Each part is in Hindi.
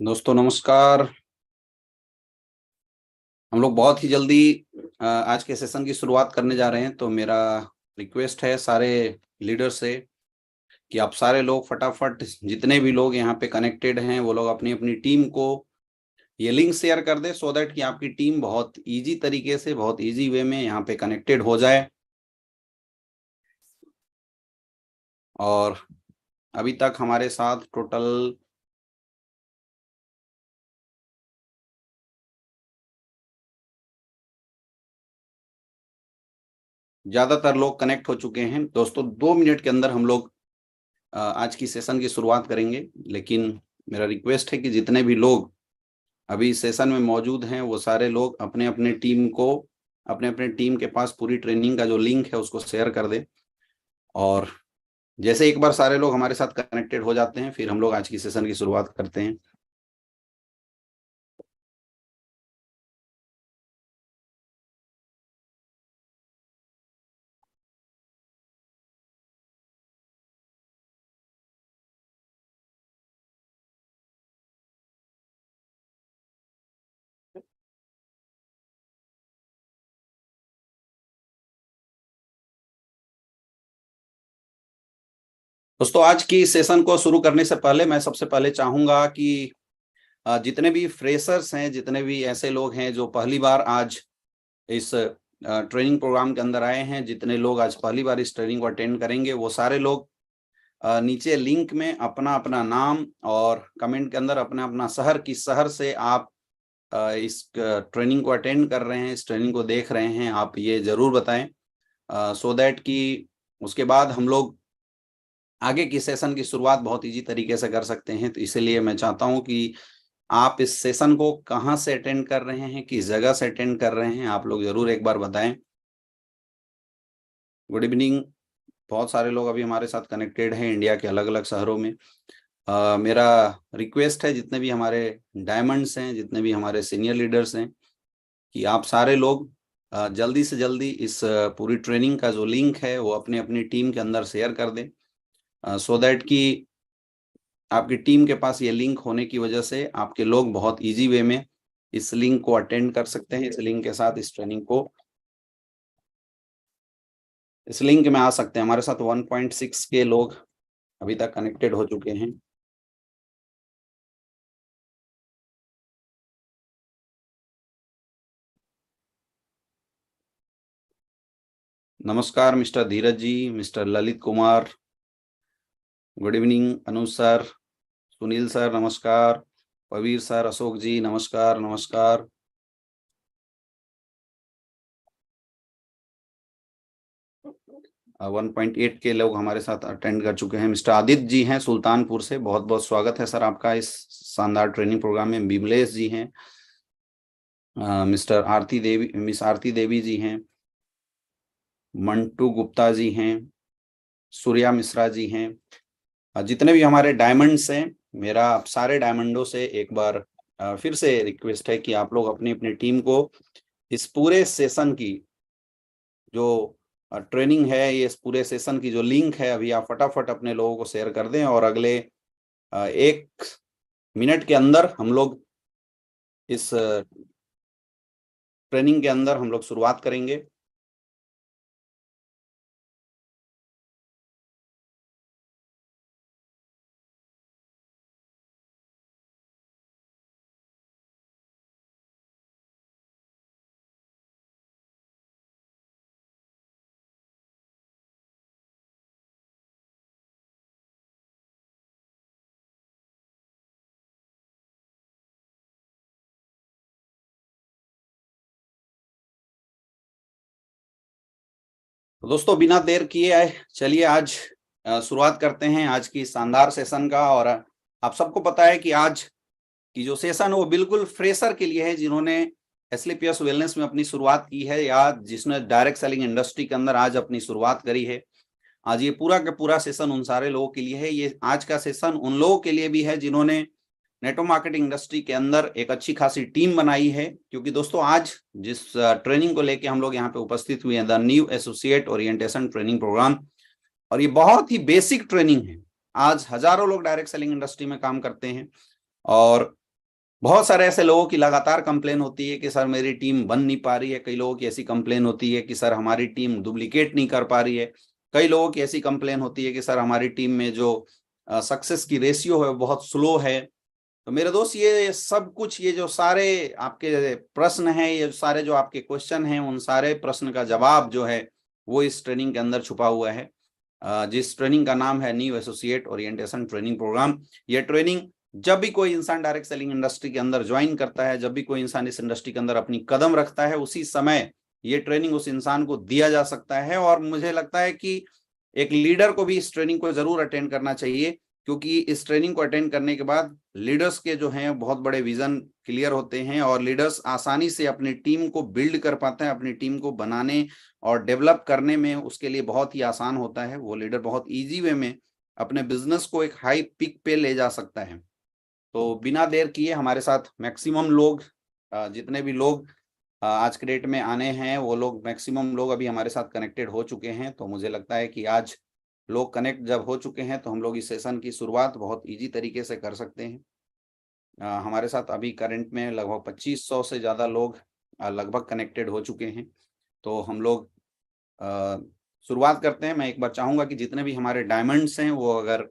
दोस्तों नमस्कार। हम लोग बहुत ही जल्दी आज के सेशन की शुरुआत करने जा रहे हैं, तो मेरा रिक्वेस्ट है सारे लीडर से कि आप सारे लोग फटाफट, जितने भी लोग यहाँ पे कनेक्टेड हैं वो लोग अपनी अपनी टीम को ये लिंक शेयर कर दें, सो दैट कि आपकी टीम बहुत इजी तरीके से, बहुत इजी वे में यहाँ पे कनेक्टेड हो जाए। और अभी तक हमारे साथ टोटल ज्यादातर लोग कनेक्ट हो चुके हैं। दोस्तों 2 मिनट के अंदर हम लोग आज की सेशन की शुरुआत करेंगे, लेकिन मेरा रिक्वेस्ट है कि जितने भी लोग अभी सेशन में मौजूद हैं वो सारे लोग अपने अपने टीम को, अपने अपने टीम के पास पूरी ट्रेनिंग का जो लिंक है उसको शेयर कर दें। और जैसे एक बार सारे लोग हमारे साथ कनेक्टेड हो जाते हैं, फिर हम लोग आज की सेशन की शुरुआत करते हैं। दोस्तों आज की सेशन को शुरू करने से पहले मैं सबसे पहले चाहूंगा कि जितने भी फ्रेशर्स हैं, जितने भी ऐसे लोग हैं जो पहली बार आज इस ट्रेनिंग प्रोग्राम के अंदर आए हैं, जितने लोग आज पहली बार इस ट्रेनिंग को अटेंड करेंगे, वो सारे लोग नीचे लिंक में अपना अपना नाम और कमेंट के अंदर अपना अपना शहर, किस शहर से आप इस ट्रेनिंग को अटेंड कर रहे हैं, इस ट्रेनिंग को देख रहे हैं, आप ये जरूर बताएं, सो दैट कि उसके बाद हम लोग आगे की सेशन की शुरुआत बहुत इजी तरीके से कर सकते हैं। तो इसलिए मैं चाहता हूं कि आप इस सेशन को कहां से अटेंड कर रहे हैं, किस जगह से अटेंड कर रहे हैं, आप लोग जरूर एक बार बताएं। Good evening. बहुत सारे लोग अभी हमारे साथ कनेक्टेड हैं इंडिया के अलग अलग शहरों में। मेरा रिक्वेस्ट है, जितने भी हमारे डायमंड्स हैं, जितने भी हमारे सीनियर लीडर्स हैं, कि आप सारे लोग जल्दी से जल्दी इस पूरी ट्रेनिंग का जो लिंक है वो अपने अपनी टीम के अंदर शेयर कर दें, सो दैट कि आपकी टीम के पास ये लिंक होने की वजह से आपके लोग बहुत इजी वे में इस लिंक को अटेंड कर सकते हैं, इस लिंक के साथ इस ट्रेनिंग को, इस लिंक में आ सकते हैं। हमारे साथ 1.6 के लोग अभी तक कनेक्टेड हो चुके हैं। नमस्कार mister Dheeraj ji, mister Lalit Kumar, good evening. Anuj sir, Sunil sir नमस्कार, पवीर सर, अशोक जी नमस्कार नमस्कार। वन 1.8 के लोग हमारे साथ अटेंड कर चुके हैं। मिस्टर आदित्य जी हैं सुल्तानपुर से, बहुत बहुत स्वागत है सर आपका इस शानदार ट्रेनिंग प्रोग्राम में। बिमलेश जी हैं, मिस्टर आरती देवी, मिस आरती देवी जी हैं, मंटू गुप्ता जी हैं, सूर्या मिश्रा जी हैं, जितने भी हमारे डायमंड्स हैं, मेरा आप सारे डायमंडों से एक बार फिर से रिक्वेस्ट है कि आप लोग अपनी अपनी टीम को इस पूरे सेशन की जो ट्रेनिंग है, ये इस पूरे सेशन की जो लिंक है, अभी आप फटाफट अपने लोगों को शेयर कर दें। और अगले 1 मिनट के अंदर हम लोग इस ट्रेनिंग के अंदर हम लोग शुरुआत करेंगे। तो दोस्तों बिना देर किए आए चलिए आज शुरुआत करते हैं आज की शानदार सेशन का। और आप सबको पता है कि आज की जो सेशन है वो बिल्कुल फ्रेशर के लिए है, जिन्होंने एसलीपीएस वेलनेस में अपनी शुरुआत की है या जिसने डायरेक्ट सेलिंग इंडस्ट्री के अंदर आज अपनी शुरुआत करी है। आज ये पूरा का पूरा सेशन उन सारे लोगों के लिए है। ये आज का सेशन उन लोगों के लिए भी है जिन्होंने नेटवर्क मार्केटिंग इंडस्ट्री के अंदर एक अच्छी खासी टीम बनाई है। क्योंकि दोस्तों आज जिस ट्रेनिंग को लेके हम लोग यहाँ पे उपस्थित हुए हैं, the new associate orientation training program, और ये बहुत ही बेसिक ट्रेनिंग है। आज हजारों लोग डायरेक्ट सेलिंग इंडस्ट्री में काम करते हैं और बहुत सारे ऐसे लोगों की लगातार कंप्लेन होती है कि सर मेरी टीम बन नहीं पा रही है। कई लोगों की ऐसी कंप्लेन होती है कि सर हमारी टीम डुप्लीकेट नहीं कर पा रही है। कई लोगों की ऐसी कंप्लेन होती है कि सर हमारी टीम में जो सक्सेस की रेशियो है बहुत स्लो है। तो मेरे दोस्त, ये सब कुछ, ये जो सारे आपके प्रश्न हैं, ये सारे जो आपके क्वेश्चन हैं, उन सारे प्रश्न का जवाब जो है वो इस ट्रेनिंग के अंदर छुपा हुआ है, जिस ट्रेनिंग का नाम है new associate orientation training program. ये ट्रेनिंग जब भी कोई इंसान डायरेक्ट सेलिंग इंडस्ट्री के अंदर ज्वाइन करता है, जब भी कोई इंसान इस इंडस्ट्री के अंदर अपनी कदम रखता है, उसी समय ये ट्रेनिंग उस इंसान को दिया जा सकता है। और मुझे लगता है कि एक लीडर को भी इस ट्रेनिंग को जरूर अटेंड करना चाहिए, क्योंकि इस ट्रेनिंग को अटेंड करने के बाद लीडर्स के जो हैं बहुत बड़े विजन क्लियर होते हैं और लीडर्स आसानी से अपनी टीम को बिल्ड कर पाते हैं। अपनी टीम को बनाने और डेवलप करने में उसके लिए बहुत ही आसान होता है। वो लीडर बहुत इजी वे में अपने बिजनेस को एक हाई पिक पे ले जा सकता है। तो बिना देर किए हमारे साथ मैक्सिमम लोग, जितने भी लोग आज के डेट में आने हैं, वो लोग मैक्सिमम लोग अभी हमारे साथ कनेक्टेड हो चुके हैं। तो मुझे लगता है कि आज लोग कनेक्ट जब हो चुके हैं तो हम लोग इस सेशन की शुरुआत बहुत इजी तरीके से कर सकते हैं। हमारे साथ अभी करंट में लगभग 2500 से ज़्यादा लोग लगभग कनेक्टेड हो चुके हैं। तो हम लोग शुरुआत करते हैं। मैं एक बार चाहूँगा कि जितने भी हमारे डायमंड्स हैं वो अगर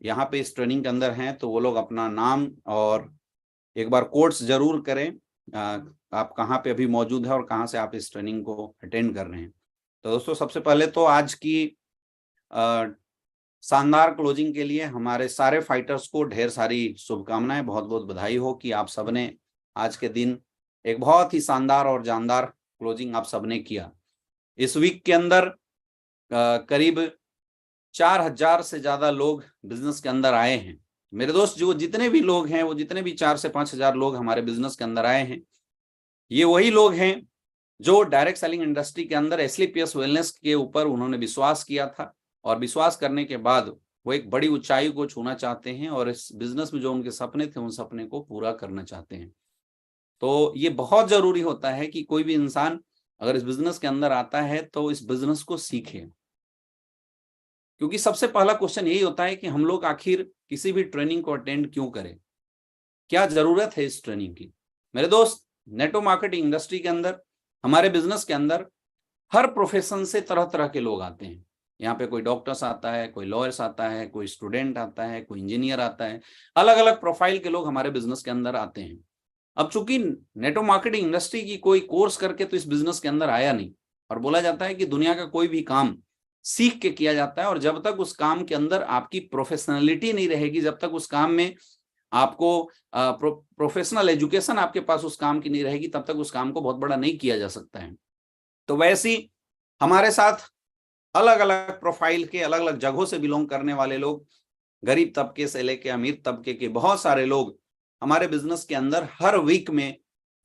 यहाँ पे इस ट्रेनिंग के अंदर हैं तो वो लोग अपना नाम और एक बार कोट्स जरूर करें, आप कहाँ पे अभी मौजूद है और कहाँ से आप इस ट्रेनिंग को अटेंड कर रहे हैं। तो दोस्तों, सबसे पहले तो आज की शानदार क्लोजिंग के लिए हमारे सारे फाइटर्स को ढेर सारी शुभकामनाएं, बहुत बहुत बधाई हो कि आप सबने आज के दिन एक बहुत ही शानदार और जानदार क्लोजिंग आप सबने किया। इस वीक के अंदर करीब 4000 से ज्यादा लोग बिजनेस के अंदर आए हैं। मेरे दोस्त, जो जितने भी लोग हैं, वो जितने भी 4 से 5000 लोग हमारे बिजनेस के अंदर आए हैं, ये वही लोग हैं जो डायरेक्ट सेलिंग इंडस्ट्री के अंदर एसलीपीएस वेलनेस के ऊपर उन्होंने विश्वास किया था और विश्वास करने के बाद वो एक बड़ी ऊंचाई को छूना चाहते हैं और इस बिजनेस में जो उनके सपने थे उन सपने को पूरा करना चाहते हैं। तो ये बहुत जरूरी होता है कि कोई भी इंसान अगर इस बिजनेस के अंदर आता है तो इस बिजनेस को सीखे, क्योंकि सबसे पहला क्वेश्चन यही होता है कि हम लोग आखिर किसी भी ट्रेनिंग को अटेंड क्यों करें, क्या जरूरत है इस ट्रेनिंग की। मेरे दोस्त, नेटवर्क मार्केटिंग इंडस्ट्री के अंदर, हमारे बिजनेस के अंदर हर प्रोफेशन से तरह तरह के लोग आते हैं। यहाँ पे कोई डॉक्टर्स आता है, कोई लॉयर्स आता है, कोई स्टूडेंट आता है, कोई इंजीनियर आता है, अलग अलग प्रोफाइल के लोग हमारे बिजनेस के अंदर आते हैं। अब चूंकि नेटवर्क मार्केटिंग इंडस्ट्री की कोई कोर्स करके तो इस बिजनेस के अंदर आया नहीं, और बोला जाता है कि दुनिया का कोई भी काम सीख के किया जाता है, और जब तक उस काम के अंदर आपकी प्रोफेशनलिटी नहीं रहेगी, जब तक उस काम में आपको प्रोफेशनल एजुकेशन आपके पास उस काम की नहीं रहेगी, तब तक उस काम को बहुत बड़ा नहीं किया जा सकता है। तो वैसे ही हमारे साथ अलग अलग प्रोफाइल के, अलग अलग जगहों से बिलोंग करने वाले लोग, गरीब तबके से लेके अमीर तबके के बहुत सारे लोग हमारे बिजनेस के अंदर हर वीक में,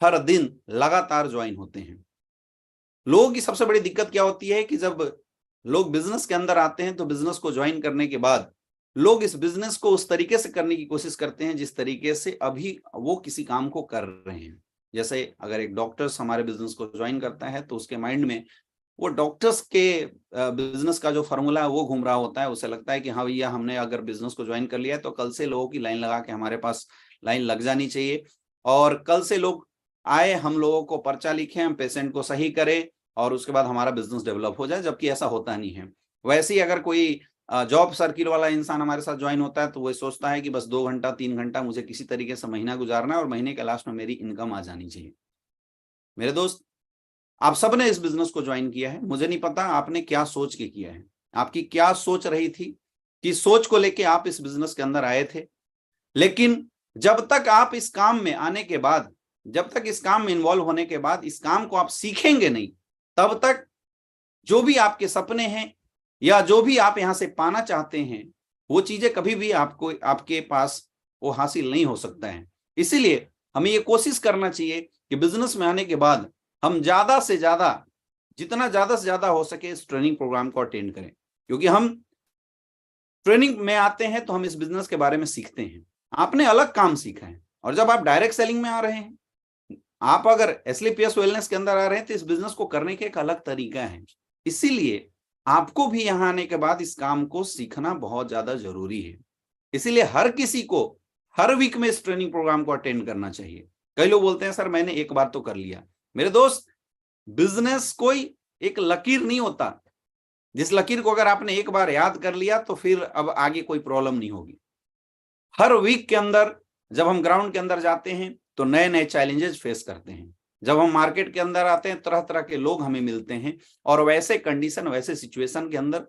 हर दिन लगातार ज्वाइन होते हैं। लोगों की सबसे बड़ी दिक्कत क्या होती है कि जब लोग बिजनेस के अंदर आते हैं तो बिजनेस को ज्वाइन करने के बाद लोग इस बिजनेस को उस तरीके से करने की कोशिश करते हैं जिस तरीके से अभी वो किसी काम को कर रहे हैं। जैसे अगर एक डॉक्टर्स हमारे बिजनेस को ज्वाइन करता है तो उसके माइंड में वो डॉक्टर्स के बिजनेस का जो फॉर्मूला है वो घूम रहा होता है। उसे लगता है कि हाँ भैया, हमने अगर बिजनेस को ज्वाइन कर लिया है तो कल से लोगों की लाइन लगा के हमारे पास लाइन लग जानी चाहिए, और कल से लोग आए, हम लोगों को पर्चा लिखे, हम पेशेंट को सही करें और उसके बाद हमारा बिजनेस डेवलप हो जाए, जबकि ऐसा होता नहीं है। वैसे ही अगर कोई जॉब सर्किल वाला इंसान हमारे साथ ज्वाइन होता है तो वो सोचता है कि बस 2 घंटा 3 घंटा मुझे किसी तरीके से महीना गुजारना है और महीने के लास्ट में मेरी इनकम आ जानी चाहिए। मेरे दोस्त, आप सबने इस बिजनेस को ज्वाइन किया है, मुझे नहीं पता आपने क्या सोच के किया है, आपकी क्या सोच रही थी, कि सोच को लेके आप इस बिजनेस के अंदर आए थे। लेकिन जब तक आप इस काम में आने के बाद, जब तक इस काम में इन्वॉल्व होने के बाद इस काम को आप सीखेंगे नहीं, तब तक जो भी आपके सपने हैं या जो भी आप यहां से पाना चाहते हैं, वो चीजें कभी भी आपको, आपके पास वो हासिल नहीं हो सकता है। इसीलिए हमें ये कोशिश करना चाहिए कि बिजनेस में आने के बाद हम ज्यादा से ज्यादा, जितना ज्यादा से ज्यादा हो सके इस ट्रेनिंग प्रोग्राम को अटेंड करें, क्योंकि हम ट्रेनिंग में आते हैं तो हम इस बिजनेस के बारे में सीखते हैं। आपने अलग काम सीखा है, और जब आप डायरेक्ट सेलिंग में आ रहे हैं, आप अगर एसलीपीएस वेलनेस के अंदर आ रहे हैं, तो इस बिजनेस को करने के एक अलग तरीका है। इसीलिए आपको भी यहां आने के बाद इस काम को सीखना बहुत ज्यादा जरूरी है। इसीलिए हर किसी को हर वीक में इस ट्रेनिंग प्रोग्राम को अटेंड करना चाहिए। कई लोग बोलते हैं सर मैंने एक बार तो कर लिया। मेरे दोस्त, बिजनेस कोई एक लकीर नहीं होता, जिस लकीर को अगर आपने एक बार याद कर लिया तो फिर अब आगे कोई प्रॉब्लम नहीं होगी। हर वीक के अंदर जब हम ग्राउंड के अंदर जाते हैं तो नए नए चैलेंजेस फेस करते हैं। जब हम मार्केट के अंदर आते हैं तरह तरह के लोग हमें मिलते हैं, और वैसे कंडीशन वैसे सिचुएशन के अंदर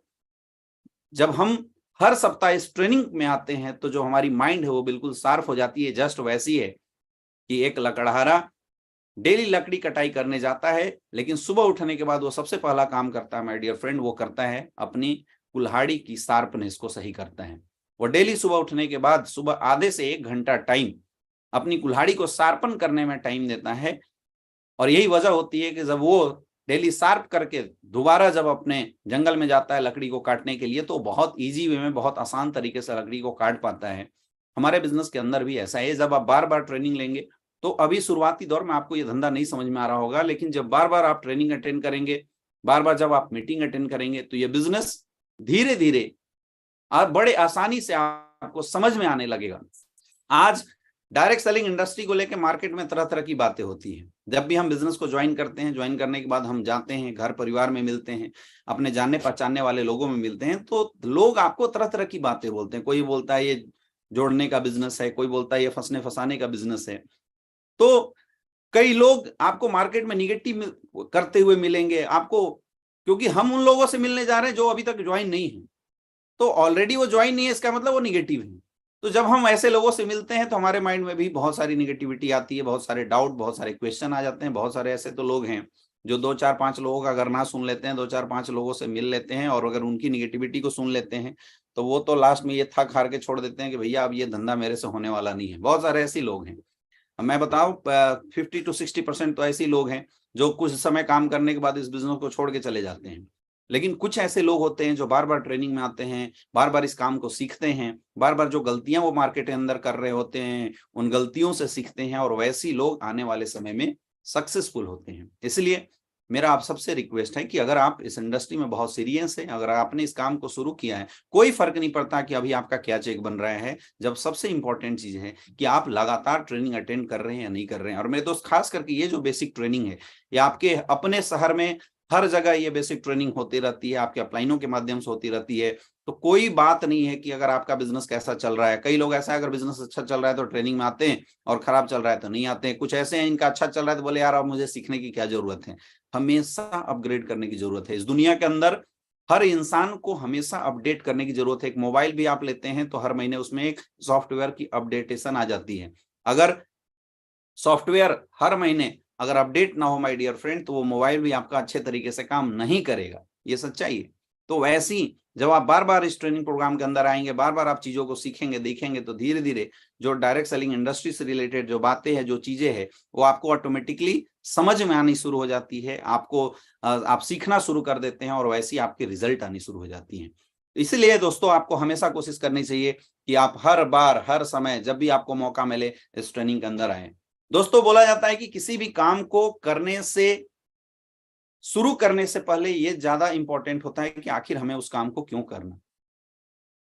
जब हम हर सप्ताह इस ट्रेनिंग में आते हैं तो जो हमारी माइंड है वो बिल्कुल शार्प हो जाती है। जस्ट वैसी है कि एक लकड़हारा डेली लकड़ी कटाई करने जाता है, लेकिन सुबह उठने के बाद वो सबसे पहला काम करता है माय डियर फ्रेंड, वो करता है अपनी कुल्हाड़ी की शार्पनेस को सही करता है। वो डेली सुबह उठने के बाद सुबह आधे से 1 घंटा टाइम अपनी कुल्हाड़ी को शार्पन करने में टाइम देता है। और यही वजह होती है कि जब वो डेली शार्प करके दोबारा जब अपने जंगल में जाता है लकड़ी को काटने के लिए, तो बहुत ईजी वे में, बहुत आसान तरीके से लकड़ी को काट पाता है। हमारे बिजनेस के अंदर भी ऐसा है। जब आप बार बार ट्रेनिंग लेंगे, तो अभी शुरुआती दौर में आपको ये धंधा नहीं समझ में आ रहा होगा, लेकिन जब बार बार आप ट्रेनिंग अटेंड करेंगे, बार बार जब आप मीटिंग अटेंड करेंगे, तो ये बिजनेस धीरे धीरे और बड़े आसानी से आपको समझ में आने लगेगा। आज डायरेक्ट सेलिंग इंडस्ट्री को लेकर मार्केट में तरह तरह की बातें होती हैं। जब भी हम बिजनेस को ज्वाइन करते हैं, ज्वाइन करने के बाद हम जाते हैं, घर परिवार में मिलते हैं, अपने जानने पहचानने वाले लोगों में मिलते हैं, तो लोग आपको तरह तरह की बातें बोलते हैं। कोई बोलता है ये जोड़ने का बिजनेस है, कोई बोलता है ये फंसने फंसाने का बिजनेस है। तो कई लोग आपको मार्केट में निगेटिव करते हुए मिलेंगे आपको, क्योंकि हम उन लोगों से मिलने जा रहे हैं जो अभी तक ज्वाइन नहीं है। तो ऑलरेडी वो ज्वाइन नहीं है, इसका मतलब वो निगेटिव है। तो जब हम ऐसे लोगों से मिलते हैं तो हमारे माइंड में भी बहुत सारी निगेटिविटी आती है, बहुत सारे डाउट, बहुत सारे क्वेश्चन आ जाते हैं। बहुत सारे ऐसे तो लोग हैं जो 2-4-5 लोगों का अगर ना सुन लेते हैं, 2-4-5 लोगों से मिल लेते हैं और अगर उनकी निगेटिविटी को सुन लेते हैं, तो वो तो लास्ट में ये थक हार के छोड़ देते हैं कि भैया अब ये धंधा मेरे से होने वाला नहीं है। बहुत सारे ऐसे लोग हैं। मैं बताऊं 50 to 60% तो ऐसे लोग हैं जो कुछ समय काम करने के बाद इस बिजनेस को छोड़ के चले जाते हैं। लेकिन कुछ ऐसे लोग होते हैं जो बार बार ट्रेनिंग में आते हैं, बार बार इस काम को सीखते हैं, बार बार जो गलतियां वो मार्केट के अंदर कर रहे होते हैं उन गलतियों से सीखते हैं, और वैसे लोग आने वाले समय में सक्सेसफुल होते हैं। इसलिए मेरा आप सबसे रिक्वेस्ट है कि अगर आप इस इंडस्ट्री में बहुत सीरियस है, अगर आपने इस काम को शुरू किया है, कोई फर्क नहीं पड़ता कि अभी आपका क्या चेक बन रहा है। जब सबसे इंपॉर्टेंट चीज है कि आप लगातार ट्रेनिंग अटेंड कर रहे हैं या नहीं कर रहे हैं। और मेरे दोस्त, खास करके ये जो बेसिक ट्रेनिंग है, ये आपके अपने शहर में हर जगह ये बेसिक ट्रेनिंग होती रहती है, आपके अपलाइनों के माध्यम से होती रहती है। तो कोई बात नहीं है कि अगर आपका बिजनेस कैसा चल रहा है। कई लोग ऐसा है, अगर बिजनेस अच्छा चल रहा है तो ट्रेनिंग में आते हैं और खराब चल रहा है तो नहीं आते हैं। कुछ ऐसे हैं इनका अच्छा चल रहा है तो बोले यार अब मुझे सीखने की क्या जरूरत है। हमेशा अपग्रेड करने की जरूरत है। इस दुनिया के अंदर हर इंसान को हमेशा अपडेट करने की जरूरत है। एक मोबाइल भी आप लेते हैं तो हर महीने उसमें एक सॉफ्टवेयर की अपडेटेशन आ जाती है। अगर सॉफ्टवेयर हर महीने अगर अपडेट ना हो माय डियर फ्रेंड, तो वो मोबाइल भी आपका अच्छे तरीके से काम नहीं करेगा। ये सच्चाई है। तो वैसे ही जब आप बार बार इस ट्रेनिंग प्रोग्राम के अंदर आएंगे, बार बार आप चीजों को सीखेंगे, देखेंगे, तो धीरे धीरे जो डायरेक्ट सेलिंग इंडस्ट्री से रिलेटेड जो बातें हैं, जो चीजें हैं, वो आपको ऑटोमेटिकली समझ में आनी शुरू हो जाती है। आपको आप सीखना शुरू कर देते हैं और वैसे ही आपके रिजल्ट आनी शुरू हो जाती हैं। इसलिए दोस्तों, आपको हमेशा कोशिश करनी चाहिए कि आप हर बार, हर समय, जब भी आपको मौका मिले, इस ट्रेनिंग के अंदर आए। दोस्तों, बोला जाता है कि किसी भी काम को करने से, शुरू करने से पहले ये ज्यादा इंपॉर्टेंट होता है कि आखिर हमें उस काम को क्यों करना।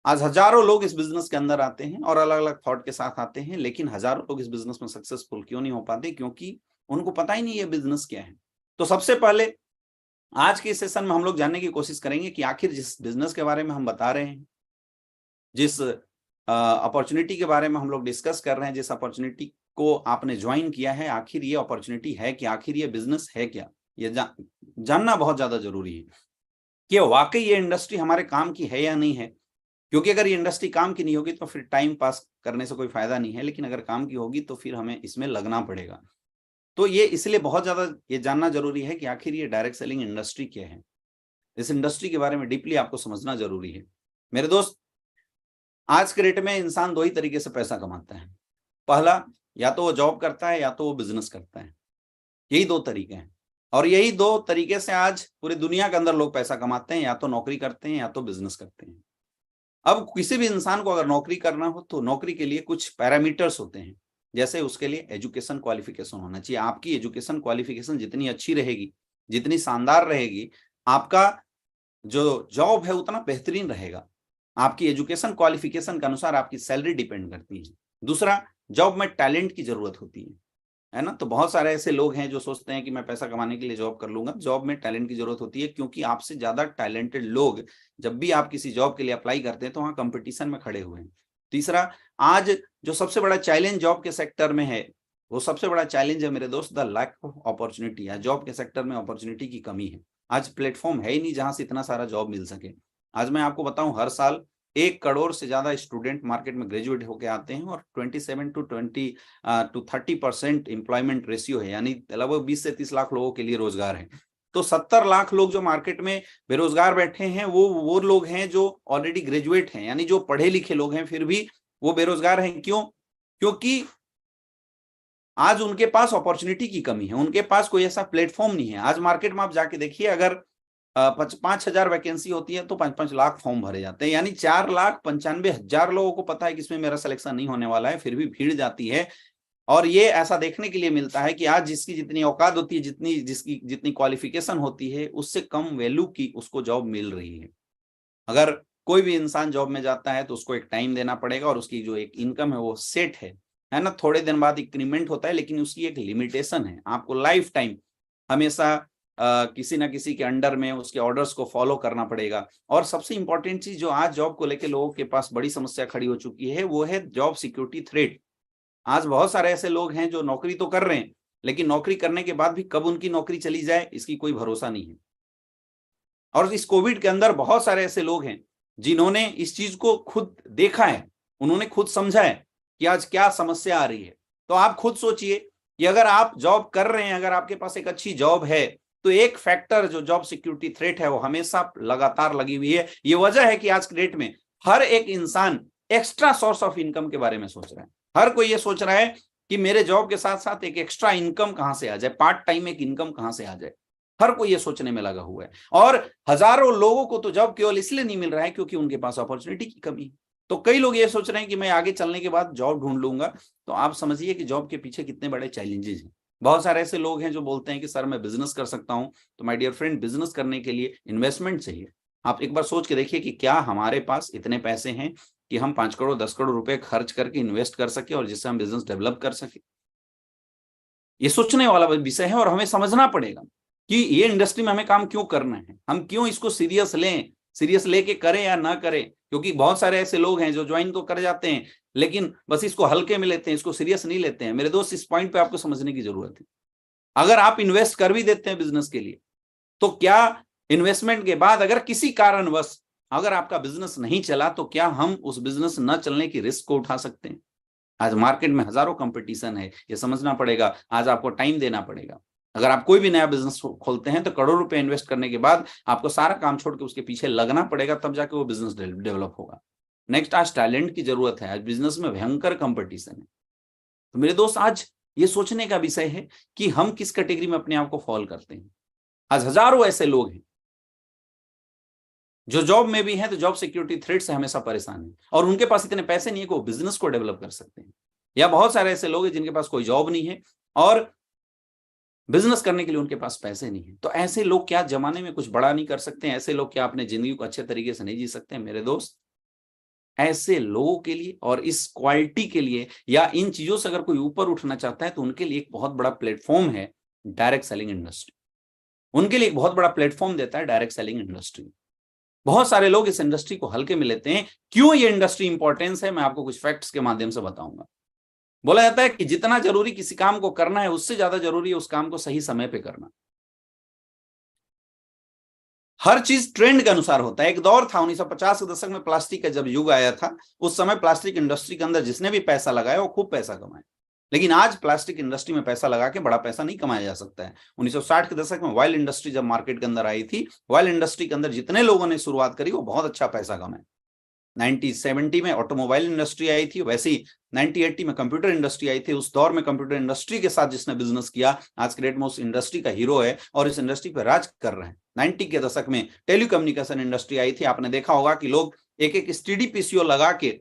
आज हजारों लोग इस बिजनेस के अंदर आते हैं और अलग अलग थॉट के साथ आते हैं, लेकिन हजारों लोग इस बिजनेस में सक्सेसफुल क्यों नहीं हो पाते? क्योंकि उनको पता ही नहीं ये बिजनेस क्या है। तो सबसे पहले आज के सेशन में हम लोग जानने की कोशिश करेंगे कि आखिर जिस बिजनेस के बारे में हम बता रहे हैं, जिस अपॉर्चुनिटी के बारे में हम लोग डिस्कस कर रहे हैं, जिस अपॉर्चुनिटी को आपने ज्वाइन किया है, आखिर ये अपॉर्चुनिटी है कि आखिर ये बिजनेस है क्या? ये जानना बहुत ज्यादा जरूरी है कि वाकई ये इंडस्ट्री हमारे काम की है या नहीं है। क्योंकि अगर ये इंडस्ट्री काम की नहीं होगी तो फिर टाइम पास करने से कोई फायदा नहीं है, लेकिन अगर काम की होगी तो फिर हमें इसमें लगना पड़ेगा। तो ये इसलिए बहुत ज्यादा ये जानना जरूरी है कि आखिर ये डायरेक्ट सेलिंग इंडस्ट्री क्या है। इस इंडस्ट्री के बारे में डीपली आपको समझना जरूरी है। मेरे दोस्त, आज के डेट में इंसान 2 ही तरीके से पैसा कमाता है। पहला, या तो वो जॉब करता है या तो वो बिजनेस करता है। यही 2 तरीके हैं, और यही 2 तरीके से आज पूरी दुनिया के अंदर लोग पैसा कमाते हैं। या तो नौकरी करते हैं या तो बिजनेस करते हैं। अब किसी भी इंसान को अगर नौकरी करना हो तो नौकरी के लिए कुछ पैरामीटर्स होते हैं। जैसे उसके लिए एजुकेशन क्वालिफिकेशन होना चाहिए। आपकी एजुकेशन क्वालिफिकेशन जितनी अच्छी रहेगी, जितनी शानदार रहेगी, आपका जो जॉब है उतना बेहतरीन रहेगा। आपकी एजुकेशन क्वालिफिकेशन के अनुसार आपकी सैलरी डिपेंड करती है। दूसरा, जॉब में टैलेंट की जरूरत होती है ना। तो बहुत सारे ऐसे लोग हैं जो सोचते हैं कि मैं पैसा कमाने के लिए जॉब कर लूंगा। जॉब में टैलेंट की जरूरत होती है, क्योंकि आपसे ज्यादा टैलेंटेड लोग जब भी आप किसी जॉब के लिए अप्लाई करते हैं तो वहां कंपटीशन में खड़े हुए हैं। तीसरा, आज जो सबसे बड़ा चैलेंज जॉब के सेक्टर में है, वो सबसे बड़ा चैलेंज है मेरे दोस्त, द लैक ऑफ अपॉर्चुनिटी है। जॉब के सेक्टर में अपॉर्चुनिटी की कमी है। आज प्लेटफॉर्म है ही नहीं जहां से इतना सारा जॉब मिल सके। आज मैं आपको बताऊं, हर साल 1 करोड़ से ज्यादा स्टूडेंट मार्केट में ग्रेजुएट होकर आते हैं और 27 to 30% एम्प्लॉयमेंट रेशियो है, यानी लगभग 20 से 30 लाख लोगों के लिए रोजगार है। तो 70 लाख लोग जो मार्केट में बेरोजगार बैठे हैं, वो लोग हैं जो ऑलरेडी ग्रेजुएट हैं, यानी जो पढ़े लिखे लोग हैं, फिर भी वो बेरोजगार हैं। क्यों? क्योंकि आज उनके पास अपॉर्चुनिटी की कमी है, उनके पास कोई ऐसा प्लेटफॉर्म नहीं है। आज मार्केट में आप जाके देखिए, अगर 5,000 वैकेंसी होती है तो 5-5 लाख फॉर्म भरे जाते हैं, यानी 4,95,000 लोगों को पता है कि इसमें मेरा सिलेक्शन नहीं होने वाला है, फिर भी भीड़ जाती है। और ये ऐसा देखने के लिए मिलता है कि आज जिसकी जितनी औकात होती है, जिसकी जितनी क्वालिफिकेशन होती है, उससे कम वैल्यू की उसको जॉब मिल रही है। अगर कोई भी इंसान जॉब में जाता है तो उसको एक टाइम देना पड़ेगा, और उसकी जो एक इनकम है वो सेट है ना। थोड़े दिन बाद इंक्रीमेंट होता है, लेकिन उसकी एक लिमिटेशन है। आपको लाइफ टाइम हमेशा किसी ना किसी के अंडर में उसके ऑर्डर्स को फॉलो करना पड़ेगा। और सबसे इंपॉर्टेंट चीज जो आज जॉब को लेकर लोगों के पास बड़ी समस्या खड़ी हो चुकी है, वो है जॉब सिक्योरिटी थ्रेट। आज बहुत सारे ऐसे लोग हैं जो नौकरी तो कर रहे हैं, लेकिन नौकरी करने के बाद भी कब उनकी नौकरी चली जाए इसकी कोई भरोसा नहीं है। और इस कोविड के अंदर बहुत सारे ऐसे लोग हैं जिन्होंने इस चीज को खुद देखा है, उन्होंने खुद समझा है कि आज क्या समस्या आ रही है। तो आप खुद सोचिए कि अगर आप जॉब कर रहे हैं, अगर आपके पास एक अच्छी जॉब है, तो एक फैक्टर जो जॉब सिक्योरिटी थ्रेट है वो हमेशा लगातार लगी हुई है। ये वजह है कि आज के डेट में हर एक इंसान एक्स्ट्रा सोर्स ऑफ इनकम के बारे में सोच रहा है। हर कोई ये सोच रहा है कि मेरे जॉब के साथ साथ एक एक्स्ट्रा इनकम कहां से आ जाए, पार्ट टाइम एक इनकम कहां से आ जाए। हर कोई ये सोचने में लगा हुआ है। और हजारों लोगों को तो जॉब केवल इसलिए नहीं मिल रहा है क्योंकि उनके पास अपॉर्चुनिटी की कमी है। तो कई लोग ये सोच रहे हैं कि मैं आगे चलने के बाद जॉब ढूंढ लूंगा। तो आप समझिए कि जॉब के पीछे कितने बड़े चैलेंजेस हैं। बहुत सारे ऐसे लोग हैं जो बोलते हैं कि सर मैं बिजनेस कर सकता हूं। तो माय डियर फ्रेंड, बिजनेस करने के लिए इन्वेस्टमेंट चाहिए। आप एक बार सोच के देखिए कि क्या हमारे पास इतने पैसे हैं कि हम 5 करोड़ 10 करोड़ रुपए खर्च करके इन्वेस्ट कर सके और जिससे हम बिजनेस डेवलप कर सके। ये सोचने वाला विषय है और हमें समझना पड़ेगा कि ये इंडस्ट्री में हमें काम क्यों करना है, हम क्यों इसको सीरियस लें, सीरियस लेके करें या ना करें। क्योंकि बहुत सारे ऐसे लोग हैं जो ज्वाइन तो कर जाते हैं, लेकिन बस इसको हल्के में लेते हैं, इसको सीरियस नहीं लेते हैं। मेरे दोस्त, इस पॉइंट पे आपको समझने की जरूरत है। अगर आप इन्वेस्ट कर भी देते हैं बिजनेस के लिए, तो क्या इन्वेस्टमेंट के बाद अगर किसी कारणवश अगर आपका बिजनेस नहीं चला, तो क्या हम उस बिजनेस न चलने की रिस्क को उठा सकते हैं? आज मार्केट में हजारों कंपटीशन है, ये समझना पड़ेगा। आज आपको टाइम देना पड़ेगा। अगर आप कोई भी नया बिजनेस खोलते हैं तो करोड़ों रुपए इन्वेस्ट करने के बाद आपको सारा काम छोड़ के उसके पीछे लगना पड़ेगा, तब जाके वो बिजनेस डेवलप होगा। नेक्स्ट, आज टैलेंट की जरूरत है। आज बिजनेस में भयंकर कंपटीशन है। तो मेरे दोस्त, आज ये सोचने का विषय है कि हम किस कैटेगरी में अपने आप को फॉल करते हैं। आज हजारों ऐसे लोग हैं जो जॉब में भी हैं तो जॉब सिक्योरिटी थ्रेट से हमेशा परेशान है, और उनके पास इतने पैसे नहीं है कि वो बिजनेस को डेवलप कर सकते हैं। या बहुत सारे ऐसे लोग हैं जिनके पास कोई जॉब नहीं है और बिजनेस करने के लिए उनके पास पैसे नहीं है। तो ऐसे लोग क्या जमाने में कुछ बड़ा नहीं कर सकते हैं? ऐसे लोग क्या अपने जिंदगी को अच्छे तरीके से नहीं जी सकते हैं? मेरे दोस्त, ऐसे लोगों के लिए और इस क्वालिटी के लिए या इन चीजों से अगर कोई ऊपर उठना चाहता है, तो उनके लिए एक बहुत बड़ा प्लेटफॉर्म है डायरेक्ट सेलिंग इंडस्ट्री। उनके लिए एक बहुत बड़ा प्लेटफॉर्म देता है डायरेक्ट सेलिंग इंडस्ट्री। बहुत सारे लोग इस इंडस्ट्री को हल्के में लेते हैं। क्यों ये इंडस्ट्री इंपॉर्टेंस है, मैं आपको कुछ फैक्ट्स के माध्यम से बताऊंगा। बोला जाता है कि जितना जरूरी किसी काम को करना है, उससे ज्यादा जरूरी है उस काम को सही समय पे करना। हर चीज ट्रेंड के अनुसार होता है। एक दौर था 1950 के दशक में, प्लास्टिक का जब युग आया था, उस समय प्लास्टिक इंडस्ट्री के अंदर जिसने भी पैसा लगाया वो खूब पैसा कमाया। लेकिन आज प्लास्टिक इंडस्ट्री में पैसा लगा के बड़ा पैसा नहीं कमाया जा सकता है। 1960 के दशक में ऑयल इंडस्ट्री जब मार्केट के अंदर आई थी, ऑयल इंडस्ट्री के अंदर जितने लोगों ने शुरुआत करी वो बहुत अच्छा पैसा कमाए। 1970 में ऑटोमोबाइल इंडस्ट्री आई थी, वैसे ही 1980 में कंप्यूटर इंडस्ट्री आई थी। उस दौर में कंप्यूटर इंडस्ट्री के साथ जिसने बिजनेस किया, आज के डेट में उस इंडस्ट्री का हीरो है और इस इंडस्ट्री पर राज कर रहे हैं। 90 के दशक में टेलीकम्युनिकेशन इंडस्ट्री आई थी। आपने देखा होगा कि लोग एक एक एसटीडी पीसीओ लगा के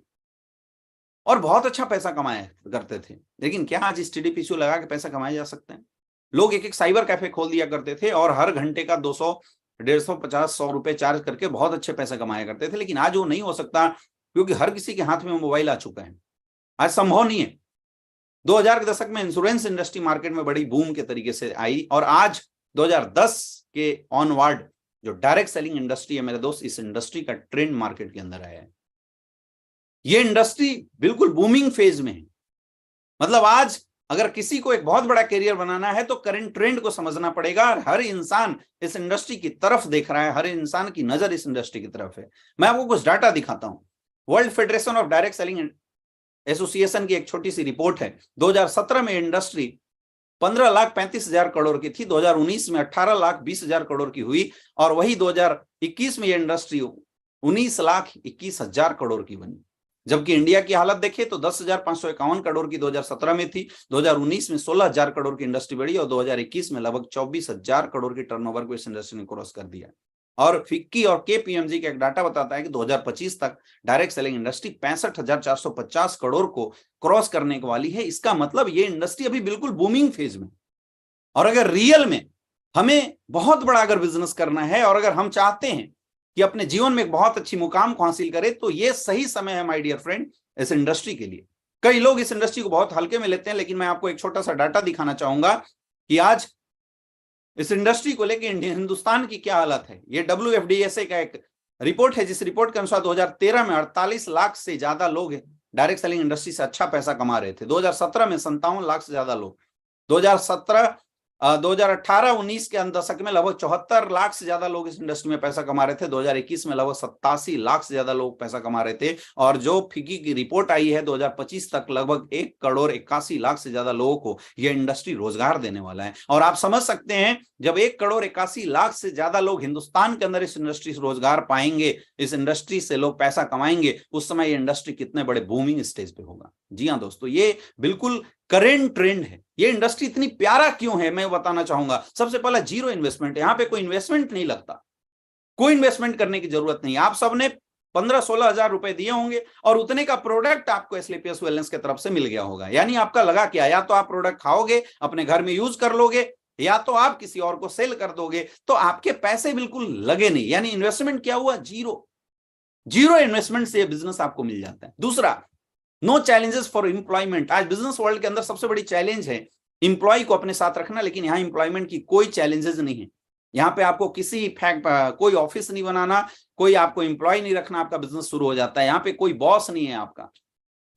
और बहुत अच्छा पैसा कमाया करते थे। लेकिन क्या आज एसटीडी पीसीओ लगा के पैसा कमाया जा सकता है? लोग एक एक साइबर कैफे खोल दिया करते थे और हर घंटे का 200, 150, 50, 100 रुपए चार्ज करके बहुत अच्छे पैसे कमाया करते थे। लेकिन आज वो नहीं हो सकता, क्योंकि हर किसी के हाथ में मोबाइल आ चुका है। आज संभव नहीं है। 2000 के दशक में इंश्योरेंस इंडस्ट्री मार्केट में बड़ी बूम के तरीके से आई, और आज 2010 के ऑनवर्ड जो डायरेक्ट सेलिंग इंडस्ट्री है मेरे दोस्त, इस इंडस्ट्री का ट्रेंड मार्केट के अंदर आया है। ये इंडस्ट्री बिल्कुल बूमिंग फेज में है। मतलब आज अगर किसी को एक बहुत बड़ा करियर बनाना है तो करंट ट्रेंड को समझना पड़ेगा। हर इंसान इस इंडस्ट्री की तरफ देख रहा है, हर इंसान की नजर इस इंडस्ट्री की तरफ है। मैं आपको कुछ डाटा दिखाता हूं। World federation of direct selling association की एक छोटी सी रिपोर्ट है। 2017 में इंडस्ट्री 15,35,000 करोड़ की थी, 2019 में 18,20,000 करोड़ की हुई, और वही 2021 में ये इंडस्ट्री 19,21,000 करोड़ की बनी। जबकि इंडिया की हालत देखें तो 10,551 करोड़ की 2017 में थी, 2019 में 16,000 करोड़ की इंडस्ट्री बढ़ी, और 2021 में लगभग 24,000 करोड़ की टर्नओवर को इस इंडस्ट्री ने क्रॉस कर दिया। और फिक्की और केपीएमजी का एक डाटा बताता है कि 2025 तक डायरेक्ट सेलिंग इंडस्ट्री 65,450 करोड़ को क्रॉस करने वाली है। इसका मतलब ये इंडस्ट्री अभी बिल्कुल बूमिंग फेज में। और अगर रियल में हमें बहुत बड़ा अगर बिजनेस करना है, और अगर हम चाहते हैं कि अपने जीवन में एक बहुत अच्छी मुकाम को हासिल करें, तो ये सही समय है माय डियर फ्रेंड इस इंडस्ट्री के लिए। कई लोग इस इंडस्ट्री को बहुत हल्के में लेते हैं, लेकिन मैं आपको एक छोटा सा डाटा दिखाना चाहूंगा कि आज इस इंडस्ट्री को लेकर हिंदुस्तान की क्या हालत है। ये WFDSA का एक रिपोर्ट है, जिस रिपोर्ट के अनुसार 2013 में 48 लाख से ज्यादा लोग डायरेक्ट सेलिंग इंडस्ट्री से अच्छा पैसा कमा रहे थे। 2017 में 57 लाख से ज्यादा लोग, 2018-19 के दशक में लगभग 74 लाख से ज्यादा लोग इस इंडस्ट्री में पैसा कमा रहे थे, 2021 में लगभग 87 लाख से ज्यादा लोग पैसा कमा रहे थे, और जो फिकी की रिपोर्ट आई है 2025 तक लगभग 1,81,00,000 से ज्यादा लोगों को यह इंडस्ट्री रोजगार देने वाला है। और आप समझ सकते हैं जब 1,81,00,000 से ज्यादा लोग हिंदुस्तान के अंदर इस इंडस्ट्री से रोजगार पाएंगे, इस इंडस्ट्री से लोग पैसा कमाएंगे, उस समय ये इंडस्ट्री कितने बड़े बूमिंग स्टेज पे होगा। जी हाँ दोस्तों, ये बिल्कुल करेंट ट्रेंड है। ये इंडस्ट्री इतनी प्यारा क्यों है मैं बताना चाहूंगा। सबसे पहला, जीरो इन्वेस्टमेंट है। यहाँ पे कोई इन्वेस्टमेंट नहीं लगता, कोई इन्वेस्टमेंट करने की जरूरत नहीं। आप सबने 15-16 हजार रुपए दिए होंगे और उतने का प्रोडक्ट आपको एस्क्लेपियस वेलनेस की तरफ से मिल गया होगा। यानी आपका लगा क्या, या तो आप प्रोडक्ट खाओगे, अपने घर में यूज कर लोगे, या तो आप किसी और को सेल कर दोगे, तो आपके पैसे बिल्कुल लगे नहीं। यानी इन्वेस्टमेंट क्या हुआ, जीरो। जीरो इन्वेस्टमेंट से बिजनेस आपको मिल जाता है। दूसरा, नो चैलेंजेस फॉर एम्प्लॉयमेंट। आज बिजनेस वर्ल्ड के अंदर सबसे बड़ी चैलेंज है एम्प्लॉय को अपने साथ रखना, लेकिन यहाँ एम्प्लॉयमेंट की कोई चैलेंजेस नहीं है। यहाँ पे आपको किसी कोई ऑफिस नहीं बनाना, कोई आपको एम्प्लॉय नहीं रखना, आपका बिजनेस शुरू हो जाता है। यहाँ पे कोई बॉस नहीं है आपका,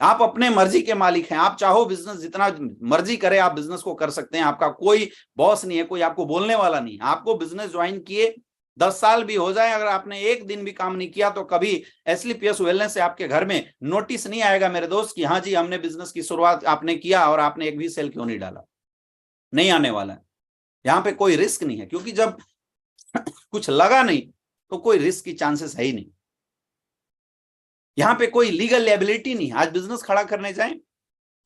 आप अपने मर्जी के मालिक हैं। आप चाहो बिजनेस जितना मर्जी करे आप बिजनेस को कर सकते हैं। आपका कोई बॉस नहीं है, कोई आपको बोलने वाला नहीं। आपको बिजनेस ज्वाइन किए 10 साल भी हो जाए, अगर आपने एक दिन भी काम नहीं किया तो कभी एस्क्लेपियस वेलनेस से आपके घर में नोटिस नहीं आएगा मेरे दोस्त कि हाँ जी हमने बिजनेस की शुरुआत आपने किया और आपने एक भी सेल क्यों नहीं डाला। नहीं आने वाला है। यहाँ पे कोई रिस्क नहीं है, क्योंकि जब कुछ लगा नहीं तो कोई रिस्क की चांसेस है ही नहीं। यहाँ पे कोई लीगल लायबिलिटी नहीं। आज बिजनेस खड़ा करने जाएं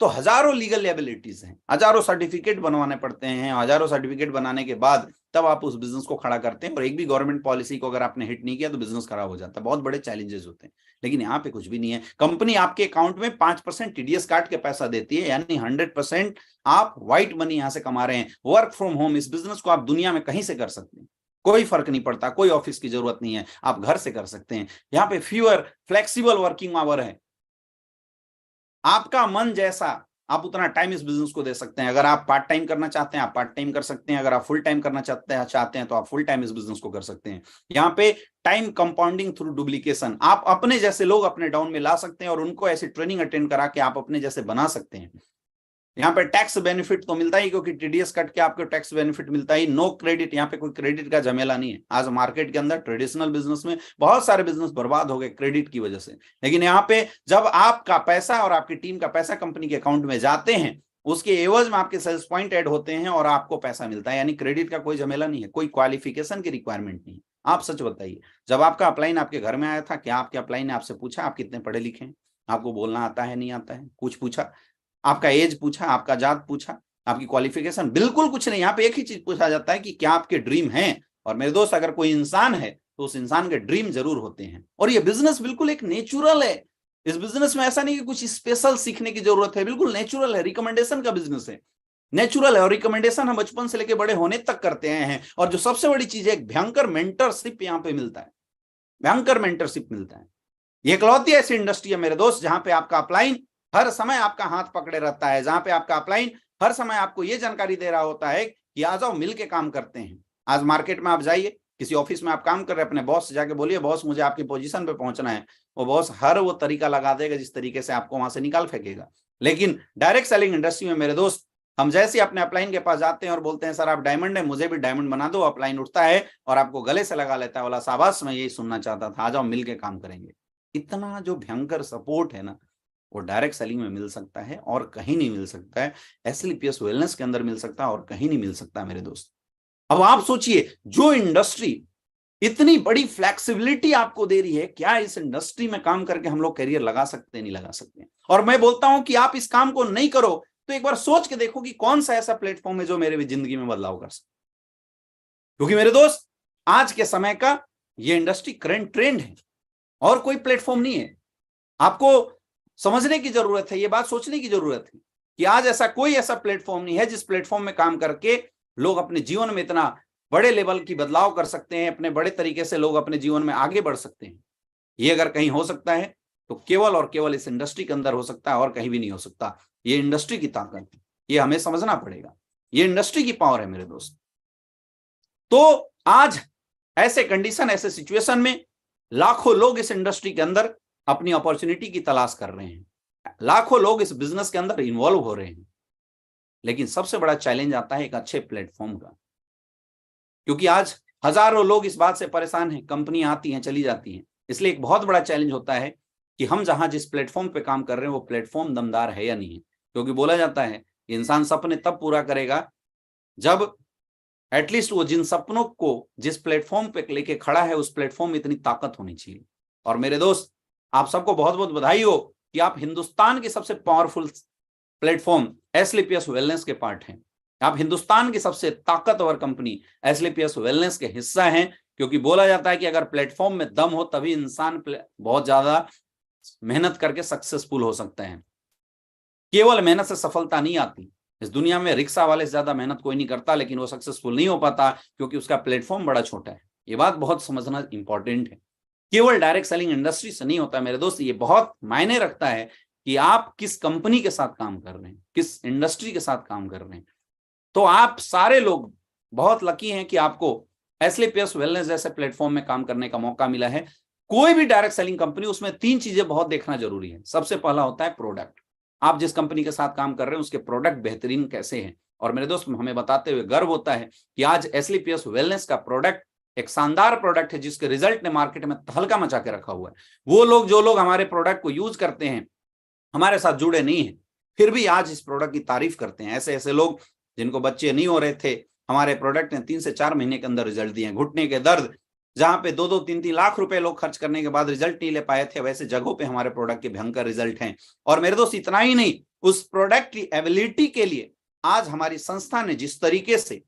तो हजारों लीगल लायबिलिटीज हैं, हजारों सर्टिफिकेट बनवाने पड़ते हैं। हजारों सर्टिफिकेट बनाने के बाद तब आप उस बिजनेस को खड़ा करते हैं, और एक भी गवर्नमेंट पॉलिसी को अगर आपने हिट नहीं किया तो बिजनेस खराब हो जाता है। बहुत बड़े चैलेंजेस होते हैं। लेकिन यहाँ पे कुछ भी नहीं है। कंपनी आपके अकाउंट में 5% TDS काट के पैसा देती है, यानी 100% आप व्हाइट मनी यहाँ से कमा रहे हैं। वर्क फ्रॉम होम, इस बिजनेस को आप दुनिया में कहीं से कर सकते हैं, कोई फर्क नहीं पड़ता, कोई ऑफिस की जरूरत नहीं है, आप घर से कर सकते हैं। यहाँ पे फ्यूअर फ्लेक्सिबल वर्किंग आवर है। आपका मन जैसा आप उतना टाइम इस बिजनेस को दे सकते हैं। अगर आप पार्ट टाइम करना चाहते हैं आप पार्ट टाइम कर सकते हैं, अगर आप फुल टाइम करना चाहते हैं तो आप फुल टाइम इस बिजनेस को कर सकते हैं। यहाँ पे टाइम कंपाउंडिंग थ्रू डुप्लीकेशन, आप अपने जैसे लोग अपने डाउन में ला सकते हैं और उनको ऐसी ट्रेनिंग अटेंड करा के आप अपने जैसे बना सकते हैं। यहाँ पे टैक्स बेनिफिट तो मिलता ही, क्योंकि TDS कट के आपको टैक्स बेनिफिट मिलता ही। नो क्रेडिट, यहाँ पे कोई क्रेडिट का झमेला नहीं है। आज मार्केट के अंदर ट्रेडिशनल बिजनेस में बहुत सारे बिजनेस बर्बाद हो गए क्रेडिट की वजह से। लेकिन यहाँ पे जब आपका पैसा और आपकी टीम का पैसा कंपनी के अकाउंट में जाते हैं, उसके एवज में आपके सेल्स पॉइंट ऐड होते हैं और आपको पैसा मिलता है। यानी क्रेडिट का कोई झमेला नहीं है, कोई क्वालिफिकेशन की रिक्वायरमेंट नहीं है। आप सच बताइए, जब आपका अपलाइन आपके घर में आया था, क्या आपके अपलाइन ने आपसे पूछा आप कितने पढ़े लिखे हैं, आपको बोलना आता है नहीं आता है, कुछ पूछा? आपका एज पूछा, आपका जात पूछा, आपकी क्वालिफिकेशन? बिल्कुल कुछ नहीं। यहाँ पे एक ही चीज पूछा जाता है कि क्या आपके ड्रीम हैं। और मेरे दोस्त, अगर कोई इंसान है तो उस इंसान के ड्रीम जरूर होते हैं। और ये बिजनेस बिल्कुल एक नेचुरल है। इस बिजनेस में ऐसा नहीं कि कुछ स्पेशल सीखने की जरूरत है, बिल्कुल नेचुरल है। रिकमेंडेशन का बिजनेस है, नेचुरल है। और रिकमेंडेशन हम बचपन से लेकर बड़े होने तक करते आए हैं। और जो सबसे बड़ी चीज है, एक भयंकर मेंटरशिप यहाँ पे मिलता है, भयंकर मेंटरशिप मिलता है। ये इकलौती ऐसी इंडस्ट्री है मेरे दोस्त जहां पे आपका अपलाइन हर समय आपका हाथ पकड़े रहता है, जहां पे आपका अपलाइन हर समय आपको ये जानकारी दे रहा होता है कि आ जाओ मिल के काम करते हैं। आज मार्केट में आप जाइए, किसी ऑफिस में आप काम कर रहे हैं, अपने बॉस से जाके बोलिए बॉस मुझे आपकी पोजीशन पे पहुंचना है, वो बॉस हर वो तरीका लगा देगा जिस तरीके से आपको वहां से निकाल फेंकेगा। लेकिन डायरेक्ट सेलिंग इंडस्ट्री में मेरे दोस्त, हम जैसे अपने अपलाइन के पास जाते हैं और बोलते हैं सर आप डायमंड है, मुझे भी डायमंड बना दो, अपलाइन उठता है और आपको गले से लगा लेता है, बोला शाबाश मैं यही सुनना चाहता था, आ जाओ मिल के काम करेंगे। इतना जो भयंकर सपोर्ट है ना, वो डायरेक्ट सेलिंग में मिल सकता है और कहीं नहीं मिल सकता है। एसएलपीएस वेलनेस के अंदर मिल सकता है और कहीं नहीं मिल सकता मेरे दोस्त। अब आप सोचिए, जो इंडस्ट्री इतनी बड़ी फ्लेक्सिबिलिटी आपको दे रही है, क्या इस इंडस्ट्री में काम करके हम लोग करियर लगा सकते हैं? नहीं लगा सकते। और मैं बोलता हूं कि आप इस काम को नहीं करो तो एक बार सोच के देखो कि कौन सा ऐसा प्लेटफॉर्म है जो मेरे जिंदगी में बदलाव कर सकता। क्योंकि मेरे दोस्त, आज के समय का ये इंडस्ट्री करंट ट्रेंड है और कोई प्लेटफॉर्म नहीं है। आपको समझने की जरूरत है, ये बात सोचने की जरूरत है कि आज ऐसा कोई ऐसा प्लेटफॉर्म नहीं है जिस प्लेटफॉर्म में काम करके लोग अपने जीवन में इतना बड़े लेवल की बदलाव कर सकते हैं, अपने बड़े तरीके से लोग अपने जीवन में आगे बढ़ सकते हैं। ये अगर कहीं हो सकता है तो केवल और केवल इस इंडस्ट्री के अंदर हो सकता है और कहीं भी नहीं हो सकता। ये इंडस्ट्री की ताकत है, ये हमें समझना पड़ेगा, ये इंडस्ट्री की पावर है मेरे दोस्त। तो आज ऐसे कंडीशन, ऐसे सिचुएशन में लाखों लोग इस इंडस्ट्री के अंदर अपनी अपॉर्चुनिटी की तलाश कर रहे हैं, लाखों लोग इस बिजनेस के अंदर इन्वॉल्व हो रहे हैं। लेकिन सबसे बड़ा चैलेंज आता है एक अच्छे प्लेटफॉर्म का, क्योंकि आज हजारों लोग इस बात से परेशान हैं, कंपनियां आती हैं चली जाती हैं। इसलिए एक बहुत बड़ा चैलेंज होता है कि हम जहां जिस प्लेटफॉर्म पे काम कर रहे हैं वो प्लेटफॉर्म दमदार है या नहीं है। क्योंकि बोला जाता है इंसान सपने तब पूरा करेगा जब एटलीस्ट वो जिन सपनों को जिस प्लेटफॉर्म पे लेके खड़ा है उस प्लेटफॉर्म में इतनी ताकत होनी चाहिए। और मेरे दोस्त, आप सबको बहुत बहुत बधाई हो कि आप हिंदुस्तान की सबसे पावरफुल प्लेटफॉर्म एसएलपीएस वेलनेस के पार्ट हैं। आप हिंदुस्तान की सबसे ताकतवर कंपनी एसएलपीएस वेलनेस के हिस्सा हैं। क्योंकि बोला जाता है कि अगर प्लेटफॉर्म में दम हो तभी इंसान बहुत ज्यादा मेहनत करके सक्सेसफुल हो सकते हैं। केवल मेहनत से सफलता नहीं आती। इस दुनिया में रिक्शा वाले से ज्यादा मेहनत कोई नहीं करता, लेकिन वो सक्सेसफुल नहीं हो पाता क्योंकि उसका प्लेटफॉर्म बड़ा छोटा है। ये बात बहुत समझना इंपॉर्टेंट है। केवल डायरेक्ट सेलिंग इंडस्ट्री से नहीं होता मेरे दोस्त, ये बहुत मायने रखता है कि आप किस कंपनी के साथ काम कर रहे हैं, किस इंडस्ट्री के साथ काम कर रहे हैं। तो आप सारे लोग बहुत लकी हैं कि आपको एसएलपीएस वेलनेस जैसे प्लेटफॉर्म में काम करने का मौका मिला है। कोई भी डायरेक्ट सेलिंग कंपनी, उसमें 3 चीजें बहुत देखना जरूरी है। सबसे पहला होता है प्रोडक्ट। आप जिस कंपनी के साथ काम कर रहे हैं उसके प्रोडक्ट बेहतरीन कैसे हैं। और मेरे दोस्त, हमें बताते हुए गर्व होता है कि आज एसएलपीएस वेलनेस का प्रोडक्ट एक शानदार प्रोडक्ट है जिसके रिजल्ट ने मार्केट में तहलका मचा के रखा हुआ है। वो लोग, जो लोग हमारे प्रोडक्ट को यूज करते हैं, हमारे साथ जुड़े नहीं है, फिर भी आज इस प्रोडक्ट की तारीफ करते हैं। ऐसे ऐसे लोग जिनको बच्चे नहीं हो रहे थे, हमारे प्रोडक्ट ने 3 से 4 महीने के अंदर रिजल्ट दिए। घुटने के दर्द, जहां पे 2-2, 3-3 लाख रुपए लोग खर्च करने के बाद रिजल्ट नहीं ले पाए थे, वैसे जगहों पे हमारे प्रोडक्ट के भयंकर रिजल्ट हैं। और मेरे दोस्त, इतना ही नहीं, उस प्रोडक्ट की एबिलिटी के लिए आज हमारी संस्था ने जिस तरीके से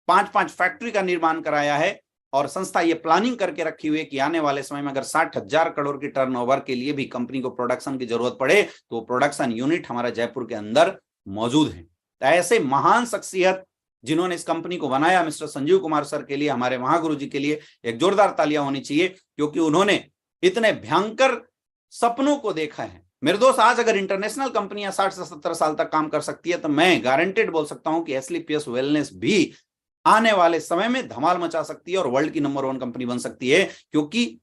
5-5 फैक्ट्री का निर्माण कराया है, और संस्था ये प्लानिंग करके रखी हुई है कि आने वाले समय में अगर 60,000 करोड़ की टर्नओवर के लिए भी कंपनी को प्रोडक्शन की जरूरत पड़े तो प्रोडक्शन यूनिट हमारा जयपुर के अंदर मौजूद है। तो ऐसे महान शख्सियत जिन्होंने इस कंपनी को बनाया, मिस्टर संजीव कुमार सर के लिए, हमारे महागुरु जी के लिए एक जोरदार तालियां होनी चाहिए, क्योंकि उन्होंने इतने भयंकर सपनों को देखा है। मेरे दोस्त, आज अगर इंटरनेशनल कंपनियां 60 से 70 साल तक काम कर सकती है तो मैं गारंटेड बोल सकता हूं कि एसएलपीएस वेलनेस भी आने वाले समय में धमाल मचा सकती है और वर्ल्ड की नंबर 1 कंपनी बन सकती है। क्योंकि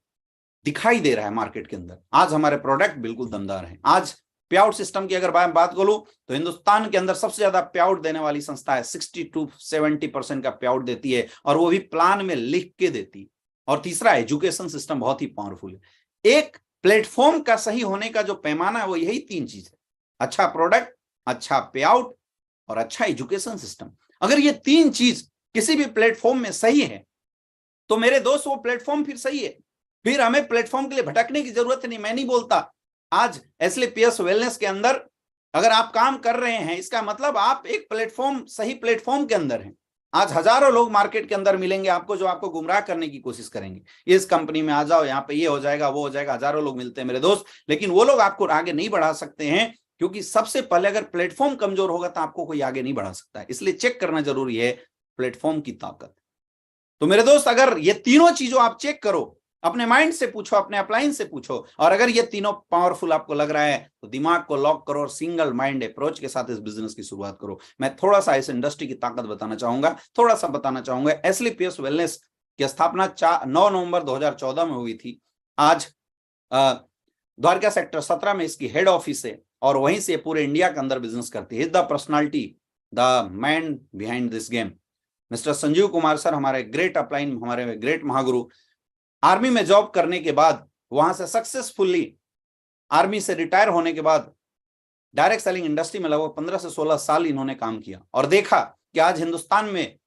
दिखाई दे रहा है मार्केट के अंदर आज हमारे प्रोडक्ट बिल्कुल दमदार हैं। आज पे आउट सिस्टम की अगर बात करूं तो हिंदुस्तान के अंदर सबसे ज्यादा पे आउट देने वाली संस्था है। 60-70% का पे आउट देती है, और वो भी प्लान में लिख के देती है। और तीसरा, एजुकेशन सिस्टम बहुत ही पावरफुल है। एक प्लेटफॉर्म का सही होने का जो पैमाना है वो यही 3 चीज है: अच्छा प्रोडक्ट, अच्छा पे आउट और अच्छा एजुकेशन सिस्टम। अगर ये 3 चीज किसी भी प्लेटफॉर्म में सही है तो मेरे दोस्त वो प्लेटफॉर्म फिर सही है। फिर हमें प्लेटफॉर्म के लिए भटकने की जरूरत नहीं। मैं नहीं बोलता आज एसएलपीएस वेलनेस के अंदर अगर आप काम कर रहे हैं, इसका मतलब आप एक प्लेटफॉर्म, सही प्लेटफॉर्म के अंदर हैं। आज हजारों लोग मार्केट के अंदर मिलेंगे आपको जो आपको गुमराह करने की कोशिश करेंगे, इस कंपनी में आ जाओ, यहाँ पे ये हो जाएगा, वो हो जाएगा। हजारों लोग मिलते हैं मेरे दोस्त, लेकिन वो लोग आपको आगे नहीं बढ़ा सकते हैं, क्योंकि सबसे पहले अगर प्लेटफॉर्म कमजोर होगा तो आपको कोई आगे नहीं बढ़ा सकता है। इसलिए चेक करना जरूरी है प्लेटफॉर्म की ताकत। तो मेरे दोस्त, अगर ये तीनों चीजों आप चेक करो, अपने माइंड से पूछो, अपने अपलाइन से पूछो, और अगर ये तीनों पावरफुल आपको लग रहा है तो दिमाग को लॉक करो और सिंगल माइंड अप्रोच के साथ इस बिजनेस की शुरुआत करो। मैं थोड़ा सा इस इंडस्ट्री की ताकत बताना चाहूंगा, थोड़ा सा बताना चाहूंगा। एस्क्लेपियस वेलनेस की स्थापना 9 नवंबर 2014 में हुई थी। आज द्वारका सेक्टर 17 में इसकी हेड ऑफिस है और वहीं से पूरे इंडिया के अंदर बिजनेस करती है। Is the personality, the man behind this game, mister Sanjeev Kumar sir, हमारे ग्रेट अपलाइन, हमारे ग्रेट महागुरु। आर्मी में जॉब करने के बाद, वहां से सक्सेसफुली आर्मी से रिटायर होने के बाद डायरेक्ट सेलिंग इंडस्ट्री में लगभग 15 से 16 साल इन्होंने काम किया और देखा कि आज हिंदुस्तान में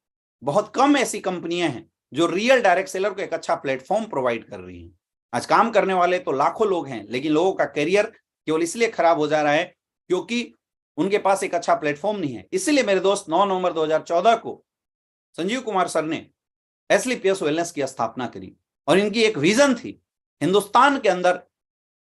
बहुत कम ऐसी कंपनियां हैं जो रियल डायरेक्ट सेलर को एक अच्छा प्लेटफॉर्म प्रोवाइड कर रही हैं। आज काम करने वाले तो लाखों लोग हैं, लेकिन लोगों का करियर केवल इसलिए खराब हो जा रहा है क्योंकि उनके पास एक अच्छा प्लेटफॉर्म नहीं है। इसलिए मेरे दोस्त 9 नवंबर 2014 को संजीव कुमार सर ने एस्क्लेपियस वेलनेस की स्थापना करी और इनकी एक विजन थी हिंदुस्तान के अंदर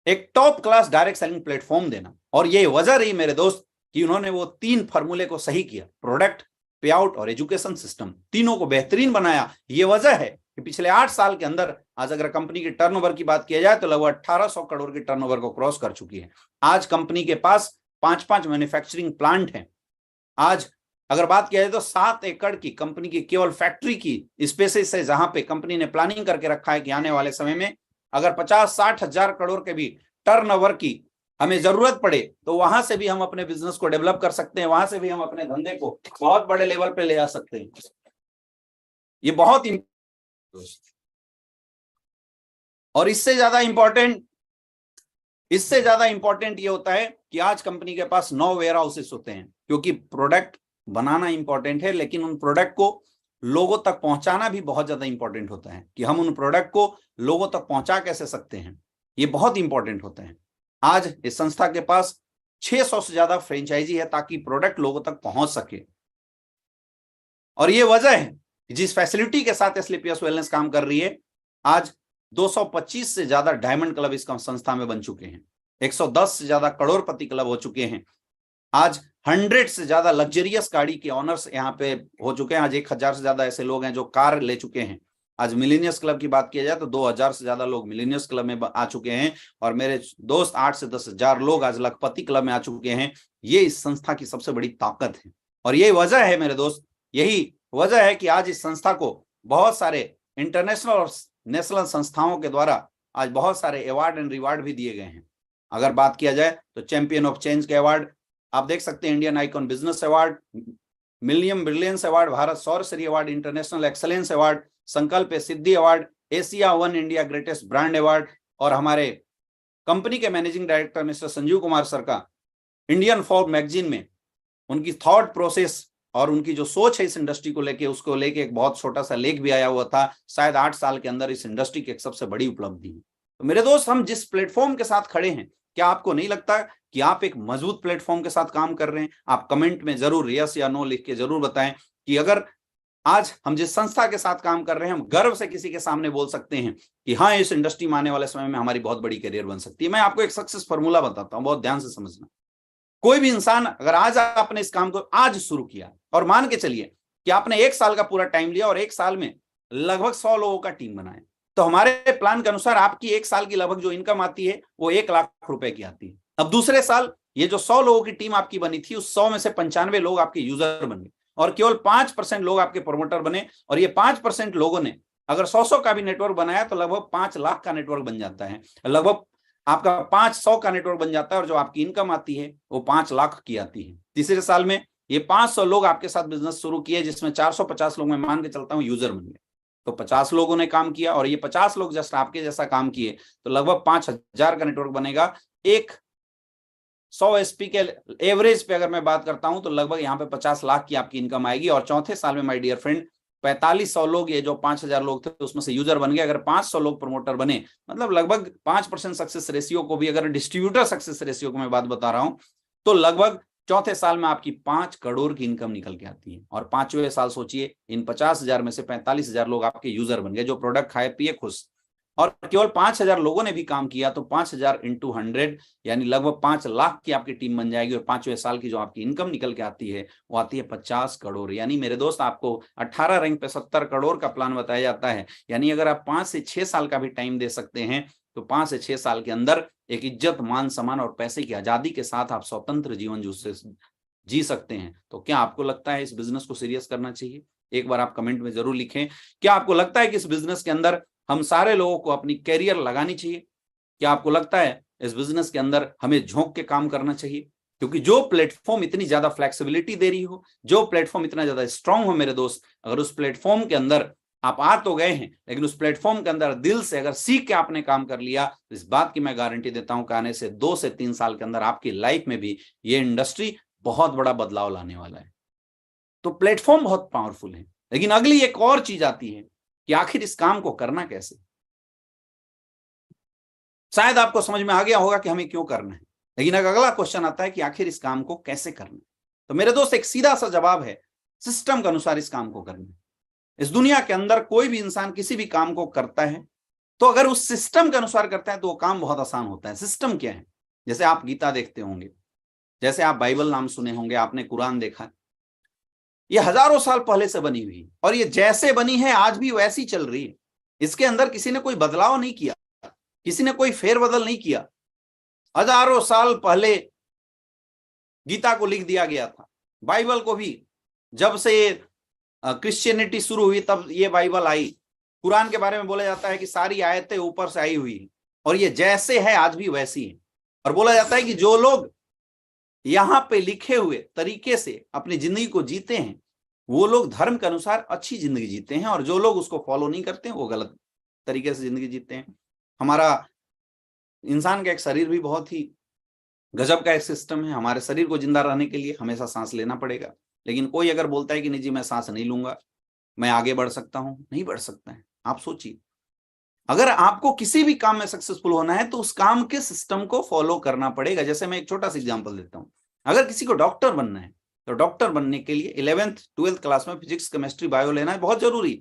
एक top class direct selling platform देना। और ये वजह रही मेरे दोस्त कि उन्होंने वो 3 फॉर्मूले को सही किया, प्रोडक्ट, पे आउट और एजुकेशन सिस्टम, तीनों को बेहतरीन बनाया। ये वजह है कि पिछले 8 साल के अंदर आज अगर कंपनी की टर्नओवर की बात किया जाए तो लगभग 1800 करोड़ की टर्नओवर को क्रॉस कर चुकी है। आज कंपनी के पास 5 मैन्युफैक्चरिंग प्लांट हैं। आज अगर बात किया जाए तो 7 एकड़ की कंपनी की केवल फैक्ट्री की स्पेसेस है, जहां पे कंपनी ने प्लानिंग करके रखा है कि आने वाले समय में अगर 50-60 हजार करोड़ के भी टर्नओवर की हमें जरूरत पड़े तो वहां से भी हम अपने बिजनेस को डेवलप कर सकते हैं, वहां से भी हम अपने धंधे को बहुत बड़े लेवल पे ले आ सकते हैं। ये बहुत और इससे ज्यादा इंपॉर्टेंट ये होता है कि आज कंपनी के पास 9 वेयर हाउसेस होते हैं, क्योंकि प्रोडक्ट बनाना इंपॉर्टेंट है, लेकिन उन प्रोडक्ट को लोगों तक पहुंचाना भी बहुत ज्यादा इंपॉर्टेंट होता है कि हम उन प्रोडक्ट को लोगों तक पहुंचा कैसे सकते हैं। ये बहुत इंपॉर्टेंट होता है। आज इस संस्था के पास 600 से ज्यादा फ्रेंचाइजी है ताकि प्रोडक्ट लोगों तक पहुंच सके। और ये वजह है जिस फैसिलिटी के साथ एस्क्लेपियस वेलनेस काम कर रही है, आज 225 से ज्यादा डायमंड क्लब इस संस्था में बन चुके हैं, 110 से ज्यादा करोड़पति क्लब हो चुके हैं, आज 100 से ज्यादा लग्जरियस गाड़ी के ऑनर्स यहाँ पे हो चुके हैं, आज 1000 से ज्यादा ऐसे लोग हैं जो कार ले चुके हैं। आज मिलेनियस क्लब की बात किया जाए तो 2000 से ज्यादा लोग मिलेनियस क्लब में आ चुके हैं और मेरे दोस्त 8 से 10 हजार लोग आज लखपति क्लब में आ चुके हैं। ये इस संस्था की सबसे बड़ी ताकत है और यही वजह है मेरे दोस्त, यही वजह है कि आज इस संस्था को बहुत सारे इंटरनेशनल और नेशनल संस्थाओं के द्वारा आज बहुत सारे अवार्ड एंड रिवार्ड भी दिए गए हैं। अगर बात किया जाए तो चैंपियन ऑफ चेंज के अवार्ड आप देख सकते हैं, इंडियन आइकॉन बिजनेस अवार्ड, मिलियम ब्रिलियंस अवार्ड, भारत सौर Shri award, international excellence award, Sankalp Siddhi award, Asia one India greatest brand award, और हमारे कंपनी के managing director mister Sanjeev Kumar sir का इंडियन फॉर्ब मैगजीन में उनकी थॉट प्रोसेस और उनकी जो सोच है इस इंडस्ट्री को लेके, उसको लेके एक बहुत छोटा सा लेख भी आया हुआ था। शायद 8 साल के अंदर इस इंडस्ट्री की एक सबसे बड़ी उपलब्धि है। तो मेरे दोस्त, हम जिस प्लेटफॉर्म के साथ खड़े हैं, क्या आपको नहीं लगता कि आप एक मजबूत प्लेटफॉर्म के साथ काम कर रहे हैं? आप कमेंट में जरूर यस या नो लिख के जरूर बताएं कि अगर आज हम जिस संस्था के साथ काम कर रहे हैं, हम गर्व से किसी के सामने बोल सकते हैं कि हाँ, इस इंडस्ट्री में आने वाले समय में हमारी बहुत बड़ी करियर बन सकती है। मैं आपको एक सक्सेस फॉर्मूला बताता हूं, बहुत ध्यान से समझना। कोई भी इंसान अगर आज आपने इस काम को आज शुरू किया और मान के चलिए कि आपने 1 साल का पूरा टाइम लिया और 1 साल में लगभग 100 लोगों का टीम बनाया, तो हमारे प्लान के अनुसार आपकी 1 साल की लगभग जो इनकम आती है वो 1 लाख रुपए की आती है। अब दूसरे साल ये जो 100 लोगों की टीम आपकी बनी थी, उस 100 में से 95 लोग आपके यूजर बन गए और केवल 5% लोग आपके प्रोमोटर बने। और ये 5% लोगों ने अगर 100 का भी नेटवर्क बनाया तो लगभग 5 लाख का नेटवर्क बन जाता है, लगभग आपका 500 का नेटवर्क बन जाता है और जो आपकी इनकम आती है वो 5 लाख की आती है। तीसरे साल में ये 500 लोग आपके साथ बिजनेस शुरू किए, जिसमें 450 लोग मैं मान के चलता हूं यूजर बन गए। तो 50 लोगों ने काम किया और ये 50 लोग जस्ट आपके जैसा काम किए तो लगभग 5000 का नेटवर्क बनेगा। एक 100 एसपी के एवरेज पे अगर मैं बात करता हूं तो लगभग यहाँ पे 50 लाख की आपकी इनकम आएगी। और चौथे साल में माय डियर फ्रेंड 4500 लोग, ये जो 5000 लोग थे उसमें से यूजर बन गए। अगर 500 लोग प्रमोटर बने, मतलब लगभग 5% सक्सेस रेशियो को भी, अगर डिस्ट्रीब्यूटर सक्सेस रेशियो को मैं बात बता रहा हूं, तो लगभग चौथे साल में आपकी 5 करोड़ की इनकम निकल के आती है। और 5वें साल सोचिए इन 50,000 में से 45,000 लोग आपके यूजर बन गए, जो प्रोडक्ट खाए पिए खुश। और केवल 5,000 लोगों ने भी काम किया तो 5,000 इंटू 100 यानी लगभग 5 लाख की आपकी टीम बन जाएगी और 5वें साल की जो आपकी इनकम निकल के आती है वो आती है 50 करोड़। यानी मेरे दोस्त आपको 18 रैंक पे 70 करोड़ का प्लान बताया जाता है। यानी अगर आप 5 से 6 साल का भी टाइम दे सकते हैं तो 5 से 6 साल के अंदर एक इज्जत, मान सम्मान और पैसे की आजादी के साथ आप स्वतंत्र जीवन जी सकते हैं। तो क्या आपको लगता है इस बिजनेस को सीरियस करना चाहिए? एक बार आप कमेंट में जरूर लिखें। क्या आपको लगता है कि इस बिजनेस के अंदर हम सारे लोगों को अपनी कैरियर लगानी चाहिए? क्या आपको लगता है इस बिजनेस के अंदर हमें झोंक के काम करना चाहिए? क्योंकि जो प्लेटफॉर्म इतनी ज्यादा फ्लेक्सिबिलिटी दे रही हो, जो प्लेटफॉर्म इतना ज्यादा स्ट्रांग हो मेरे दोस्त, अगर उस प्लेटफॉर्म के अंदर आप आ तो गए हैं लेकिन उस प्लेटफॉर्म के अंदर दिल से अगर सीख के आपने काम कर लिया तो इस बात की मैं गारंटी देता हूं कि आने से 2 से 3 साल के अंदर आपकी लाइफ में भी ये इंडस्ट्री बहुत बड़ा बदलाव लाने वाला है। तो प्लेटफॉर्म बहुत पावरफुल है, लेकिन अगली एक और चीज आती है कि आखिर इस काम को करना कैसे। शायद आपको समझ में आ गया होगा कि हमें क्यों करना है, लेकिन अगला क्वेश्चन आता है कि आखिर इस काम को कैसे करना है। तो मेरे दोस्त एक सीधा सा जवाब है, सिस्टम के अनुसार इस काम को करना है। इस दुनिया के अंदर कोई भी इंसान किसी भी काम को करता है तो अगर उस सिस्टम के अनुसार करता है तो वो काम बहुत आसान होता है। सिस्टम क्या है? जैसे आप गीता देखते होंगे, जैसे आप बाइबल नाम सुने होंगे, आपने कुरान देखा, ये हजारों साल पहले से बनी हुई और ये जैसे बनी है आज भी वैसी चल रही है। इसके अंदर किसी ने कोई बदलाव नहीं किया, किसी ने कोई फेरबदल नहीं किया। हजारों साल पहले गीता को लिख दिया गया था। बाइबल को भी जब से क्रिश्चियनिटी शुरू हुई तब ये बाइबल आई। कुरान के बारे में बोला जाता है कि सारी आयतें ऊपर से आई हुई है और ये जैसे है आज भी वैसी है। और बोला जाता है कि जो लोग यहां पे लिखे हुए तरीके से अपनी जिंदगी को जीते हैं वो लोग धर्म के अनुसार अच्छी जिंदगी जीते हैं और जो लोग उसको फॉलो नहीं करते हैं वो गलत तरीके से जिंदगी जीते हैं। हमारा इंसान का एक शरीर भी बहुत ही गजब का एक सिस्टम है। हमारे शरीर को जिंदा रहने के लिए हमेशा सांस लेना पड़ेगा, लेकिन कोई अगर बोलता है कि नहीं जी मैं सांस नहीं लूंगा, मैं आगे बढ़ सकता हूं, नहीं बढ़ सकता है। आप सोचिए, अगर आपको किसी भी काम में सक्सेसफुल होना है तो उस काम के सिस्टम को फॉलो करना पड़ेगा। जैसे मैं एक छोटा सा एग्जांपल देता हूं, अगर किसी को डॉक्टर बनना है तो डॉक्टर बनने के लिए 11th 12th क्लास में फिजिक्स केमिस्ट्री बायो लेना है, बहुत जरूरी।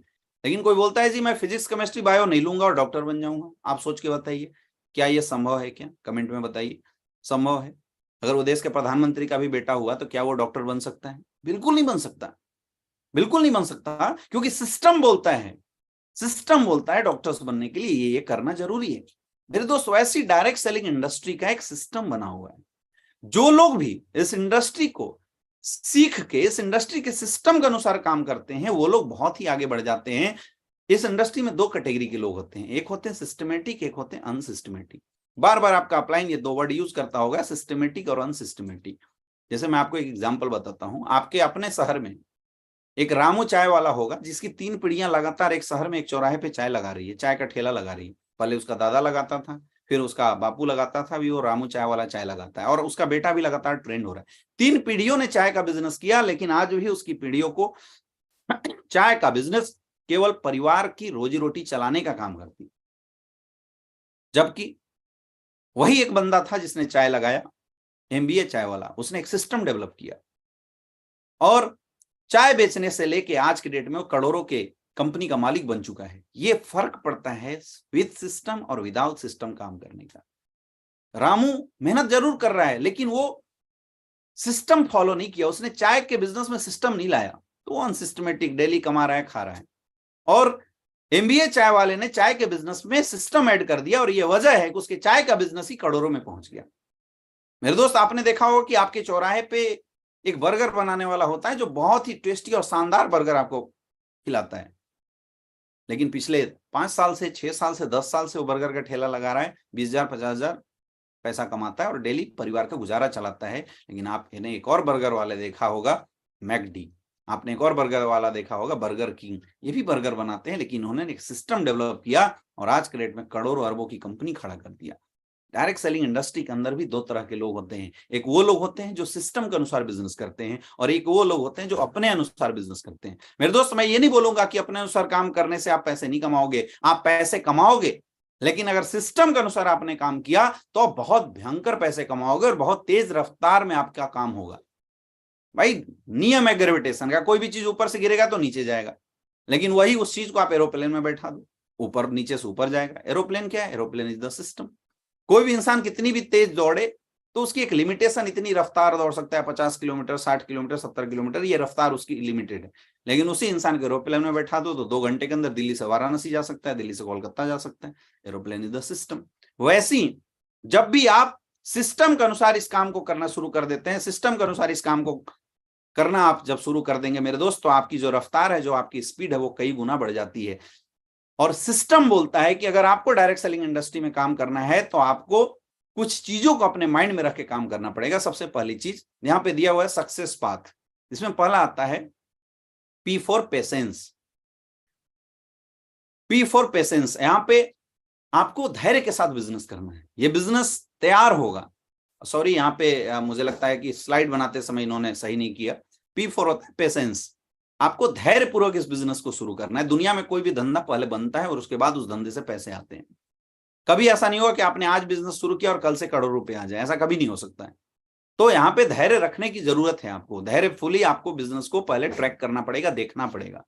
लेकिन कोई बोलता है जी मैं फिजिक्स केमिस्ट्री बायो नहीं लूंगा और डॉक्टर बन जाऊंगा। आप सोच के बताइए, क्या ये संभव है? क्या कमेंट में बताइए, संभव है? अगर वो देश के प्रधानमंत्री का भी बेटा हुआ तो क्या वो डॉक्टर बन सकता है? बिल्कुल नहीं बन सकता, बिल्कुल नहीं बन सकता, क्योंकि सिस्टम बोलता है, सिस्टम बोलता है डॉक्टर्स बनने के लिए ये करना जरूरी है। मेरे दोस्त वैसी डायरेक्ट सेलिंग इंडस्ट्री का एक सिस्टम बना हुआ है। जो लोग भी इस इंडस्ट्री को सीख के इस इंडस्ट्री के सिस्टम के अनुसार काम करते हैं वो लोग बहुत ही आगे बढ़ जाते हैं। इस इंडस्ट्री में 2 कैटेगरी के लोग होते हैं, एक होते हैं सिस्टमेटिक, एक होते हैं अनसिस्टमेटिक। बार बार आपका अपलाइन ये 2 वर्ड यूज करता होगा, सिस्टमेटिक और अनसिस्टमेटिक। जैसे मैं आपको एक एग्जांपल बताता हूं, आपके अपने शहर में एक रामू चाय वाला होगा जिसकी 3 पीढ़ियां लगातार एक शहर में एक चौराहे पे चाय लगा रही है, चाय का ठेला लगा रही है। पहले उसका दादा लगाता था, फिर उसका बापू लगाता था, अभी वो रामू चाय वाला चाय लगाता है और उसका बेटा भी लगातार ट्रेंड हो रहा है। 3 पीढ़ियों ने चाय का बिजनेस किया, लेकिन आज भी उसकी पीढ़ियों को चाय का बिजनेस केवल परिवार की रोजी रोटी चलाने का काम करती। जबकि वही एक बंदा था जिसने चाय लगाया, एमबीए चाय वाला, उसने एक सिस्टम डेवलप किया और चाय बेचने से लेके आज के डेट में वो करोड़ों के कंपनी का मालिक बन चुका है। ये फर्क पड़ता है विद सिस्टम और विदाउट सिस्टम काम करने का। रामू मेहनत जरूर कर रहा है लेकिन वो सिस्टम फॉलो नहीं किया, उसने चाय के बिजनेस में सिस्टम नहीं लाया, तो वो अनसिस्टमेटिक डेली कमा रहा है, खा रहा है। और एमबीए चाय वाले ने चाय के बिजनेस में सिस्टम ऐड कर दिया और ये वजह है कि उसके चाय का बिजनेस ही करोड़ों में पहुंच गया। मेरे दोस्त आपने देखा होगा कि आपके चौराहे पे एक बर्गर बनाने वाला होता है जो बहुत ही टेस्टी और शानदार बर्गर आपको खिलाता है, लेकिन पिछले 5 साल से 6 साल से 10 साल से वो बर्गर का ठेला लगा रहा है, 20,000 50,000 पैसा कमाता है और डेली परिवार का गुजारा चलाता है। लेकिन आपने एक और बर्गर वाले देखा होगा, मैकडी, आपने एक और बर्गर वाला देखा होगा, बर्गर किंग, ये भी बर्गर बनाते हैं लेकिन उन्होंने एक सिस्टम डेवलप किया और आज के डेट में करोड़ों अरबों की कंपनी खड़ा कर दिया। डायरेक्ट सेलिंग इंडस्ट्री के अंदर भी 2 तरह के लोग होते हैं, एक वो लोग होते हैं जो सिस्टम के अनुसार बिजनेस करते हैं और एक वो लोग होते हैं जो अपने अनुसार बिजनेस करते हैं। मेरे दोस्त मैं ये नहीं बोलूंगा कि अपने अनुसार काम करने से आप पैसे नहीं कमाओगे, आप पैसे कमाओगे, लेकिन अगर सिस्टम के अनुसार आपने काम किया तो बहुत भयंकर पैसे कमाओगे और बहुत तेज रफ्तार में आपका काम होगा। भाई नियम है ग्रेविटेशन का, कोई भी चीज ऊपर से गिरेगा तो नीचे जाएगा, लेकिन वही उस चीज को आप एरोप्लेन में बैठा दो, ऊपर नीचे से ऊपर जाएगा। एरोप्लेन क्या है? Aeroplane is the system. कोई भी इंसान कितनी भी तेज दौड़े तो उसकी एक लिमिटेशन, इतनी रफ्तार दौड़ सकता है 50 किलोमीटर, 60 किलोमीटर, 70 किलोमीटर, ये रफ्तार उसकी लिमिटेड है। लेकिन उसी इंसान को एरोप्लेन में बैठा दो तो 2 घंटे के अंदर दिल्ली से वाराणसी जा सकता है, दिल्ली से कोलकाता जा सकता है। Aeroplane is the system. वैसी जब भी आप सिस्टम के अनुसार इस काम को करना शुरू कर देते हैं, सिस्टम के अनुसार इस काम को करना आप जब शुरू कर देंगे मेरे दोस्त, तो आपकी जो रफ्तार है, जो आपकी स्पीड है, वो कई गुना बढ़ जाती है। और सिस्टम बोलता है कि अगर आपको डायरेक्ट सेलिंग इंडस्ट्री में काम करना है तो आपको कुछ चीजों को अपने माइंड में रख के काम करना पड़ेगा। सबसे पहली चीज यहां पे दिया हुआ है सक्सेस पाथ। इसमें पहला आता है P for patience. P for patience, यहां पे आपको धैर्य के साथ बिजनेस करना है। ये बिजनेस तैयार होगा। सॉरी, यहाँ पे मुझे लगता है कि स्लाइड बनाते समय इन्होंने सही नहीं किया। P फॉर पेशेंस, आपको धैर्य पूर्वक इस बिजनेस को शुरू करना है। दुनिया में कोई भी धंधा पहले बनता है और उसके बाद उस धंधे से पैसे आते हैं। कभी ऐसा नहीं होगा कि आपने आज बिजनेस शुरू किया और कल से करोड़ों रुपए आ जाए, ऐसा कभी नहीं हो सकता है। तो यहाँ पे धैर्य रखने की जरूरत है। आपको धैर्यफुली आपको बिजनेस को पहले ट्रैक करना पड़ेगा, देखना पड़ेगा।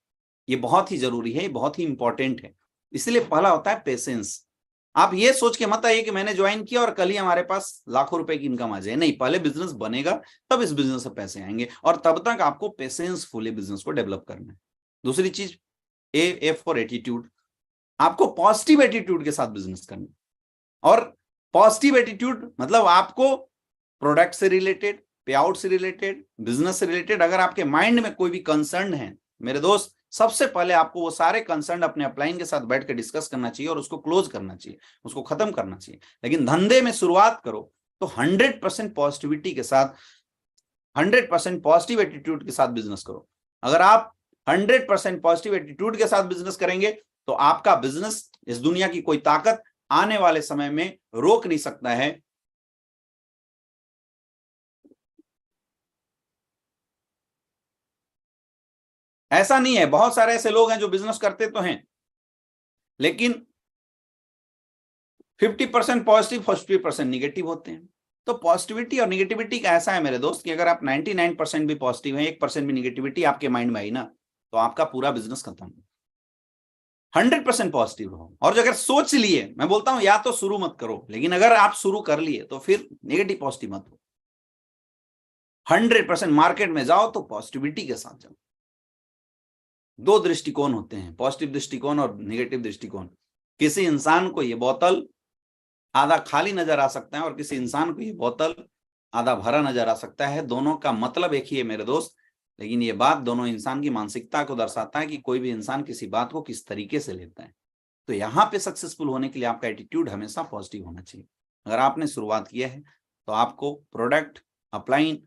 ये बहुत ही जरूरी है, ये बहुत ही इंपॉर्टेंट है। इसलिए पहला होता है पेशेंस। आप ये सोच के मत आइए कि मैंने ज्वाइन किया और कल ही हमारे पास लाखों रुपए की इनकम आ जाए। नहीं, पहले बिजनेस बनेगा तब इस बिजनेस से पैसे आएंगे, और तब तक आपको पेशेंसफुली बिजनेस को डेवलप करना है। दूसरी चीज ए फॉर एटीट्यूड, आपको पॉजिटिव एटीट्यूड के साथ बिजनेस करना है। और पॉजिटिव एटीट्यूड मतलब आपको प्रोडक्ट से रिलेटेड, पे आउट से रिलेटेड, बिजनेस से रिलेटेड अगर आपके माइंड में कोई भी कंसर्न है मेरे दोस्त, सबसे पहले आपको वो सारे कंसर्न अपने अपलाइन के साथ बैठ के डिस्कस करना चाहिए और उसको क्लोज करना चाहिए, उसको खत्म करना चाहिए। लेकिन धंधे में शुरुआत करो तो 100% पॉजिटिविटी के साथ, 100% पॉजिटिव एटीट्यूड के साथ बिजनेस करो। अगर आप 100% पॉजिटिव एटीट्यूड के साथ बिजनेस करेंगे तो आपका बिजनेस इस दुनिया की कोई ताकत आने वाले समय में रोक नहीं सकता है। ऐसा नहीं है, बहुत सारे ऐसे लोग हैं जो बिजनेस करते तो हैं लेकिन 50% पॉजिटिव, 50% निगेटिव होते हैं। तो पॉजिटिविटी और निगेटिविटी का ऐसा है मेरे दोस्त कि अगर आप 99% भी पॉजिटिव हैं, 1% भी निगेटिविटी आपके माइंड में आई ना, तो आपका पूरा बिजनेस खत्म। 100% पॉजिटिव रहो। और अगर सोच लिए, मैं बोलता हूं या तो शुरू मत करो, लेकिन अगर आप शुरू कर लिए तो फिर नेगेटिव पॉजिटिव मत हो। 100% मार्केट में जाओ तो पॉजिटिविटी के साथ जाओ। 2 दृष्टिकोण होते हैं, पॉजिटिव दृष्टिकोण और नेगेटिव दृष्टिकोण। किसी इंसान को ये बोतल आधा खाली नजर आ सकता है और किसी इंसान को ये बोतल आधा भरा नजर आ सकता है। दोनों का मतलब एक ही है मेरे दोस्त, लेकिन ये बात दोनों इंसान की मानसिकता को दर्शाता है कि कोई भी इंसान किसी बात को किस तरीके से लेता है। तो यहाँ पे सक्सेसफुल होने के लिए आपका एटीट्यूड हमेशा पॉजिटिव होना चाहिए। अगर आपने शुरुआत किया है तो आपको प्रोडक्ट, अपलाइन,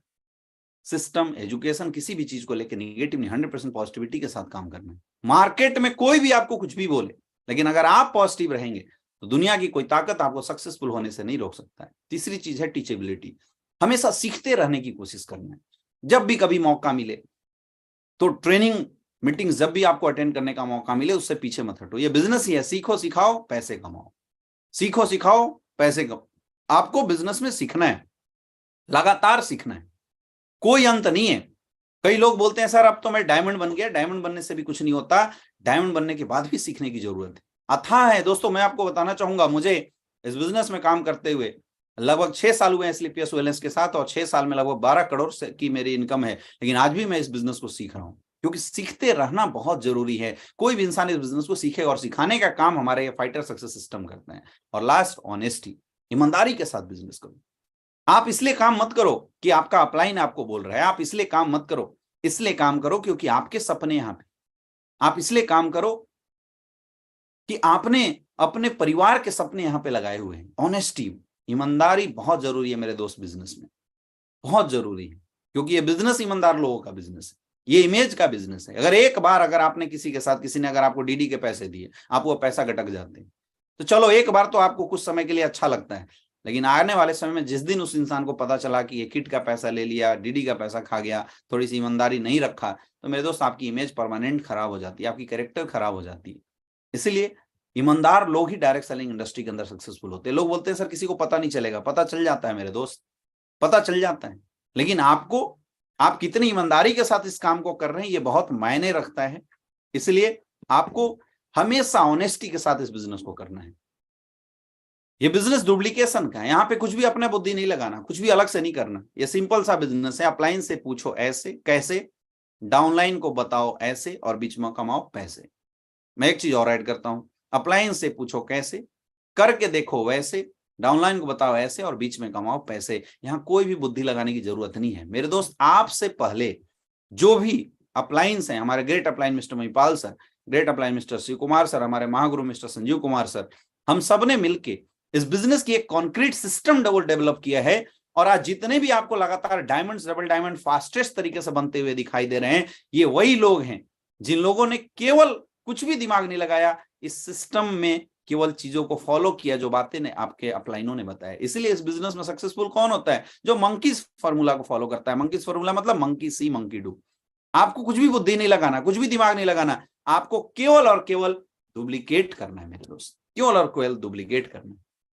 सिस्टम, एजुकेशन, किसी भी चीज को लेकर निगेटिव नहीं, 100% पॉजिटिविटी के साथ काम करना है। मार्केट में कोई भी आपको कुछ भी बोले, लेकिन अगर आप पॉजिटिव रहेंगे तो दुनिया की कोई ताकत आपको सक्सेसफुल होने से नहीं रोक सकता है। तीसरी चीज है टीचेबिलिटी। हमेशा सीखते रहने की कोशिश करना है। जब भी कभी मौका मिले तो ट्रेनिंग मीटिंग जब भी आपको अटेंड करने का मौका मिले उससे पीछे मत हटो। ये बिजनेस ही है, सीखो सिखाओ पैसे कमाओ, सीखो सिखाओ पैसे कमाओ। आपको बिजनेस में सीखना है, लगातार सीखना है, कोई अंत नहीं है। कई लोग बोलते हैं सर अब तो मैं डायमंड बन गया। डायमंड बनने से भी कुछ नहीं होता, डायमंड बनने के बाद भी सीखने की जरूरत है, अथाह है। दोस्तों मैं आपको बताना चाहूंगा, मुझे इस बिजनेस में काम करते हुए लगभग 6 साल हुए हैं स्लीपियस वेलनेस के साथ, और 6 साल में लगभग 12 करोड़ की मेरी इनकम है। लेकिन आज भी मैं इस बिजनेस को सीख रहा हूं, क्योंकि सीखते रहना बहुत जरूरी है। कोई भी इंसान इस बिजनेस को सीखे, और सिखाने का काम हमारे ये फाइटर सक्सेस सिस्टम करते हैं। और लास्ट, ऑनेस्टी, ईमानदारी के साथ बिजनेस करो। आप इसलिए काम मत करो कि आपका अपलाइन आपको बोल रहा है, आप इसलिए काम मत करो, इसलिए काम करो क्योंकि आपके सपने यहां पे। आप इसलिए काम करो कि आपने अपने परिवार के सपने यहां पे लगाए हुए हैं। ऑनेस्टी, ईमानदारी बहुत जरूरी है मेरे दोस्त, बिजनेस में बहुत जरूरी है, क्योंकि ये बिजनेस ईमानदार लोगों का बिजनेस है, ये इमेज का बिजनेस है। अगर एक बार अगर आपने किसी के साथ, किसी ने अगर आपको डीडी के पैसे दिए, आप वो पैसा गटक जाते हैं, तो चलो एक बार तो आपको कुछ समय के लिए अच्छा लगता है, लेकिन आने वाले समय में जिस दिन उस इंसान को पता चला कि ये किट का पैसा ले लिया, डीडी का पैसा खा गया, थोड़ी सी ईमानदारी नहीं रखा, तो मेरे दोस्त आपकी इमेज परमानेंट खराब हो जाती है, आपकी कैरेक्टर खराब हो जाती है। इसलिए ईमानदार लोग ही डायरेक्ट सेलिंग इंडस्ट्री के अंदर सक्सेसफुल होते हैं। लोग बोलते हैं सर किसी को पता नहीं चलेगा, पता चल जाता है मेरे दोस्त, पता चल जाता है। लेकिन आपको, आप कितनी ईमानदारी के साथ इस काम को कर रहे हैं, ये बहुत मायने रखता है। इसलिए आपको हमेशा ऑनेस्टी के साथ इस बिजनेस को करना है। ये बिजनेस डुप्लीकेशन का है, यहाँ पे कुछ भी अपने बुद्धि नहीं लगाना, कुछ भी अलग से नहीं करना। ये सिंपल सा बिजनेस है। अपलाइन से पूछो ऐसे कैसे, डाउनलाइन को बताओ ऐसे, और बीच में कमाओ पैसे। मैं एक चीज और ऐड करता हूं, अपलाइन से पूछो कैसे, करके देखो वैसे, डाउनलाइन को बताओ ऐसे, और बीच में कमाओ पैसे। यहां कोई भी बुद्धि लगाने की जरूरत नहीं है मेरे दोस्त। आपसे पहले जो भी अपलाइंस हैं, हमारे great upline mister Mahipal sir, great upline mister Shiv Kumar sir, हमारे महागुरु मिस्टर संजीव कुमार सर, हम सब ने मिलकर इस बिजनेस की एक कॉन्क्रीट सिस्टम डेवलप किया है। और आज जितने भी आपको लगातार डायमंड्स, डबल डायमंड फास्टेस्ट तरीके से बनते हुए दिखाई दे रहे हैं, ये वही लोग हैं जिन लोगों ने केवल कुछ भी दिमाग नहीं लगाया, इस सिस्टम में केवल चीजों को फॉलो किया जो बातें ने आपके अपलाइनों ने बताया। इसलिए इस बिजनेस में सक्सेसफुल कौन होता है? जो मंकीज फार्मूला को फॉलो करता है। मंकीज फार्मूला मतलब मंकी सी मंकी डू। आपको कुछ भी बुद्धि नहीं लगाना, कुछ भी दिमाग नहीं लगाना, आपको केवल और केवल डुप्लीकेट करना है मेरे दोस्त, केवल और केवल डुप्लीकेट करना है।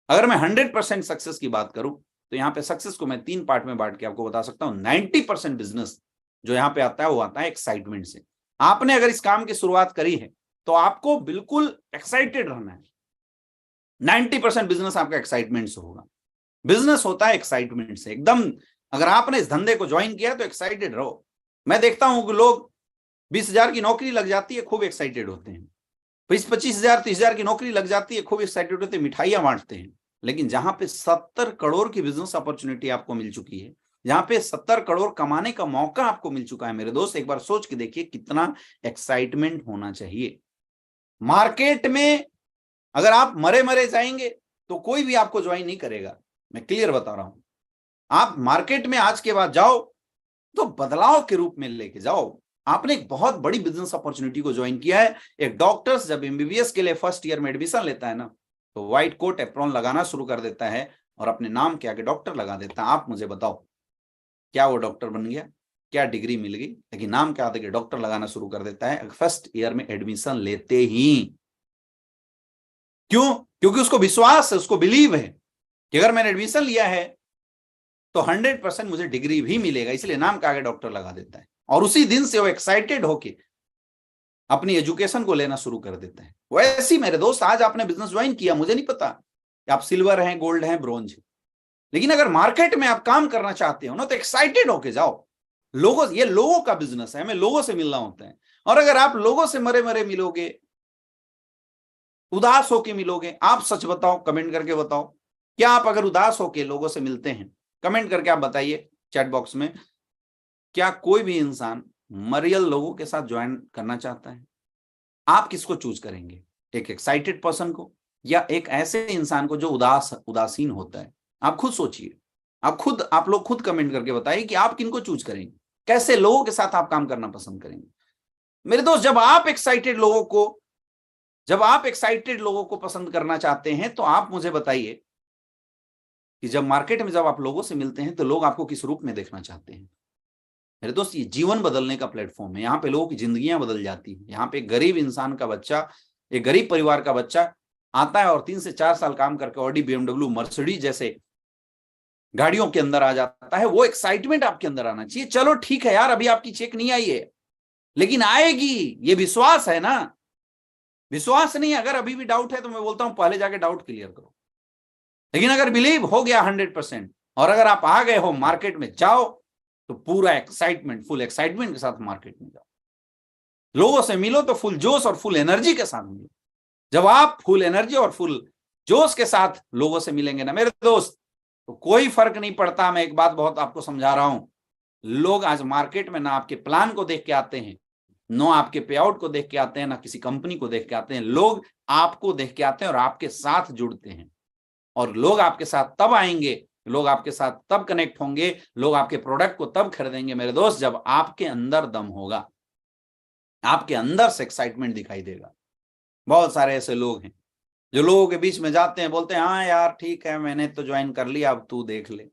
अगर मैं 100% सक्सेस की बात करूं तो यहाँ पे सक्सेस को मैं 3 पार्ट में बांट के आपको बता सकता हूं। 90% बिजनेस जो यहाँ पे आता है वो आता है एक्साइटमेंट से। आपने अगर इस काम की शुरुआत करी है तो आपको बिल्कुल एक्साइटेड रहना है। 90% बिजनेस आपका एक्साइटमेंट से होगा। बिजनेस होता है एक्साइटमेंट से एकदम। अगर आपने इस धंधे को ज्वाइन किया तो एक्साइटेड रहो। मैं देखता हूं कि लोग 20,000 की नौकरी लग जाती है, खूब एक्साइटेड होते हैं। 25,000 30,000 की नौकरी लग जाती है, खूब एक्साइटेड होते हैं, मिठाइयां बांटते हैं। लेकिन जहां पे 70 करोड़ की बिजनेस अपॉर्चुनिटी आपको मिल चुकी है, जहां पे 70 करोड़ कमाने का मौका आपको मिल चुका है मेरे दोस्त, एक बार सोच के देखिए कितना एक्साइटमेंट होना चाहिए। मार्केट में अगर आप मरे मरे जाएंगे तो कोई भी आपको ज्वाइन नहीं करेगा। मैं क्लियर बता रहा हूं। आप मार्केट में आज के बाद जाओ तो बदलाव के रूप में लेके जाओ। आपने एक बहुत बड़ी बिजनेस अपॉर्चुनिटी को ज्वाइन किया है। एक डॉक्टर जब एमबीबीएस के लिए फर्स्ट ईयर में एडमिशन लेता है ना, तो व्हाइट कोट एप्रॉन लगाना शुरू कर देता है और अपने नाम के आगे डॉक्टर लगा देता है। आप मुझे बताओ, क्या वो डॉक्टर बन गया? क्या डिग्री मिल गई? लेकिन नाम के आगे डॉक्टर लगाना शुरू कर देता है फर्स्ट ईयर में एडमिशन लेते ही। क्यों? क्योंकि उसको विश्वास है, उसको बिलीव है कि अगर मैंने एडमिशन लिया है तो 100% मुझे डिग्री भी मिलेगा, इसलिए नाम के आगे डॉक्टर लगा देता है। और उसी दिन से वो एक्साइटेड होके अपनी एजुकेशन को लेना शुरू कर देते हैं। वैसे ही मेरे दोस्त, आज आपने बिजनेस ज्वाइन किया, मुझे नहीं पता कि आप सिल्वर हैं, गोल्ड हैं, ब्रोंज हैं, लेकिन अगर मार्केट में आप काम करना चाहते हो ना तो एक्साइटेड होके जाओ। ये लोगों का बिजनेस है, हमें लोगों से मिलना होता है। और अगर आप लोगों से मरे मरे मिलोगे, उदास होके मिलोगे, आप सच बताओ, कमेंट करके बताओ, क्या आप अगर उदास होके लोगों से मिलते हैं? कमेंट करके आप बताइए चैट बॉक्स में, क्या कोई भी इंसान मरियल लोगों के साथ ज्वाइन करना चाहता है? आप किसको चूज करेंगे? एक एक्साइटेड पर्सन को या एक ऐसे इंसान को जो उदासीन होता है? आप खुद सोचिए। आप लोग खुद कमेंट करके बताइए कि आप किनको चूज करेंगे, कैसे लोगों के साथ आप काम करना पसंद करेंगे। मेरे दोस्त, जब आप एक्साइटेड लोगों को पसंद करना चाहते हैं तो आप मुझे बताइए कि जब मार्केट में जब आप लोगों से मिलते हैं तो लोग आपको किस रूप में देखना चाहते हैं? मेरे दोस्त, ये जीवन बदलने का प्लेटफॉर्म है। यहाँ पे लोगों की जिंदगियां बदल जाती हैं। यहाँ पे एक गरीब इंसान का बच्चा, एक गरीब परिवार का बच्चा आता है और 3 से 4 साल काम करके ऑडी, बीएमडब्ल्यू, मर्सिडीज जैसे गाड़ियों के अंदर आ जाता है। वो एक्साइटमेंट आपके अंदर आना चाहिए। चलो ठीक है यार, अभी आपकी चेक नहीं आई है, लेकिन आएगी, ये विश्वास है ना। विश्वास नहीं, अगर अभी भी डाउट है तो मैं बोलता हूं पहले जाके डाउट क्लियर करो। लेकिन अगर बिलीव हो गया 100% और अगर आप आ गए हो मार्केट में, जाओ तो पूरा एक्साइटमेंट, फुल एक्साइटमेंट के साथ मार्केट में जाओ। लोगों से मिलो तो फुल जोश और फुल एनर्जी के साथ मिलो। जब आप फुल एनर्जी और फुल जोश के साथ लोगों से मिलेंगे ना मेरे दोस्त, तो कोई फर्क नहीं पड़ता। मैं एक बात बहुत आपको समझा रहा हूं, लोग आज मार्केट में ना आपके प्लान को देख के आते हैं, ना आपके पे आउट को देख के आते हैं, ना किसी कंपनी को देख के आते हैं। लोग आपको देख के आते हैं और आपके साथ जुड़ते हैं। और लोग आपके साथ तब आएंगे, लोग आपके साथ तब कनेक्ट होंगे, लोग आपके प्रोडक्ट को तब खरीदेंगे मेरे दोस्त, जब आपके अंदर दम होगा, आपके अंदर से एक्साइटमेंट दिखाई देगा। बहुत सारे ऐसे लोग हैं जो लोगों के बीच में जाते हैं, बोलते हैं हाँ यार ठीक है, मैंने तो ज्वाइन कर लिया, अब तू देख ले,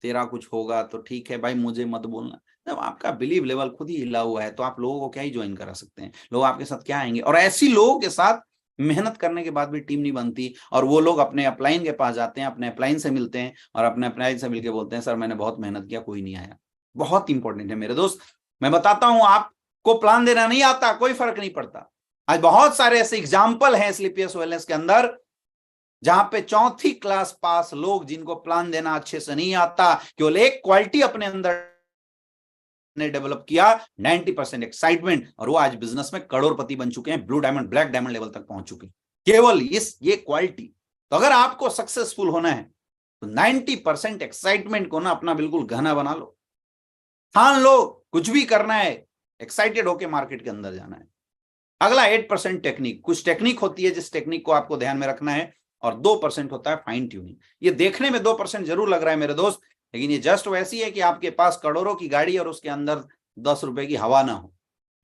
तेरा कुछ होगा तो ठीक है भाई, मुझे मत बोलना। जब आपका बिलीव लेवल खुद ही हिला हुआ है तो आप लोगों को क्या ही ज्वाइन करा सकते हैं? लोग आपके साथ क्या आएंगे? और ऐसी लोगों के साथ मेहनत करने के बाद भी टीम नहीं बनती, और वो लोग अपने अपलाइन के पास जाते हैं, अपने अपलाइन से मिलते हैं और अपने अपलाइन से मिलकर बोलते हैं सर मैंने बहुत मेहनत किया, कोई नहीं आया। बहुत इंपॉर्टेंट है मेरे दोस्त। मैं बताता हूं, आपको प्लान देना नहीं आता, कोई फर्क नहीं पड़ता। आज बहुत सारे ऐसे एग्जाम्पल हैं स्लीपियस वेलनेस के अंदर जहां पे चौथी क्लास पास लोग जिनको प्लान देना अच्छे से नहीं आता, केवल एक क्वालिटी अपने अंदर ने डेवलप किया, 90% एक्साइटमेंट, और वो आज बिजनेस में करोड़पति बन चुके हैं, blue diamond black diamond level तक पहुंच चुके हैं, केवल ये क्वालिटी। तो अगर आपको सक्सेसफुल होना है तो 90% एक्साइटमेंट को ना अपना बिल्कुल घना बना लो, ठान लो, कुछ भी करना है, एक्साइटेड होके मार्केट के अंदर जाना है। अगला 8% टेक्निक, कुछ टेक्निक होती है जिस टेक्निक को आपको ध्यान में रखना है, और 2% होता है फाइन ट्यूनिंग। ये देखने में 2% जरूर लग रहा है मेरे दोस्त, लेकिन ये जस्ट वैसी है कि आपके पास करोड़ों की गाड़ी और उसके अंदर 10 रुपए की हवा ना हो,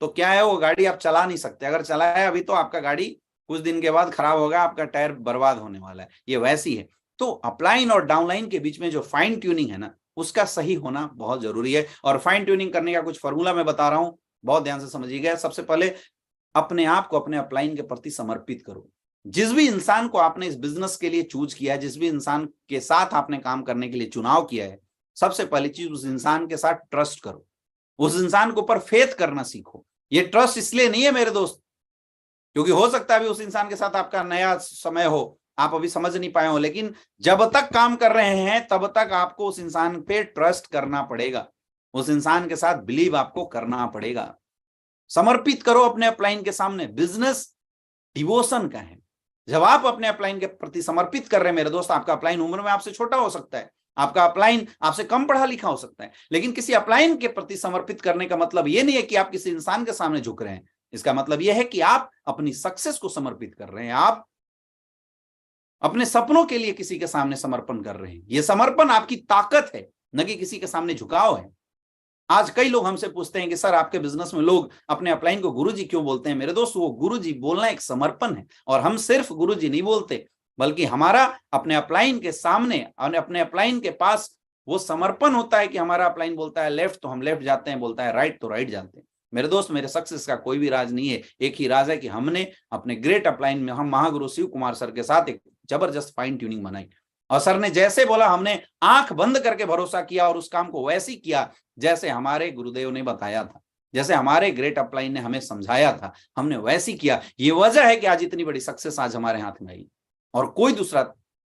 तो क्या है, वो गाड़ी आप चला नहीं सकते। अगर चलाया अभी तो आपका गाड़ी कुछ दिन के बाद खराब होगा, आपका टायर बर्बाद होने वाला है, ये वैसी है। तो अपलाइन और डाउनलाइन के बीच में जो फाइन ट्यूनिंग है ना, उसका सही होना बहुत जरूरी है। और फाइन ट्यूनिंग करने का कुछ फॉर्मूला मैं बता रहा हूं, बहुत ध्यान से समझिएगा। सबसे पहले अपने आप को अपने अपलाइन के प्रति समर्पित करो। जिस भी इंसान को आपने इस बिजनेस के लिए चूज किया है, जिस भी इंसान के साथ आपने काम करने के लिए चुनाव किया है, सबसे पहली चीज उस इंसान के साथ ट्रस्ट करो, उस इंसान के ऊपर फेथ करना सीखो। ये ट्रस्ट इसलिए नहीं है मेरे दोस्त क्योंकि हो सकता है अभी उस इंसान के साथ आपका नया समय हो, आप अभी समझ नहीं पाए हो, लेकिन जब तक काम कर रहे हैं तब तक आपको उस इंसान पे ट्रस्ट करना पड़ेगा, उस इंसान के साथ बिलीव आपको करना पड़ेगा। समर्पित करो अपने अपलाइन के सामने। बिजनेस डिवोशन का है। जब आप अपने अपलाइन के प्रति समर्पित कर रहे हैं मेरे दोस्त, आपका अपलाइन उम्र में आपसे छोटा हो सकता है, आपका अपलाइन आपसे कम पढ़ा लिखा हो सकता है, लेकिन किसी अपलाइन के प्रति समर्पित करने का मतलब यह नहीं है कि आप किसी इंसान के सामने झुक रहे हैं। इसका मतलब यह है कि आप अपनी सक्सेस को समर्पित कर रहे हैं, आप अपने सपनों के लिए किसी के सामने समर्पण कर रहे हैं। यह समर्पण आपकी ताकत है, न कि किसी के सामने झुकाव है। आज कई लोग हमसे पूछते हैं कि सर आपके बिजनेस में लोग अपने अपलाइन को गुरुजी क्यों बोलते हैं? मेरे दोस्त, वो गुरुजी बोलना एक समर्पण है, और हम सिर्फ गुरुजी नहीं बोलते, बल्कि हमारा अपने अपलाइन के सामने और अपने अपलाइन के पास वो समर्पण होता है कि हमारा अपलाइन बोलता है लेफ्ट तो हम लेफ्ट जाते हैं, बोलता है राइट तो राइट जाते हैं। मेरे दोस्त, मेरे सक्सेस का कोई भी राज नहीं है, एक ही राज है कि हमने अपने ग्रेट अपलाइन में हम महागुरु शिव कुमार सर के साथ एक जबरदस्त फाइन ट्यूनिंग बनाई, और सर ने जैसे बोला हमने आंख बंद करके भरोसा किया और उस काम को वैसे ही किया जैसे हमारे गुरुदेव ने बताया था, जैसे हमारे ग्रेट अपलाइन ने हमें समझाया था, हमने वैसे किया। ये वजह है कि आज इतनी बड़ी सक्सेस आज हमारे हाथ में आई, और कोई दूसरा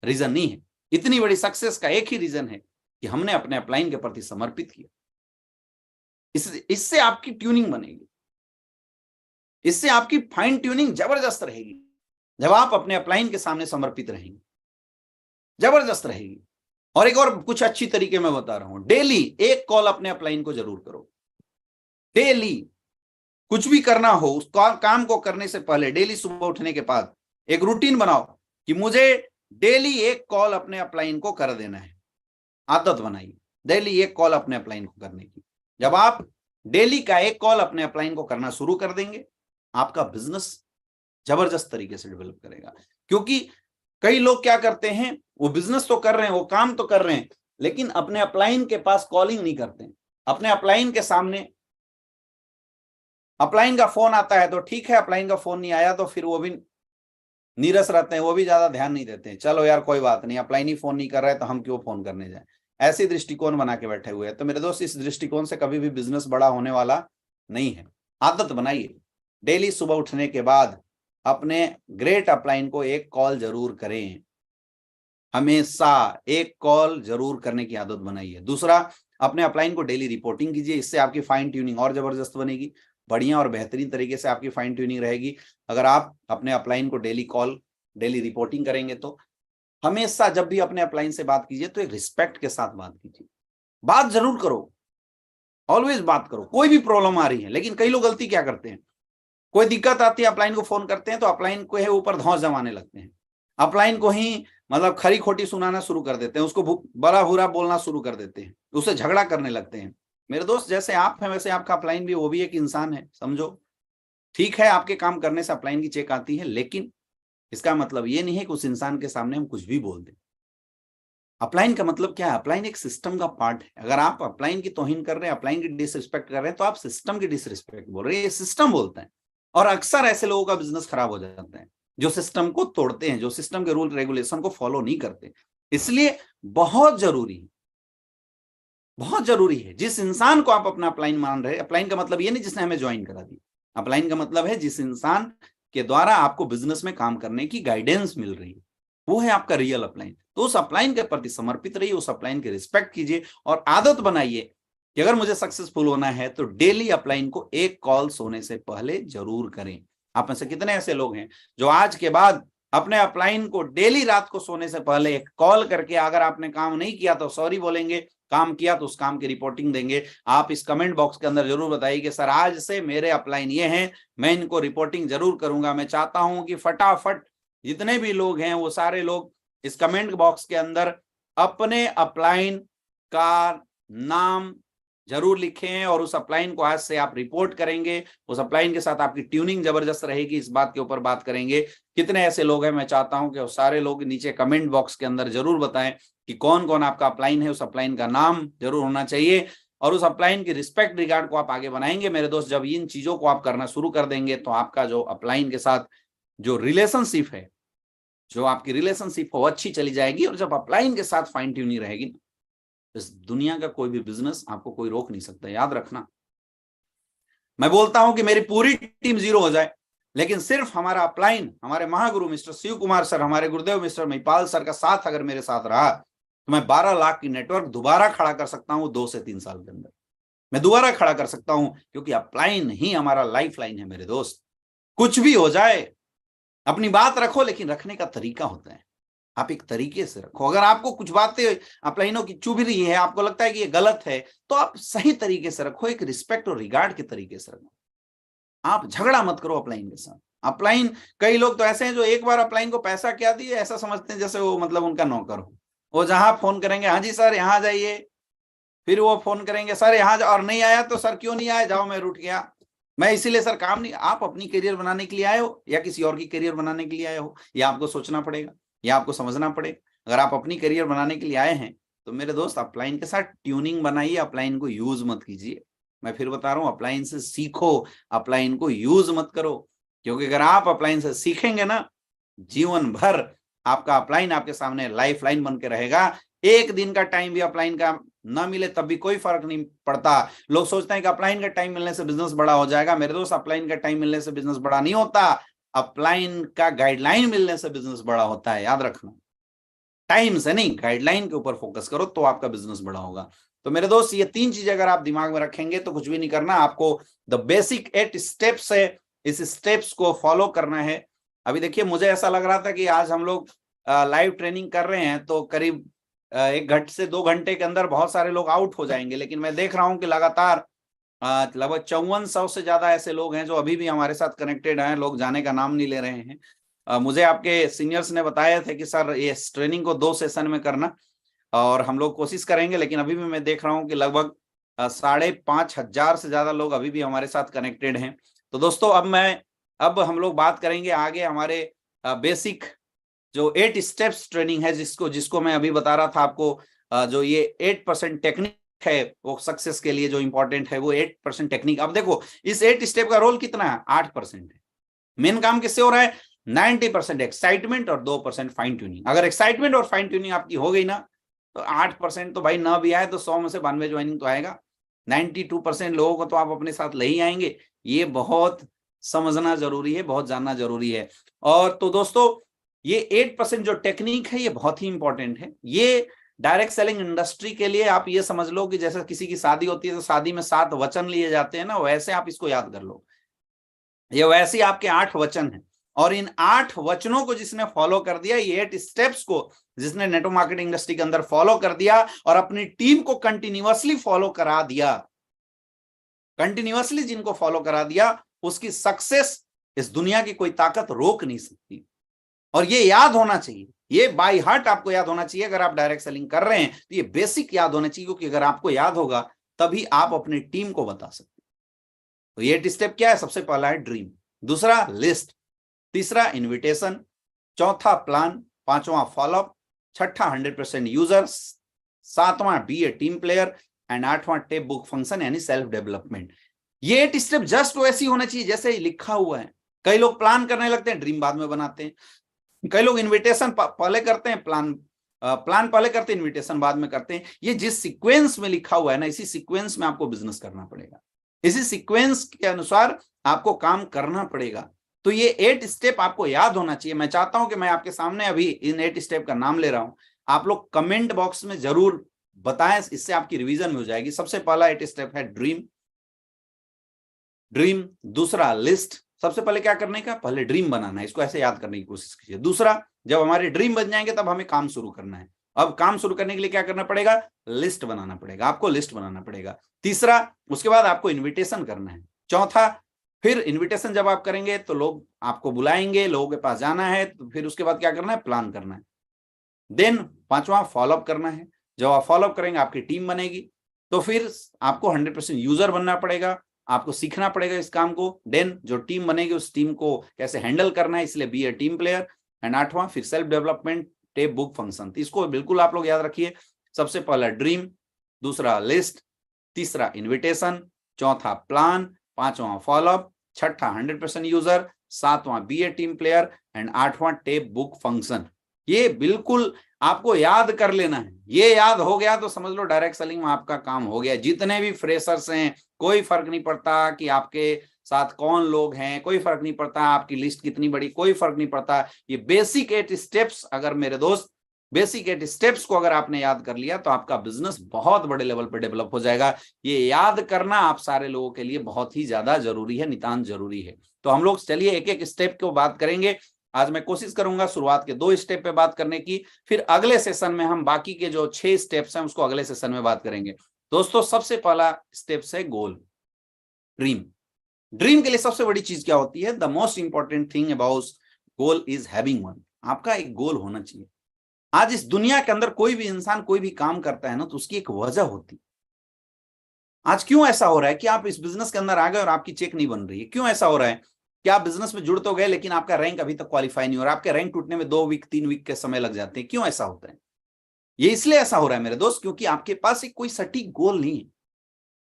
रीजन नहीं है। इतनी बड़ी सक्सेस का एक ही रीजन है कि हमने अपने अपलाइन के प्रति समर्पित किया। इससे आपकी ट्यूनिंग बनेगी, इससे आपकी फाइन ट्यूनिंग जबरदस्त रहेगी। जब आप अपने अपलाइन के सामने समर्पित रहेंगे, जबरदस्त रहेगी। और एक और कुछ अच्छी तरीके में बता रहा हूं, डेली एक कॉल अपने अपलाइन को जरूर करो। डेली कुछ भी करना हो, उस काम को करने से पहले डेली सुबह उठने के बाद एक रूटीन बनाओ कि मुझे डेली एक कॉल अपने अपलाइन को कर देना है। आदत बनाइए डेली एक कॉल अपने अपलाइन को करने की। जब आप डेली का एक कॉल अपने अपलाइन को करना शुरू कर देंगे, आपका बिजनेस जबरदस्त तरीके से डेवलप करेगा। क्योंकि कई लोग क्या करते हैं, वो बिजनेस तो कर रहे हैं, वो काम तो कर रहे हैं, लेकिन अपने अपलाइन के पास कॉलिंग नहीं करते हैं। अपने अपलाइन के सामने अपलाइन का फोन आता है तो ठीक है, अपलाइन का फोन नहीं आया तो फिर वो भी नीरस रहते हैं, वो भी ज्यादा ध्यान नहीं देते हैं। चलो यार कोई बात नहीं, अपलाइन ही फोन नहीं कर रहा है तो हम क्यों फोन करने जाए, ऐसे दृष्टिकोण बना के बैठे हुए हैं। तो मेरे दोस्त, इस दृष्टिकोण से कभी भी बिजनेस बड़ा होने वाला नहीं है। आदत बनाइए, डेली सुबह उठने के बाद अपने ग्रेट अपलाइन को एक कॉल जरूर करें। हमेशा एक कॉल जरूर करने की आदत बनाइए। दूसरा, अपने अपलाइन को डेली रिपोर्टिंग कीजिए, इससे आपकी फाइन ट्यूनिंग और जबरदस्त बनेगी, बढ़िया और बेहतरीन तरीके से आपकी फाइन ट्यूनिंग रहेगी। अगर आप अपने अपलाइन को डेली कॉल, डेली रिपोर्टिंग करेंगे तो हमेशा जब भी अपने अपलाइन से बात कीजिए तो एक रिस्पेक्ट के साथ बात कीजिए। बात जरूर करो, ऑलवेज बात करो। कोई भी प्रॉब्लम आ रही है, लेकिन कई लोग गलती क्या करते हैं, कोई दिक्कत आती है अपलाइन को फोन करते हैं तो अपलाइन को है ऊपर धौंस जमाने लगते हैं, अपलाइन को ही मतलब खरी खोटी सुनाना शुरू कर देते हैं, उसको बड़ा बुरा बोलना शुरू कर देते हैं, उससे झगड़ा करने लगते हैं। मेरे दोस्त, जैसे आप हैं वैसे आपका अपलाइन भी, वो भी एक इंसान है, समझो। ठीक है, आपके काम करने से अपलाइन की चेक आती है, लेकिन इसका मतलब ये नहीं है कि उस इंसान के सामने हम कुछ भी बोल दें। अपलाइन का मतलब क्या है? अपलाइन एक सिस्टम का पार्ट है। अगर आप अपलाइन की तौहीन कर रहे हैं, अपलाइन की डिसरिस्पेक्ट कर रहे हैं, तो आप सिस्टम की डिसरिस्पेक्ट बोल रहे हैं। ये सिस्टम बोलता है, और अक्सर ऐसे लोगों का बिजनेस खराब हो जाता है जो सिस्टम को तोड़ते हैं, जो सिस्टम के रूल रेगुलेशन को फॉलो नहीं करते। इसलिए बहुत जरूरी है, बहुत जरूरी है, जिस इंसान को आप अपना अपलाइन मान रहे हैं, अपलाइन का मतलब ये नहीं जिसने हमें ज्वाइन करा दी, अपलाइन का मतलब है जिस इंसान के द्वारा आपको बिजनेस में काम करने की गाइडेंस मिल रही है, वो है आपका रियल अपलाइन। तो उस अपलाइन के प्रति समर्पित रहिए, उस अपलाइन की रिस्पेक्ट कीजिए और आदत बनाइए कि अगर मुझे सक्सेसफुल होना है तो डेली अपलाइन को एक कॉल सोने से पहले जरूर करें। आप में से कितने ऐसे लोग हैं जो आज के बाद अपने अपलाइन को डेली रात को सोने से पहले एक कॉल करके, अगर आपने काम नहीं किया तो सॉरी बोलेंगे, काम किया तो उस काम की रिपोर्टिंग देंगे। आप इस कमेंट बॉक्स के अंदर जरूर बताइए कि सर आज से मेरे अपलाइन ये हैं, मैं इनको रिपोर्टिंग जरूर करूंगा। मैं चाहता हूं कि फटाफट जितने भी लोग हैं वो सारे लोग इस कमेंट बॉक्स के अंदर अपने अपलाइन का नाम जरूर लिखें और उस अपलाइन को आज से आप रिपोर्ट करेंगे। उस अपलाइन के साथ आपकी ट्यूनिंग जबरदस्त रहेगी, इस बात के ऊपर बात करेंगे। कितने ऐसे लोग हैं, मैं चाहता हूं कि वो सारे लोग नीचे कमेंट बॉक्स के अंदर जरूर बताएं कि कौन कौन आपका अपलाइन है, उस अपलाइन का नाम जरूर होना चाहिए और उस अपलाइन की रिस्पेक्ट रिगार्ड को आप आगे बनाएंगे। मेरे दोस्त, जब इन चीजों को आप करना शुरू कर देंगे तो आपका जो अपलाइन के साथ जो रिलेशनशिप है, जो आपकी रिलेशनशिप वो अच्छी चली जाएगी। और जब अपलाइन के साथ फाइन ट्यूनिंग रहेगी, इस दुनिया का कोई भी बिजनेस आपको कोई रोक नहीं सकता। याद रखना, मैं बोलता हूं कि मेरी पूरी टीम जीरो हो जाए, लेकिन सिर्फ हमारा अपलाइन, हमारे महागुरु मिस्टर शिव कुमार सर, हमारे गुरुदेव मिस्टर महिपाल सर का साथ अगर मेरे साथ रहा तो मैं 12 लाख की नेटवर्क दोबारा खड़ा कर सकता हूं 2 से 3 साल के अंदर। मैं दोबारा खड़ा कर सकता हूं, क्योंकि अपलाइन ही हमारा लाइफ लाइन है। मेरे दोस्त, कुछ भी हो जाए अपनी बात रखो, लेकिन रखने का तरीका होता है, आप एक तरीके से रखो। अगर आपको कुछ बातें अपलाइनों की चुभ रही है, आपको लगता है कि ये गलत है, तो आप सही तरीके से रखो, एक रिस्पेक्ट और रिगार्ड के तरीके से रखो। आप झगड़ा मत करो अपलाइन के साथ। अपलाइन, कई लोग तो ऐसे हैं जो एक बार अपलाइन को पैसा क्या दिए ऐसा समझते हैं जैसे वो मतलब उनका नौकर हो। वो जहां फोन करेंगे, हाँ जी सर यहाँ जाइए, फिर वो फोन करेंगे सर यहाँ और नहीं आया तो सर क्यों नहीं आया, जाओ मैं रूठ गया, मैं इसीलिए सर काम नहीं। आप अपनी करियर बनाने के लिए आए हो या किसी और की करियर बनाने के लिए आए हो, या आपको सोचना पड़ेगा, या आपको समझना पड़ेगा। अगर आप अपनी करियर बनाने के लिए आए हैं तो मेरे दोस्त अपलाइन के साथ ट्यूनिंग बनाइए, अपलाइन को यूज मत कीजिए। मैं फिर बता रहा हूं, अपलाइन से सीखो, अपलाइन को यूज मत करो। क्योंकि अगर आप अपलाइन से सीखेंगे ना, जीवन भर आपका अपलाइन आपके सामने लाइफ लाइन बन के रहेगा। एक दिन का टाइम भी अपलाइन का ना मिले तब भी कोई फर्क नहीं पड़ता। लोग सोचते हैं कि अपलाइन का टाइम मिलने से बिजनेस बड़ा हो जाएगा। मेरे दोस्त, अपलाइन का टाइम मिलने से बिजनेस बड़ा नहीं होता, अपलाइन का गाइडलाइन मिलने से बिजनेस बड़ा होता है। याद रखना, टाइम से नहीं, गाइडलाइन के ऊपर फोकस करो तो आपका बिजनेस बड़ा होगा। तो मेरे दोस्त, ये 3 चीजें अगर आप दिमाग में रखेंगे तो कुछ भी नहीं करना, आपको द बेसिक 8 स्टेप्स है, इस स्टेप्स को फॉलो करना है। अभी देखिए, मुझे ऐसा लग रहा था कि आज हम लोग लाइव ट्रेनिंग कर रहे हैं तो करीब 1 घंटे से 2 घंटे के अंदर बहुत सारे लोग आउट हो जाएंगे, लेकिन मैं देख रहा हूं कि लगातार लगभग 5400 से ज्यादा ऐसे लोग हैं जो अभी भी हमारे साथ कनेक्टेड हैं। लोग जाने का नाम नहीं ले रहे हैं। मुझे आपके सीनियर्स ने बताया था कि सर ये ट्रेनिंग को 2 सेशन में करना, और हम लोग कोशिश करेंगे, लेकिन अभी भी मैं देख रहा हूं कि लगभग 5,500 से ज्यादा लोग अभी भी हमारे साथ कनेक्टेड हैं। तो दोस्तों, अब हम लोग बात करेंगे आगे हमारे बेसिक जो 8 स्टेप्स ट्रेनिंग है, जिसको मैं अभी बता रहा था आपको। जो ये 8% टेक्निक है वो सक्सेस के लिए जो इंपॉर्टेंट है, वो 8% टेक्निक। अब देखो, इस 8 स्टेप का रोल कितना है, 8% है। मेन काम किससे हो रहा है, 90% एक्साइटमेंट और 2% फाइन ट्यूनिंग। अगर एक्साइटमेंट और फाइन ट्यूनिंग आपकी हो गई ना, तो 8% तो भाई ना भी आए तो 100 में से 92 ज्वाइनिंग तो आएगा। 92% लोगों को तो आप अपने साथ ले ही आएंगे। ये बहुत समझना जरूरी है, बहुत जानना जरूरी है। और तो दोस्तों, ये 8% जो टेक्निक है ये बहुत ही इंपॉर्टेंट है। ये डायरेक्ट सेलिंग इंडस्ट्री के लिए आप ये समझ लो कि जैसे किसी की शादी होती है तो शादी में 7 वचन लिए जाते हैं ना, वैसे आप इसको याद कर लो। ये वैसे आपके 8 वचन हैं, और इन 8 वचनों को जिसने फॉलो कर दिया, ये 8 स्टेप्स को जिसने नेटवर्क मार्केटिंग इंडस्ट्री के अंदर फॉलो कर दिया और अपनी टीम को कंटिन्यूअसली फॉलो करा दिया, कंटिन्यूअसली जिनको फॉलो करा दिया, उसकी सक्सेस इस दुनिया की कोई ताकत रोक नहीं सकती। और ये याद होना चाहिए, ये बाय हार्ट आपको याद होना चाहिए। अगर आप डायरेक्ट सेलिंग कर रहे हैं तो ये बेसिक याद होना चाहिए, क्योंकि अगर आपको याद होगा तभी आप अपनी टीम को बता सकते हैं। तो ये 8 स्टेप क्या है, सबसे पहला है ड्रीम, दूसरा लिस्ट, तीसरा इन्विटेशन, चौथा प्लान, पांचवा फॉलोअप, छठा 100% यूजर्स, सातवां be a team player, and 8वां टेप बुक फंक्शन यानी सेल्फ डेवलपमेंट। ये 8 स्टेप जस्ट वैसी होना चाहिए जैसे ही लिखा हुआ है। कई लोग प्लान करने लगते हैं, ड्रीम बाद में बनाते हैं। कई लोग इन्विटेशन पहले करते हैं, प्लान पहले करते हैं, इन्विटेशन बाद में करते हैं। ये जिस सीक्वेंस में लिखा हुआ है ना, इसी सीक्वेंस में आपको बिजनेस करना पड़ेगा, इसी सीक्वेंस के अनुसार आपको काम करना पड़ेगा। तो ये 8 स्टेप आपको याद होना चाहिए। मैं चाहता हूं कि मैं आपके सामने अभी इन 8 स्टेप का नाम ले रहा हूं, आप लोग कमेंट बॉक्स में जरूर बताएं, इससे आपकी रिवीजन में हो जाएगी। सबसे पहला 8 स्टेप है ड्रीम। दूसरा लिस्ट। सबसे पहले क्या करने का, पहले ड्रीम बनाना है, इसको ऐसे याद करने की कोशिश कीजिए। दूसरा, जब हमारे ड्रीम बन जाएंगे तब हमें काम शुरू करना है। अब काम शुरू करने के लिए क्या करना पड़ेगा, लिस्ट बनाना पड़ेगा, आपको लिस्ट बनाना पड़ेगा। तीसरा, उसके बाद आपको इन्विटेशन करना है। चौथा, फिर इन्विटेशन जब आप करेंगे तो लोग आपको बुलाएंगे, लोगों के पास जाना है, तो फिर उसके बाद क्या करना है, प्लान करना है। देन पांचवा, फॉलोअप करना है। जब आप फॉलोअप करेंगे आपकी टीम बनेगी, तो फिर आपको 100% यूजर बनना पड़ेगा, आपको सीखना पड़ेगा इस काम को। देन जो टीम बनेगी उस टीम को कैसे हैंडल करना है, इसलिए be a team player. And आठवां, फिर self development, tape book function. इसको बिल्कुल आप लोग याद रखिए। सबसे पहला ड्रीम, दूसरा लिस्ट, तीसरा इन्विटेशन, चौथा प्लान, पांचवा फॉलोअप, छठा 100% यूजर, सातवां be a team player and आठवां टेप बुक फंक्शन। ये बिल्कुल आपको याद कर लेना है। ये याद हो गया तो समझ लो डायरेक्ट सेलिंग में आपका काम हो गया। जितने भी फ्रेशर्स हैं, कोई फर्क नहीं पड़ता कि आपके साथ कौन लोग हैं, कोई फर्क नहीं पड़ता आपकी लिस्ट कितनी बड़ी, कोई फर्क नहीं पड़ता। ये बेसिक 8 स्टेप्स, अगर मेरे दोस्त बेसिक 8 स्टेप्स को अगर आपने याद कर लिया तो आपका बिजनेस बहुत बड़े लेवल पर डेवलप हो जाएगा। ये याद करना आप सारे लोगों के लिए बहुत ही ज्यादा जरूरी है, नितांत जरूरी है। तो हम लोग चलिए एक एक स्टेप को बात करेंगे। आज मैं कोशिश करूंगा शुरुआत के 2 स्टेप पे बात करने की, फिर अगले सेशन में हम बाकी के जो 6 स्टेप्स हैं उसको अगले सेशन में बात करेंगे। दोस्तों, सबसे पहला स्टेप्स है गोल, ड्रीम। ड्रीम के लिए सबसे बड़ी चीज क्या होती है, the most important thing about goal is having one. आपका एक गोल होना चाहिए। आज इस दुनिया के अंदर कोई भी इंसान कोई भी काम करता है ना, तो उसकी एक वजह होती है। आज क्यों ऐसा हो रहा है कि आप इस बिजनेस के अंदर आ गए और आपकी चेक नहीं बन रही है? क्यों ऐसा हो रहा है कि आप बिजनेस में जुड़ तो गए लेकिन आपका रैंक अभी तक क्वालिफाई नहीं हो रहा, आपके रैंक टूटने में 2 वीक 3 वीक के समय लग जाते हैं? क्यों ऐसा होता है? ये इसलिए ऐसा हो रहा है मेरे दोस्त, क्योंकि आपके पास एक कोई सटीक गोल नहीं है।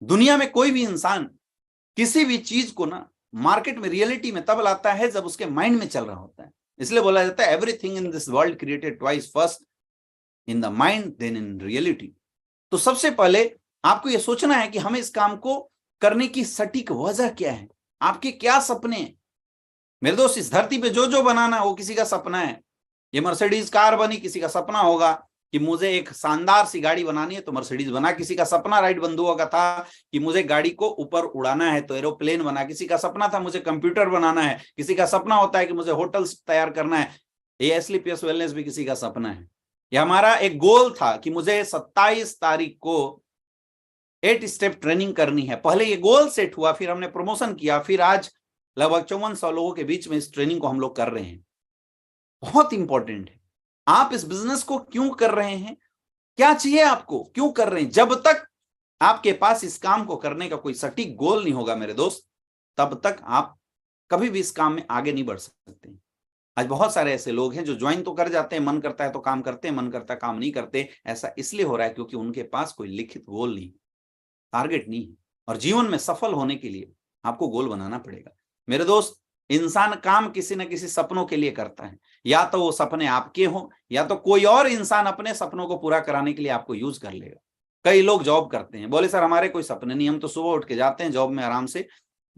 दुनिया में कोई भी इंसान किसी भी चीज को ना मार्केट में, रियलिटी में तब लाता है जब उसके माइंड में चल रहा होता है। इसलिए बोला जाता है everything in this world created twice, first in the mind then in reality. तो सबसे पहले आपको यह सोचना है कि हमें इस काम को करने की सटीक वजह क्या है, आपके क्या सपने हैं। मेरे दोस्त, इस धरती पे जो जो बनाना वो किसी का सपना है। ये मर्सिडीज कार बनी, किसी का सपना होगा कि मुझे एक शानदार सी गाड़ी बनानी है तो मर्सिडीज बना। किसी का सपना राइट बंधुओं का था कि मुझे गाड़ी को ऊपर उड़ाना है तो एरोप्लेन बना। किसी का सपना था मुझे कंप्यूटर बनाना है। किसी का सपना होता है कि मुझे होटल्स तैयार करना है। ये स्लीपियस वेलनेस भी किसी का सपना है। ये हमारा एक गोल था कि मुझे 27 तारीख को 8 स्टेप ट्रेनिंग करनी है। पहले ये गोल सेट हुआ, फिर हमने प्रमोशन किया, फिर आज लगभग 5400 लोगों के बीच में इस ट्रेनिंग को हम लोग कर रहे हैं। बहुत इंपॉर्टेंट है आप इस बिजनेस को क्यों कर रहे हैं, क्या चाहिए आपको, क्यों कर रहे हैं। जब तक आपके पास इस काम को करने का कोई सटीक गोल नहीं होगा मेरे दोस्त, तब तक आप कभी भी इस काम में आगे नहीं बढ़ सकते। आज बहुत सारे ऐसे लोग हैं जो ज्वाइन तो कर जाते हैं, मन करता है तो काम करते हैं, मन करता है काम नहीं करते। ऐसा इसलिए हो रहा है क्योंकि उनके पास कोई लिखित गोल नहीं, टारगेट नहीं है। और जीवन में सफल होने के लिए आपको गोल बनाना पड़ेगा मेरे दोस्त। इंसान काम किसी न किसी सपनों के लिए करता है, या तो वो सपने आपके हों या तो कोई और इंसान अपने सपनों को पूरा कराने के लिए आपको यूज कर लेगा। कई लोग जॉब करते हैं, बोले सर हमारे कोई सपने नहीं, हम तो सुबह उठ के जाते हैं जॉब में, आराम से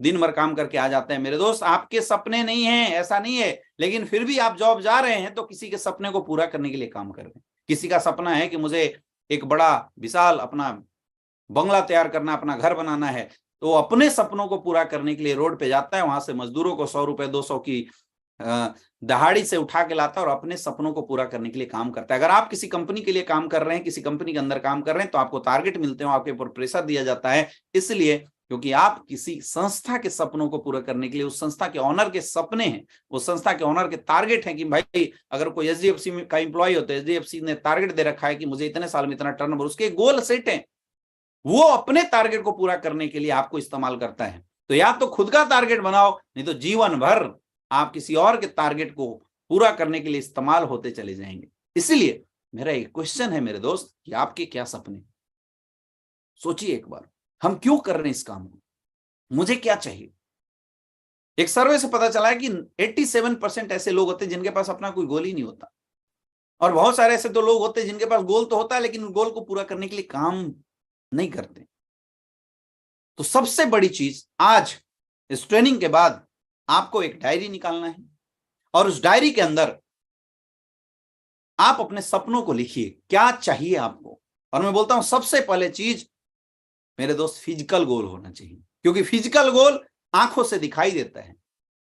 दिन भर काम करके आ जाते हैं। मेरे दोस्त, आपके सपने नहीं है ऐसा नहीं है, लेकिन फिर भी आप जॉब जा रहे हैं तो किसी के सपने को पूरा करने के लिए काम कर रहे हैं। किसी का सपना है कि मुझे एक बड़ा विशाल अपना बंगला तैयार करना, अपना घर बनाना है, तो अपने सपनों को पूरा करने के लिए रोड पे जाता है, वहां से मजदूरों को 100 रुपए 200 की दहाड़ी से उठा के लाता है और अपने सपनों को पूरा करने के लिए काम करता है। अगर आप किसी कंपनी के लिए काम कर रहे हैं, किसी कंपनी के अंदर काम कर रहे हैं, तो आपको टारगेट मिलते हैं, आपके ऊपर प्रेशर दिया जाता है, इसलिए क्योंकि आप किसी संस्था के सपनों को पूरा करने के लिए, उस संस्था के ऑनर के सपने हैं, उस संस्था के ऑनर के टारगेट हैं कि भाई अगर कोई एचडीएफसी का एम्प्लॉय हो तो एचडीएफसी ने टारगेट दे रखा है कि मुझे इतने साल में इतना टर्नओवर, उसके गोल सेट है, वो अपने टारगेट को पूरा करने के लिए आपको इस्तेमाल करता है। तो या तो खुद का टारगेट बनाओ, नहीं तो जीवन भर आप किसी और के टारगेट को पूरा करने के लिए इस्तेमाल होते चले जाएंगे। इसलिए मेरा एक क्वेश्चन है मेरे दोस्त कि आपके क्या सपने, सोचिए एक बार, हम क्यों कर रहे हैं इस काम को, मुझे क्या चाहिए। एक सर्वे से पता चला है कि 87% ऐसे लोग होते हैं जिनके पास अपना कोई गोल ही नहीं होता, और बहुत सारे ऐसे तो लोग होते हैं जिनके पास गोल तो होता है लेकिन गोल को पूरा करने के लिए काम नहीं करते। तो सबसे बड़ी चीज आज इस ट्रेनिंग के बाद आपको एक डायरी निकालना है और उस डायरी के अंदर आप अपने सपनों को लिखिए, क्या चाहिए आपको। और मैं बोलता हूं सबसे पहले चीज मेरे दोस्त फिजिकल गोल होना चाहिए, क्योंकि फिजिकल गोल आंखों से दिखाई देता है,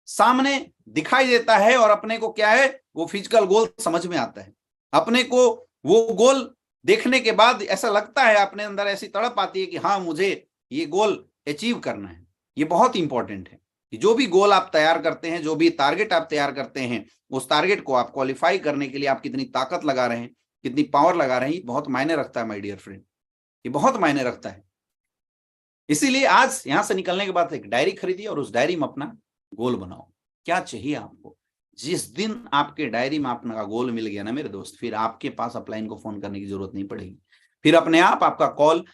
सामने दिखाई देता है, और अपने को क्या है वो फिजिकल गोल समझ में आता है। अपने को वो गोल देखने के बाद ऐसा लगता है, अपने अंदर ऐसी तड़प आती है कि हाँ मुझे ये गोल अचीव करना है। ये बहुत इंपॉर्टेंट है कि जो भी गोल आप तैयार करते हैं, जो भी टारगेट आप तैयार करते हैं, उस टारगेट को आप क्वालिफाई करने के लिए आप कितनी ताकत लगा रहे हैं, कितनी पावर लगा रहे हैं, ये बहुत मायने रखता है माय डियर फ्रेंड, ये बहुत मायने रखता है। इसीलिए आज यहां से निकलने के बाद एक डायरी खरीदिए और उस डायरी में अपना गोल बनाओ, क्या चाहिए आपको। जिस दिन आपके डायरी में अपना गोल मिल गया ना मेरे दोस्त, फिर आपके पास अपलाइन को फोन करने की जरूरत नहीं पड़ेगी। फिर अपने आप आपका कॉल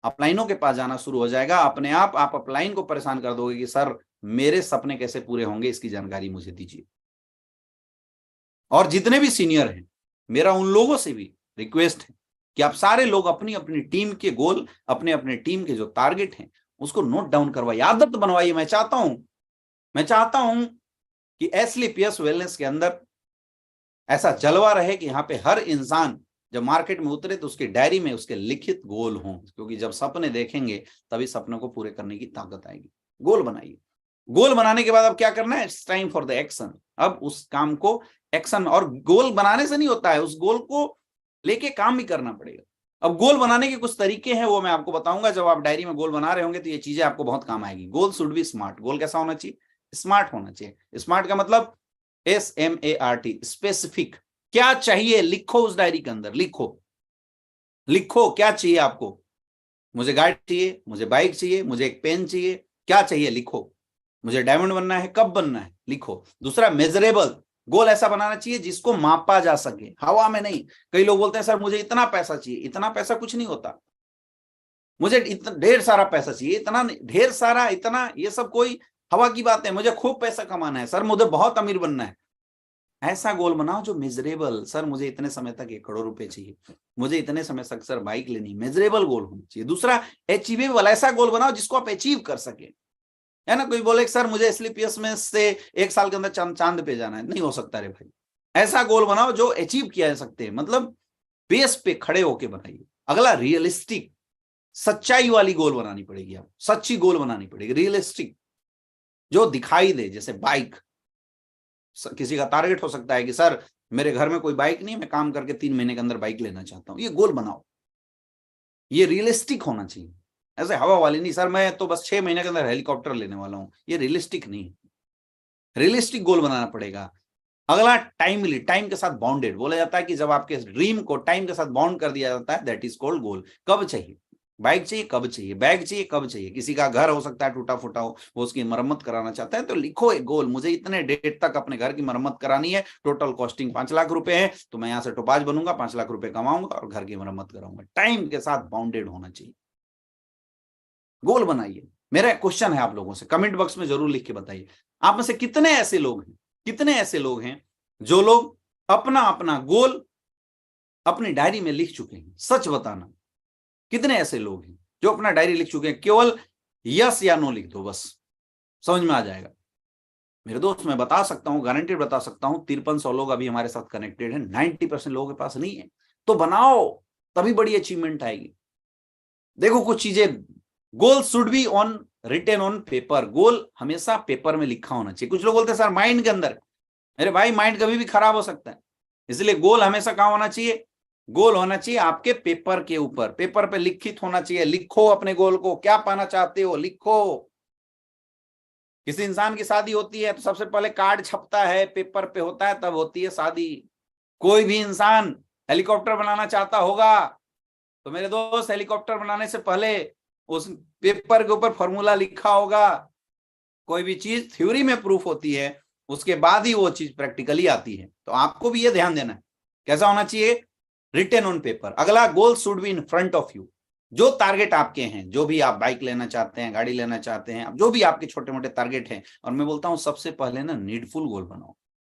अपलाइनों के पास जाना शुरू हो जाएगा। अपने आप अपलाइन को परेशान कर दोगे कि सर मेरे सपने कैसे पूरे होंगे, इसकी जानकारी मुझे दीजिए। और जितने भी सीनियर हैं, मेरा उन लोगों से भी रिक्वेस्ट है कि आप सारे लोग अपनी अपनी टीम के गोल, अपने अपने टीम के जो टारगेट हैं उसको नोट डाउन करवाइए, आदत बनवाइए। मैं चाहता हूं कि एसलीपीएस वेलनेस के अंदर ऐसा जलवा रहे कि यहाँ पे हर इंसान जब मार्केट में उतरे तो उसकी डायरी में उसके लिखित गोल हों, क्योंकि जब सपने देखेंगे तभी सपनों को पूरे करने की ताकत आएगी। गोल बनाइए। गोल बनाने के बाद अब क्या करना है, it's time for the action. अब उस काम को एक्शन, और गोल बनाने से नहीं होता है, उस गोल को लेके काम भी करना पड़ेगा। अब गोल बनाने के कुछ तरीके हैं, वो मैं आपको बताऊंगा। जब आप डायरी में गोल बना रहे होंगे तो ये चीजें आपको बहुत काम आएगी। Goal should be smart. Goal कैसा होना चाहिए, स्मार्ट होना चाहिए। स्मार्ट का मतलब SMART, स्पेसिफिक। क्या चाहिए लिखो, उस डायरी के अंदर लिखो क्या चाहिए आपको। मुझे गाड़ी चाहिए, मुझे बाइक चाहिए, मुझे एक पेन चाहिए, क्या चाहिए लिखो। मुझे डायमंड बनना है, कब बनना है लिखो। दूसरा मेजरेबल। गोल ऐसा बनाना चाहिए जिसको मापा जा सके, हवा में नहीं। कई लोग बोलते हैं सर मुझे इतना पैसा चाहिए, इतना पैसा कुछ नहीं होता। मुझे इतना ढेर सारा पैसा चाहिए, इतना ढेर सारा, इतना, ये सब कोई हवा की बात है। मुझे खूब पैसा कमाना है सर, मुझे बहुत अमीर बनना है। ऐसा गोल बनाओ जो मेजरेबल। सर मुझे इतने समय तक 1 करोड़ रुपए चाहिए, मुझे इतने समय तक सर बाइक लेनी। मेजरेबल गोल होना चाहिए। दूसरा अचीवेबल। ऐसा गोल बनाओ जिसको आप अचीव कर सके, है ना। कोई बोले सर मुझे एसलीपीएस में से 1 साल के अंदर चांद पे जाना है, नहीं हो सकता रे भाई। ऐसा गोल बनाओ जो अचीव किया जा सकते हैं, मतलब बेस पे खड़े होके बनाइए। अगला रियलिस्टिक, सच्चाई वाली गोल बनानी पड़ेगी। आप सच्ची गोल बनानी पड़ेगी, रियलिस्टिक, जो दिखाई दे। जैसे बाइक, किसी का टारगेट हो सकता है कि सर मेरे घर में कोई बाइक नहीं, मैं काम करके 3 महीने के अंदर बाइक लेना चाहता हूं। ये गोल बनाओ, ये रियलिस्टिक होना चाहिए। ऐसे हवा वाली नहीं, सर मैं तो बस 6 महीने के अंदर हेलीकॉप्टर लेने वाला हूं। ये रियलिस्टिक नहीं, रियलिस्टिक गोल बनाना पड़ेगा। अगला टाइमली, टाइम के साथ बाउंडेड। बोला जाता है कि जब आपके ड्रीम को टाइम के साथ बाउंड कर दिया जाता है, दैट इज कॉल्ड गोल। कब चाहिए बाइक, चाहिए कब चाहिए, बैग चाहिए कब चाहिए। किसी का घर हो सकता है टूटा फूटा हो, वो उसकी मरम्मत कराना चाहता है, तो लिखो एक गोल, मुझे इतने डेट तक अपने घर की मरम्मत करानी है, टोटल कॉस्टिंग 5 लाख रुपए है, तो मैं यहाँ से टोपाज बनूंगा, 5 लाख रुपए कमाऊंगा और घर की मरम्मत कराऊंगा। टाइम के साथ बाउंडेड होना चाहिए। गोल बनाइए। मेरा क्वेश्चन है आप लोगों से, कमेंट बॉक्स में जरूर लिख के बताइए, आप में से कितने ऐसे लोग हैं जो लोग अपना अपना गोल अपनी डायरी में लिख चुके हैं। सच बताना, कितने ऐसे लोग हैं जो अपना डायरी लिख चुके हैं। केवल यस या नो लिख दो, बस समझ में आ जाएगा। मेरे दोस्त मैं बता सकता हूं, गारंटेड बता सकता हूं, 5300 लोग अभी हमारे साथ कनेक्टेड हैं। 90% लोगों के पास नहीं है, तो बनाओ, तभी बड़ी अचीवमेंट आएगी। देखो कुछ चीजें, goal should be on written on paper. Goal हमेशा पेपर में लिखा होना चाहिए। कुछ लोग बोलते हैं सर माइंड के अंदर, मेरे भाई माइंड कभी भी खराब हो सकता है, इसलिए गोल हमेशा कहां होना चाहिए, गोल होना चाहिए आपके पेपर के ऊपर, पेपर पे लिखित होना चाहिए। लिखो अपने गोल को, क्या पाना चाहते हो लिखो। किसी इंसान की शादी होती है तो सबसे पहले कार्ड छपता है, पेपर पे होता है, तब होती है शादी। कोई भी इंसान हेलीकॉप्टर बनाना चाहता होगा तो मेरे दोस्त हेलीकॉप्टर बनाने से पहले उस पेपर के ऊपर फॉर्मूला लिखा होगा। कोई भी चीज थ्योरी में प्रूफ होती है, उसके बाद ही वो चीज प्रैक्टिकली आती है। तो आपको भी ये ध्यान देना है, कैसा होना चाहिए, रिटेन ऑन पेपर। अगला, goal should be in front of you. जो टारगेट आपके हैं, जो भी आप बाइक लेना चाहते हैं, गाड़ी लेना चाहते हैं, जो भी आपके छोटे मोटे टारगेट हैं, और मैं बोलता हूं सबसे पहले ना नीडफुल गोल बनाओ।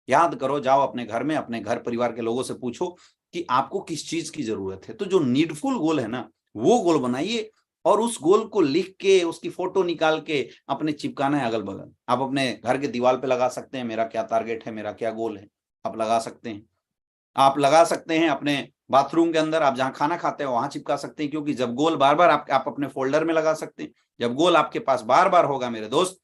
याद करो, जाओ अपने घर में, अपने घर परिवार के लोगों से पूछो कि आपको किस चीज की जरूरत है, तो जो नीडफुल गोल है ना वो गोल बनाइए। और उस गोल को लिख के उसकी फोटो निकाल के अपने चिपकाना है अगल बगल। आप अपने घर के दीवार पे लगा सकते हैं, मेरा क्या टारगेट है, मेरा क्या गोल है, आप लगा सकते हैं। आप लगा सकते हैं अपने बाथरूम के अंदर, आप जहां खाना खाते हैं वहां चिपका सकते हैं, क्योंकि जब गोल बार बार आप अपने फोल्डर में लगा सकते हैं। जब गोल आपके पास बार बार होगा मेरे दोस्त,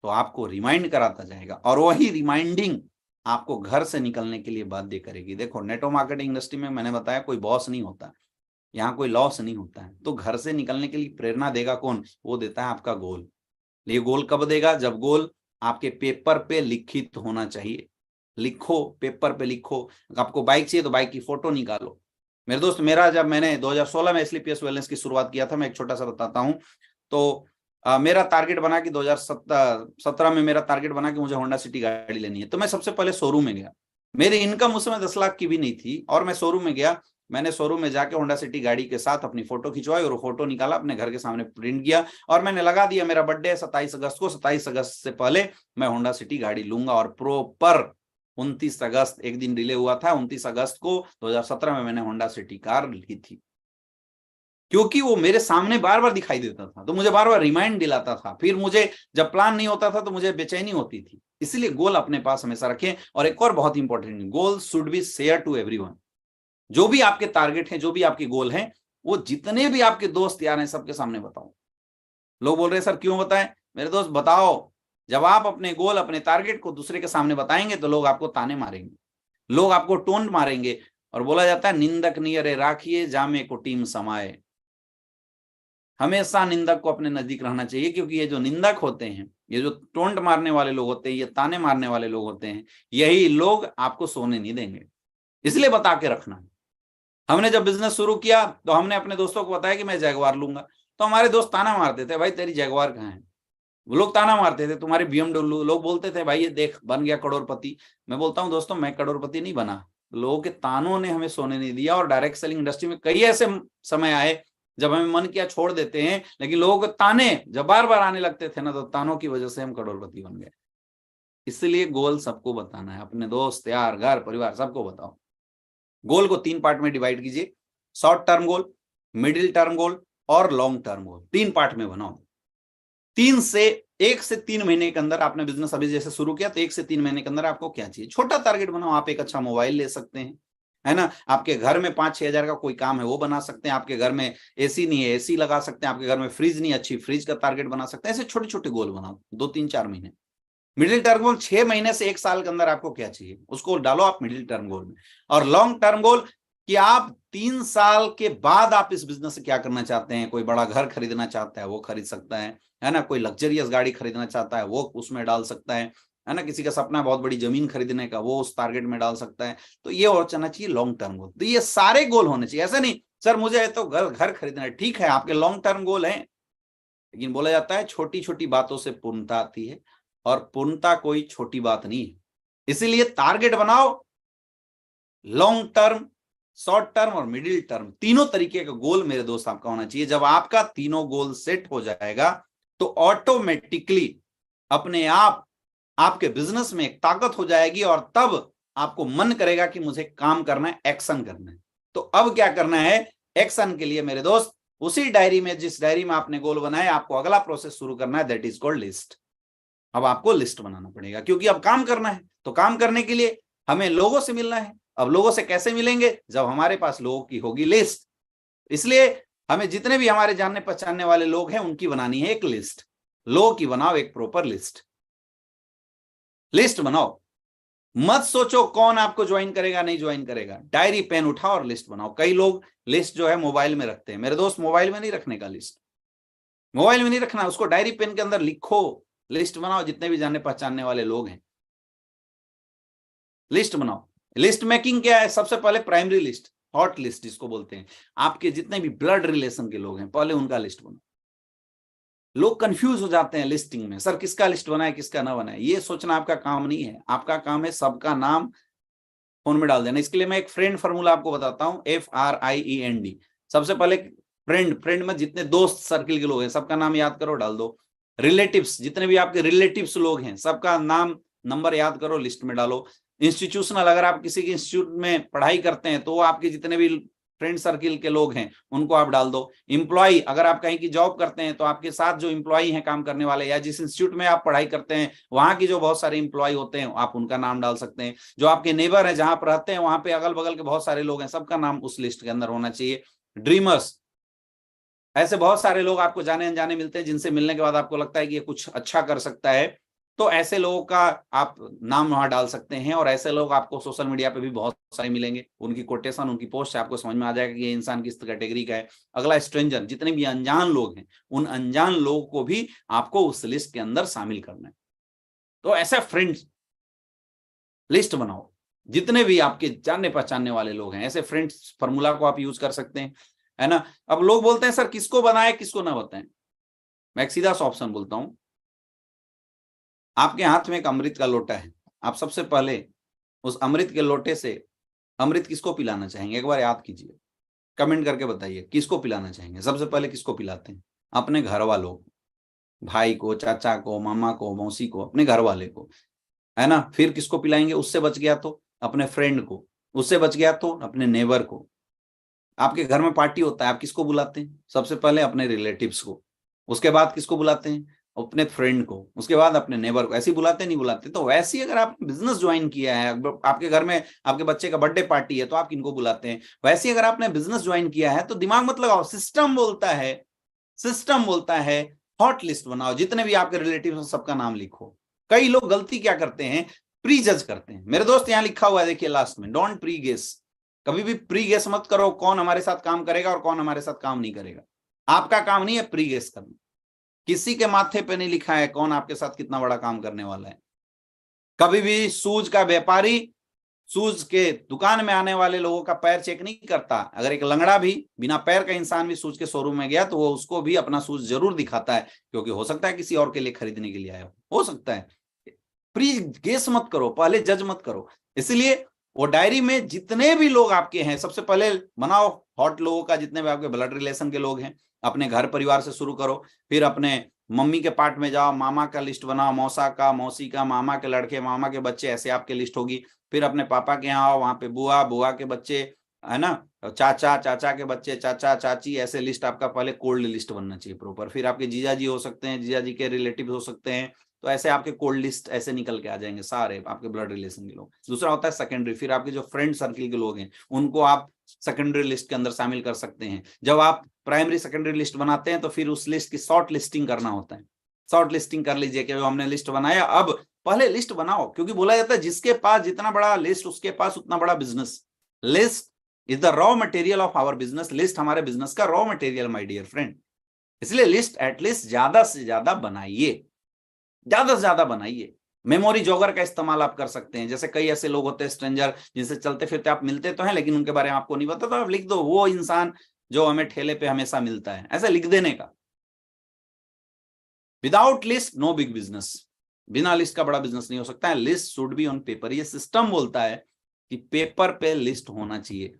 तो आपको रिमाइंड कराता जाएगा, और वही रिमाइंडिंग आपको घर से निकलने के लिए बाध्य करेगी। देखो, नेटवर्क मार्केटिंग इंडस्ट्री में मैंने बताया कोई बॉस नहीं होता, यहाँ कोई लॉस नहीं होता है। तो घर से निकलने के लिए प्रेरणा देगा कौन? वो देता है आपका गोल। ये गोल कब देगा? जब गोल आपके पेपर पे लिखित होना चाहिए। लिखो, पेपर पे लिखो। आपको बाइक चाहिए तो बाइक की फोटो निकालो। मेरे दोस्त, मेरा जब मैंने 2016 में स्लीपियस वेलनेस की शुरुआत किया था, मैं एक छोटा सा बताता हूँ। तो मेरा टारगेट बना कि 2017 में मेरा टारगेट बना कि मुझे होंडा सिटी गाड़ी लेनी है। तो मैं सबसे पहले शोरूम में गया। मेरी इनकम उस समय 10 लाख की भी नहीं थी, और मैं शोरूम में गया। मैंने शोरूम में जाके होंडा सिटी गाड़ी के साथ अपनी फोटो खिंचवाई और फोटो निकाला, अपने घर के सामने प्रिंट किया, और मैंने लगा दिया मेरा बर्थडे है 27 अगस्त को, 27 अगस्त से पहले मैं होंडा सिटी गाड़ी लूंगा। और प्रॉपर 29 अगस्त, एक दिन डिले हुआ था, 29 अगस्त को 2017 में मैंने होंडा सिटी कार ली थी, क्योंकि वो मेरे सामने बार बार दिखाई देता था, तो मुझे बार बार रिमाइंड दिलाता था। फिर मुझे जब प्लान नहीं होता था तो मुझे बेचैनी होती थी। इसलिए गोल अपने पास हमेशा रखें। और एक और बहुत important, goal should be share to everyone. जो भी आपके टारगेट हैं, जो भी आपके गोल हैं, वो जितने भी आपके दोस्त यार हैं, सबके सामने बताओ। लोग बोल रहे हैं सर क्यों बताएं? मेरे दोस्त बताओ, जब आप अपने गोल, अपने टारगेट को दूसरे के सामने बताएंगे तो लोग आपको ताने मारेंगे, लोग आपको टोंट मारेंगे। और बोला जाता है निंदक नियरे राखिए जामे को टीम समाए। हमेशा निंदक को अपने नजदीक रहना चाहिए, क्योंकि ये जो निंदक होते हैं, ये जो टोंट मारने वाले लोग होते हैं, ये ताने मारने वाले लोग होते हैं, यही लोग आपको सोने नहीं देंगे। इसलिए बता के रखना। हमने जब बिजनेस शुरू किया तो हमने अपने दोस्तों को बताया कि मैं जैगवार लूंगा, तो हमारे दोस्त ताना मारते थे, भाई तेरी जैगवार कहाँ है? वो लोग ताना मारते थे तुम्हारे BMW। लोग बोलते थे भाई ये देख बन गया करोड़पति। मैं बोलता हूँ दोस्तों, मैं करोड़पति नहीं बना, लोगों के तानों ने हमें सोने नहीं दिया। और डायरेक्ट सेलिंग इंडस्ट्री में कई ऐसे समय आए जब हमें मन किया छोड़ देते हैं, लेकिन लोगों के ताने जब बार बार आने लगते थे ना, तो तानों की वजह से हम करोड़पति बन गए। इसलिए गोल सबको बताना है, अपने दोस्त यार, घर परिवार, सबको बताओ। गोल को 3 पार्ट में डिवाइड कीजिए, short term goal, middle term goal और लॉन्ग टर्म गोल। 3 पार्ट में बनाओ। 1 से 3 महीने के अंदर, आपने बिजनेस अभी जैसे शुरू किया तो 1 से 3 महीने के अंदर आपको क्या चाहिए, छोटा टारगेट बनाओ। आप एक अच्छा मोबाइल ले सकते हैं, है ना। आपके घर में 5-6 हजार का कोई काम है वो बना सकते हैं। आपके घर में एसी नहीं है, एसी लगा सकते हैं। आपके घर में फ्रिज नहीं, अच्छी फ्रिज का टारगेट बना सकते हैं। ऐसे छोटे छोटे गोल बनाओ, 2-3-4 महीने। मिडिल टर्म गोल 6 महीने से 1 साल के अंदर आपको क्या चाहिए, उसको डालो आप मिडिल टर्म गोल में। और लॉन्ग टर्म गोल कि आप 3 साल के बाद आप इस बिजनेस से क्या करना चाहते हैं। कोई बड़ा घर खरीदना चाहता है वो खरीद सकता है ना। कोई लग्जरियस गाड़ी खरीदना चाहता है वो उसमें डाल सकता है ना। किसी का सपना बहुत बड़ी जमीन खरीदने का, वो उस टारगेट में डाल सकता है। तो ये और चलना चाहिए लॉन्ग टर्म गोल। तो ये सारे गोल होने चाहिए। ऐसा नहीं सर मुझे तो घर खरीदना है, ठीक है आपके लॉन्ग टर्म गोल है, लेकिन बोला जाता है छोटी छोटी बातों से पूर्णता आती है, और पूर्णता कोई छोटी बात नहीं है। इसीलिए टारगेट बनाओ, लॉन्ग टर्म, शॉर्ट टर्म और मिडिल टर्म, तीनों तरीके का गोल मेरे दोस्त आपका होना चाहिए। जब आपका तीनों गोल सेट हो जाएगा तो ऑटोमेटिकली अपने आप आपके बिजनेस में एक ताकत हो जाएगी, और तब आपको मन करेगा कि मुझे काम करना है, एक्शन करना है। तो अब क्या करना है एक्शन के लिए मेरे दोस्त? उसी डायरी में, जिस डायरी में आपने गोल बनाया, आपको अगला प्रोसेस शुरू करना है, दैट इज कॉल्ड लिस्ट। अब आपको लिस्ट बनाना पड़ेगा, क्योंकि अब काम करना है। तो काम करने के लिए हमें लोगों से मिलना है। अब लोगों से कैसे मिलेंगे? जब हमारे पास लोगों की होगी लिस्ट। इसलिए हमें जितने भी हमारे जानने पहचानने वाले लोग हैं उनकी बनानी है एक लिस्ट। लोगों की बनाओ एक प्रॉपर लिस्ट। लिस्ट बनाओ, मत सोचो कौन आपको ज्वाइन करेगा नहीं ज्वाइन करेगा। डायरी पेन उठाओ और लिस्ट बनाओ। कई लोग लिस्ट जो है मोबाइल में रखते हैं। मेरे दोस्त, मोबाइल में नहीं रखने का लिस्ट, मोबाइल में नहीं रखना, उसको डायरी पेन के अंदर लिखो। लिस्ट बनाओ, जितने भी जानने पहचानने वाले लोग हैं लिस्ट बनाओ। लिस्ट मेकिंग क्या है? सबसे पहले प्राइमरी लिस्ट, हॉट लिस्ट जिसको बोलते हैं। आपके जितने भी ब्लड रिलेशन के लोग हैं पहले उनका लिस्ट बनाओ। लोग कंफ्यूज हो जाते हैं लिस्टिंग में, सर किसका लिस्ट बनाए किसका ना बनाए। ये सोचना आपका काम नहीं है। आपका काम है सबका नाम फोन में डाल देना। इसके लिए मैं एक फ्रेंड फार्मूला आपको बताता हूं, FRIEND। सबसे पहले फ्रेंड में जितने दोस्त सर्किल के लोग हैं सबका नाम याद करो, डाल दो। रिलेटिव्स, जितने भी आपके रिलेटिव्स लोग हैं सबका नाम नंबर याद करो, लिस्ट में डालो। इंस्टीट्यूशनल, अगर आप किसी के इंस्टीट्यूट में पढ़ाई करते हैं तो आपके जितने भी फ्रेंड सर्किल के लोग हैं उनको आप डाल दो। एम्प्लॉय, अगर आप कहीं की जॉब करते हैं तो आपके साथ जो एम्प्लॉय हैं काम करने वाले, या जिस इंस्टीट्यूट में आप पढ़ाई करते हैं वहां की जो बहुत सारे एम्प्लॉय होते हैं आप उनका नाम डाल सकते हैं। जो आपके नेबर है, जहां पर रहते हैं वहां पे अगल बगल के बहुत सारे लोग हैं, सबका नाम उस लिस्ट के अंदर होना चाहिए। ड्रीमर्स, ऐसे बहुत सारे लोग आपको जाने अनजाने मिलते हैं जिनसे मिलने के बाद आपको लगता है कि ये कुछ अच्छा कर सकता है, तो ऐसे लोगों का आप नाम वहां डाल सकते हैं। और ऐसे लोग आपको सोशल मीडिया पे भी बहुत सारे मिलेंगे, उनकी कोटेशन, उनकी पोस्ट से आपको समझ में आ जाएगा कि ये इंसान किस कैटेगरी का है। अगला स्ट्रेंजर, जितने भी अनजान लोग हैं उन अनजान लोगों को भी आपको उस लिस्ट के अंदर शामिल करना है। तो ऐसा फ्रेंड्स लिस्ट बनाओ, जितने भी आपके जानने पहचानने वाले लोग हैं, ऐसे फ्रेंड्स फॉर्मूला को आप यूज कर सकते हैं, है ना। अब लोग बोलते हैं सर किसको बनाए किसको ना बताएं। मैं एक सीधा सा ऑप्शन बोलता हूं, आपके हाथ में एक अमृत का लोटा है, आप सबसे पहले उस अमृत के लोटे से अमृत किसको पिलाना चाहेंगे, एक बार याद कीजिए, कमेंट करके बताइए किसको पिलाना चाहेंगे। सबसे पहले किसको पिलाते हैं? अपने घर वालों को, भाई को, चाचा को, मामा को, मौसी को, अपने घर वाले को, है ना। फिर किसको पिलाएंगे? उससे बच गया तो अपने फ्रेंड को, उससे बच गया तो अपने नेबर को। आपके घर में पार्टी होता है, आप किसको बुलाते हैं? सबसे पहले अपने रिलेटिव्स को, उसके बाद किसको बुलाते हैं? अपने फ्रेंड को, उसके बाद अपने नेबर को। ऐसे ही बुलाते नहीं बुलाते? तो वैसे ही अगर आपने बिजनेस ज्वाइन किया है, आपके घर में आपके बच्चे का बर्थडे पार्टी है तो आप किनको बुलाते हैं? वैसे ही अगर आपने बिजनेस ज्वाइन किया है तो दिमाग मत लगाओ, सिस्टम बोलता है, सिस्टम बोलता है हॉट लिस्ट बनाओ, जितने भी आपके रिलेटिव सबका नाम लिखो। कई लोग गलती क्या करते हैं, प्री जज करते हैं। मेरे दोस्त यहां लिखा हुआ है देखिए लास्ट में, डोंट प्री गेस। कभी भी प्री गेस मत करो कौन हमारे साथ काम करेगा और कौन हमारे साथ काम नहीं करेगा। आपका काम नहीं है प्री गेस करना, किसी के माथे पे नहीं लिखा है कौन आपके साथ कितना बड़ा काम करने वाला है। कभी भी शूज का व्यापारी शूज के दुकान में आने वाले लोगों का पैर चेक नहीं करता। अगर एक लंगड़ा भी, बिना पैर का इंसान भी शूज के शोरूम में गया तो वो उसको भी अपना शूज जरूर दिखाता है, क्योंकि हो सकता है किसी और के लिए खरीदने के लिए आया हो सकता है। प्री गेस मत करो, पहले जज मत करो। इसलिए वो डायरी में जितने भी लोग आपके हैं सबसे पहले बनाओ हॉट लोगों का, जितने भी आपके ब्लड रिलेशन के लोग हैं। अपने घर परिवार से शुरू करो, फिर अपने मम्मी के पार्ट में जाओ, मामा का लिस्ट बनाओ, मौसा का, मौसी का, मामा के लड़के, मामा के बच्चे, ऐसे आपके लिस्ट होगी। फिर अपने पापा के यहाँ आओ, वहां पे बुआ, बुआ के बच्चे, है ना, चाचा, चाचा के बच्चे, चाचा, चाची, ऐसे लिस्ट आपका पहले कोल्ड लिस्ट बनना चाहिए प्रॉपर। फिर आपके जीजा जी हो सकते हैं, जीजा जी के रिलेटिव हो सकते हैं, तो ऐसे आपके कोल्ड लिस्ट ऐसे निकल के आ जाएंगे सारे आपके ब्लड रिलेशन के लोग। दूसरा होता है सेकेंडरी, फिर आपके जो फ्रेंड सर्किल के लोग हैं उनको आप सेकेंडरी लिस्ट के अंदर शामिल कर सकते हैं। जब आप प्राइमरी सेकेंडरी लिस्ट बनाते हैं तो फिर उस लिस्ट की शॉर्ट लिस्टिंग करना होता है। शॉर्ट लिस्टिंग कर लीजिए कि हमने लिस्ट बनाया, अब पहले लिस्ट बनाओ, क्योंकि बोला जाता है जिसके पास जितना बड़ा लिस्ट उसके पास उतना बड़ा business. List is the raw material of our business. List हमारे बिजनेस का raw material my dear friend. इसलिए लिस्ट एटलीस्ट ज्यादा से ज्यादा बनाइए, ज्यादा से ज्यादा बनाइए। मेमोरी जॉगर का इस्तेमाल आप कर सकते हैं। जैसे कई ऐसे लोग होते हैं स्ट्रेंजर जिनसे चलते फिरते आप मिलते तो हैं लेकिन उनके बारे में आपको नहीं पता, तो आप लिख दो वो इंसान जो हमें ठेले पे हमेशा मिलता है, ऐसा लिख देने का। Without list no big business. बिना लिस्ट का बड़ा बिजनेस नहीं हो सकता है। List should be on paper. ये सिस्टम बोलता है कि पेपर पे लिस्ट होना चाहिए।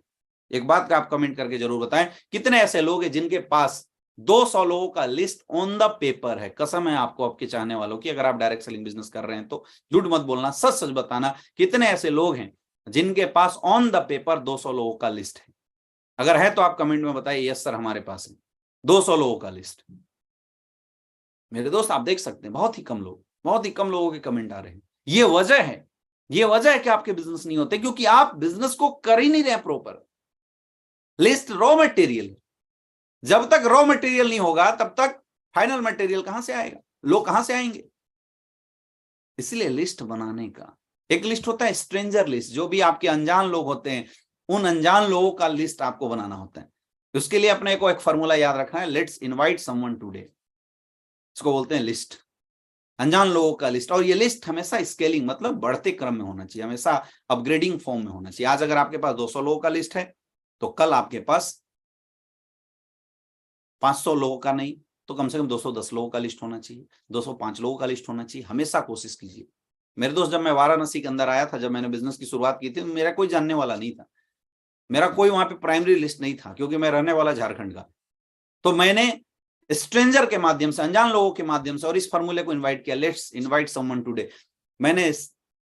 एक बात का आप कमेंट करके जरूर बताएं, कितने ऐसे लोग हैं जिनके पास 200 लोगों का लिस्ट ऑन द पेपर है? कसम है आपको आपके चाहने वालों की, अगर आप डायरेक्ट सेलिंग बिजनेस कर रहे हैं तो झूठ मत बोलना, सच सच बताना। कितने ऐसे लोग हैं जिनके पास ऑन द पेपर 200 लोगों का लिस्ट है? अगर है तो आप कमेंट में बताइए यस सर हमारे पास है 200 लोगों का लिस्ट। मेरे दोस्त आप देख सकते हैं बहुत ही कम लोग, बहुत ही कम लोगों के कमेंट आ रहे हैं। ये वजह है, ये वजह है कि आपके बिजनेस नहीं होते, क्योंकि आप बिजनेस को कर ही नहीं रहे प्रॉपर। लिस्ट रॉ मटेरियल, जब तक रॉ मटेरियल नहीं होगा तब तक फाइनल मटेरियल कहां से आएगा, लोग कहां से आएंगे? इसलिए लिस्ट बनाने का एक लिस्ट होता है स्ट्रेंजर लिस्ट, जो भी आपके अनजान लोग होते हैं उन अनजान लोगों का लिस्ट आपको बनाना होता है। उसके लिए अपने को एक फॉर्मूला याद रखना है, लेट्स इनवाइट समवन टुडे, इसको बोलते हैं लिस्ट, अनजान लोगों का लिस्ट। और ये लिस्ट हमेशा स्केलिंग मतलब बढ़ते क्रम में होना चाहिए, हमेशा अपग्रेडिंग फॉर्म में होना चाहिए। आज अगर आपके पास 200 लोगों का लिस्ट है तो कल आपके पास 500 लोगों का नहीं तो कम से कम 210 लोगों का लिस्ट होना चाहिए, 205 लोगों का लिस्ट होना चाहिए। हमेशा कोशिश कीजिए। मेरे दोस्त जब मैं वाराणसी के अंदर आया था, जब मैंने बिजनेस की शुरुआत की थी, मेरा कोई जानने वाला नहीं था, मेरा कोई वहां पे प्राइमरी लिस्ट नहीं था, क्योंकि मैं रहने वाला झारखंड का। तो मैंने स्ट्रेंजर के माध्यम से, अनजान लोगों के माध्यम से, और इस फॉर्मूले को इन्वाइट किया, लेट्स इन्वाइट समवन टुडे। मैंने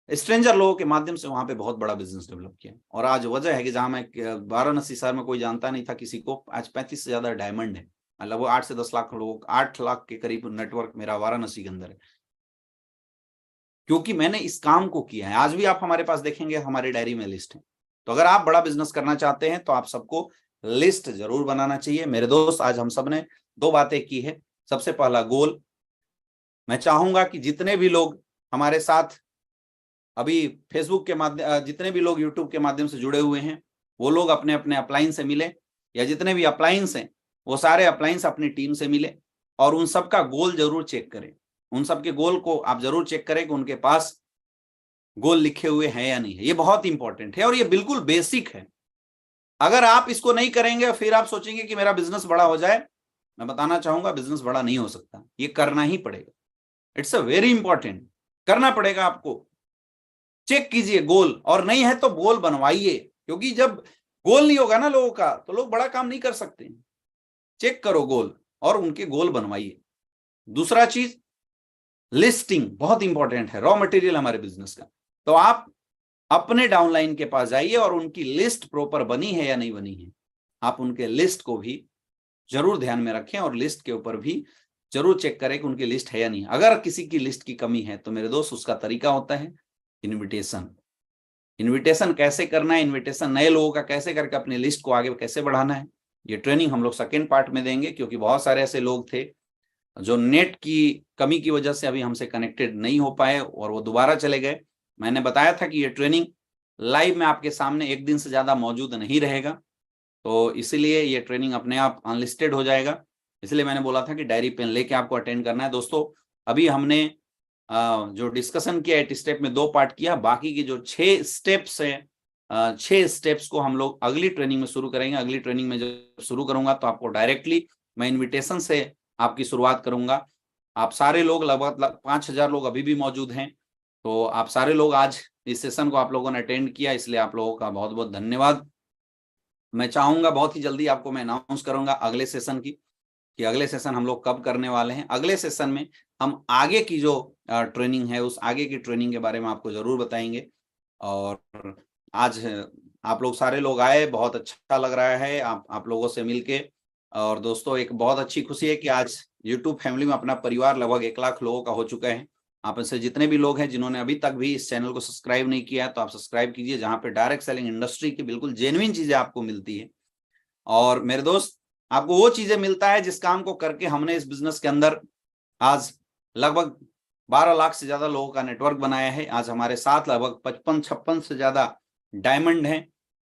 स्ट्रेंजर लोगों के माध्यम से वहां पे बहुत बड़ा बिजनेस डेवलप किया। और आज वजह है कि जहां मैं वाराणसी शहर में कोई जानता नहीं था किसी को, आज 35 से ज्यादा डायमंड है। मतलब वो 8 से 10 लाख लोग, 8 लाख के करीब नेटवर्क मेरा वाराणसी के अंदर है, क्योंकि मैंने इस काम को किया है। आज भी आप हमारे पास देखेंगे हमारे डायरी में लिस्ट है। तो अगर आप बड़ा बिजनेस करना चाहते हैं तो आप सबको लिस्ट जरूर बनाना चाहिए। मेरे दोस्त, आज हम सब ने 2 बातें की है। सबसे पहला गोल, मैं चाहूंगा कि जितने भी लोग हमारे साथ अभी फेसबुक के माध्यम, जितने भी लोग यूट्यूब के माध्यम से जुड़े हुए हैं, वो लोग अपने अपने अपलाइन से मिले, या जितने भी अप्लायंस हैं वो सारे अप्लायंस अपनी टीम से मिले, और उन सबका गोल जरूर चेक करें। उन सबके गोल को आप जरूर चेक करें कि उनके पास गोल लिखे हुए हैं या नहीं है। ये बहुत इंपॉर्टेंट है और ये बिल्कुल बेसिक है। अगर आप इसको नहीं करेंगे फिर आप सोचेंगे कि मेरा बिजनेस बड़ा हो जाए, मैं बताना चाहूंगा बिजनेस बड़ा नहीं हो सकता। ये करना ही पड़ेगा। इट्स अ वेरी इंपॉर्टेंट, करना पड़ेगा आपको। चेक कीजिए गोल, और नहीं है तो गोल बनवाइए, क्योंकि जब गोल नहीं होगा ना लोगों का तो लोग बड़ा काम नहीं कर सकते। चेक करो गोल और उनके गोल बनवाइए। दूसरा चीज, लिस्टिंग बहुत इंपॉर्टेंट है, रॉ मटेरियल हमारे बिजनेस का। तो आप अपने डाउनलाइन के पास जाइए और उनकी लिस्ट प्रॉपर बनी है या नहीं बनी है, आप उनके लिस्ट को भी जरूर ध्यान में रखें और लिस्ट के ऊपर भी जरूर चेक करें कि उनकी लिस्ट है या नहीं। अगर किसी की लिस्ट की कमी है तो मेरे दोस्त उसका तरीका होता है इनविटेशन। इनविटेशन कैसे करना है, इनविटेशन नए लोगों का कैसे करके अपनी लिस्ट को आगे कैसे बढ़ाना है, ये ट्रेनिंग हम लोग सेकेंड पार्ट में देंगे, क्योंकि बहुत सारे ऐसे लोग थे जो नेट की कमी की वजह से अभी हमसे कनेक्टेड नहीं हो पाए और वो दोबारा चले गए। मैंने बताया था कि ये ट्रेनिंग लाइव में आपके सामने एक दिन से ज्यादा मौजूद नहीं रहेगा, तो इसीलिए ये ट्रेनिंग अपने आप अनलिस्टेड हो जाएगा। इसलिए मैंने बोला था कि डायरी पेन लेके आपको अटेंड करना है। दोस्तों, अभी हमने जो डिस्कशन किया 8 स्टेप में 2 पार्ट किया, बाकी की जो 6 स्टेप्स हैं, 6 स्टेप्स को हम लोग अगली ट्रेनिंग में शुरू करेंगे। अगली ट्रेनिंग में जब शुरू करूंगा तो आपको डायरेक्टली मैं इन्विटेशन से आपकी शुरुआत करूंगा। आप सारे लोग, लगभग 5000 लोग अभी भी मौजूद हैं, तो आप सारे लोग आज इस सेशन को आप लोगों ने अटेंड किया, इसलिए आप लोगों का बहुत बहुत धन्यवाद। मैं चाहूंगा बहुत ही जल्दी आपको मैं अनाउंस करूंगा अगले सेशन की, कि अगले सेशन हम लोग कब करने वाले हैं। अगले सेशन में हम आगे की जो ट्रेनिंग है उस आगे की ट्रेनिंग के बारे में आपको जरूर बताएंगे। और आज आप लोग सारे लोग आए, बहुत अच्छा लग रहा है आप लोगों से मिलके। और दोस्तों, एक बहुत अच्छी खुशी है कि आज YouTube फैमिली में अपना परिवार लगभग 1 लाख लोगों का हो चुका है। आप में से जितने भी लोग हैं जिन्होंने अभी तक भी इस चैनल को सब्सक्राइब नहीं किया तो आप सब्सक्राइब कीजिए, जहां पे डायरेक्ट सेलिंग इंडस्ट्री की बिल्कुल जेन्युइन चीजें आपको मिलती है। और मेरे दोस्त, आपको वो चीजें मिलता है जिस काम को करके हमने इस बिजनेस के अंदर आज लगभग 12 लाख से ज्यादा लोगों का नेटवर्क बनाया है। आज हमारे साथ लगभग 55-56 से ज्यादा डायमंड हैं।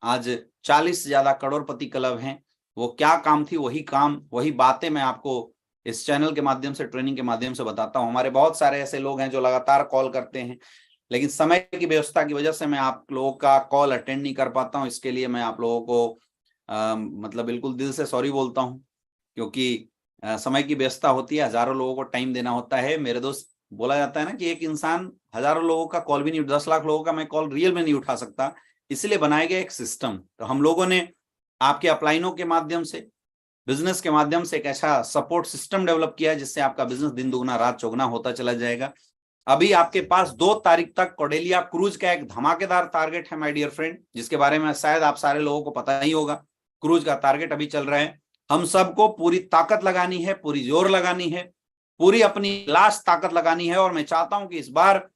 आज 40 से ज्यादा करोड़पति क्लब हैं। वो क्या काम थी, वही काम, वही बातें मैं आपको इस चैनल के माध्यम से, ट्रेनिंग के माध्यम से बताता हूँ। हमारे बहुत सारे ऐसे लोग हैं जो लगातार कॉल करते हैं, लेकिन समय की व्यवस्था की वजह से मैं आप लोगों का कॉल अटेंड नहीं कर पाता हूँ। इसके लिए मैं आप लोगों को मतलब बिल्कुल दिल से सॉरी बोलता हूँ, क्योंकि समय की व्यवस्था होती है, हजारों लोगों को टाइम देना होता है। मेरे दोस्त, बोला जाता है ना कि एक इंसान हजारों लोगों का कॉल भी नहीं, 10 लाख लोगों का मैं कॉल रियल में नहीं उठा सकता। इसलिए बनाया गया एक सिस्टम। तो हम लोगों ने आपके अपलाइनों के माध्यम से, बिजनेस के माध्यम से एक ऐसा सपोर्ट सिस्टम डेवलप किया है जिससे आपका बिजनेस दिन दुगना रात चौगुना होता चला जाएगा। अभी आपके पास 2 तारीख तक कॉर्डेलिया क्रूज का एक धमाकेदार टारगेट है माय डियर फ्रेंड, जिसके बारे में शायद आप सारे लोगों को पता नहीं होगा। क्रूज का टारगेट अभी चल रहा है। हम सबको पूरी ताकत लगानी है, पूरी जोर लगानी है, पूरी अपनी लास्ट ताकत लगानी है। और मैं चाहता हूं कि इस बार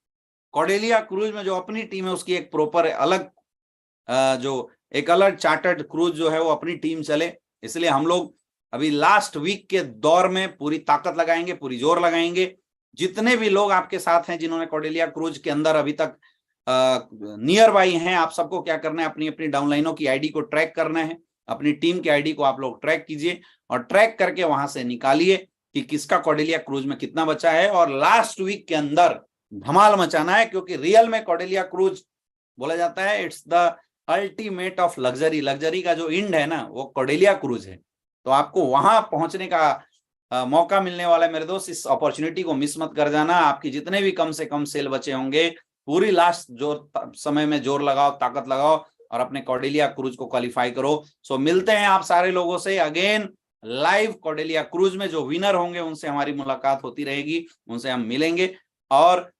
कॉर्डेलिया क्रूज में जो अपनी टीम है उसकी एक प्रॉपर अलग जो एक अलग चार्टर्ड क्रूज जो है वो अपनी टीम चले। इसलिए हम लोग अभी लास्ट वीक के दौर में पूरी ताकत लगाएंगे, पूरी जोर लगाएंगे। जितने भी लोग आपके साथ हैं जिन्होंने कॉर्डेलिया क्रूज के अंदर अभी तक नियर बाई हैं, आप सबको क्या करना है, अपनी अपनी डाउनलाइनों की आईडी को ट्रैक करना है। अपनी टीम की आईडी को आप लोग ट्रैक कीजिए और ट्रैक करके वहां से निकालिए कि किसका कॉर्डेलिया क्रूज में कितना बचा है, और लास्ट वीक के अंदर धमाल मचाना है। क्योंकि रियल में कॉर्डेलिया क्रूज बोला जाता है it's the ultimate of luxury. Luxury का जो इंड है ना वो कॉर्डेलिया क्रूज है। तो आपको वहां पहुंचने का मौका मिलने वाला है मेरे दोस्त। इस अपॉर्चुनिटी को मिस मत कर जाना। आपकी जितने भी कम से कम सेल बचे होंगे, पूरी लास्ट जोर समय में जोर लगाओ, ताकत लगाओ और अपने कॉर्डेलिया क्रूज को क्वालिफाई करो। सो मिलते हैं आप सारे लोगों से अगेन लाइव कॉर्डेलिया क्रूज में। जो विनर होंगे उनसे हमारी मुलाकात होती रहेगी, उनसे हम मिलेंगे। और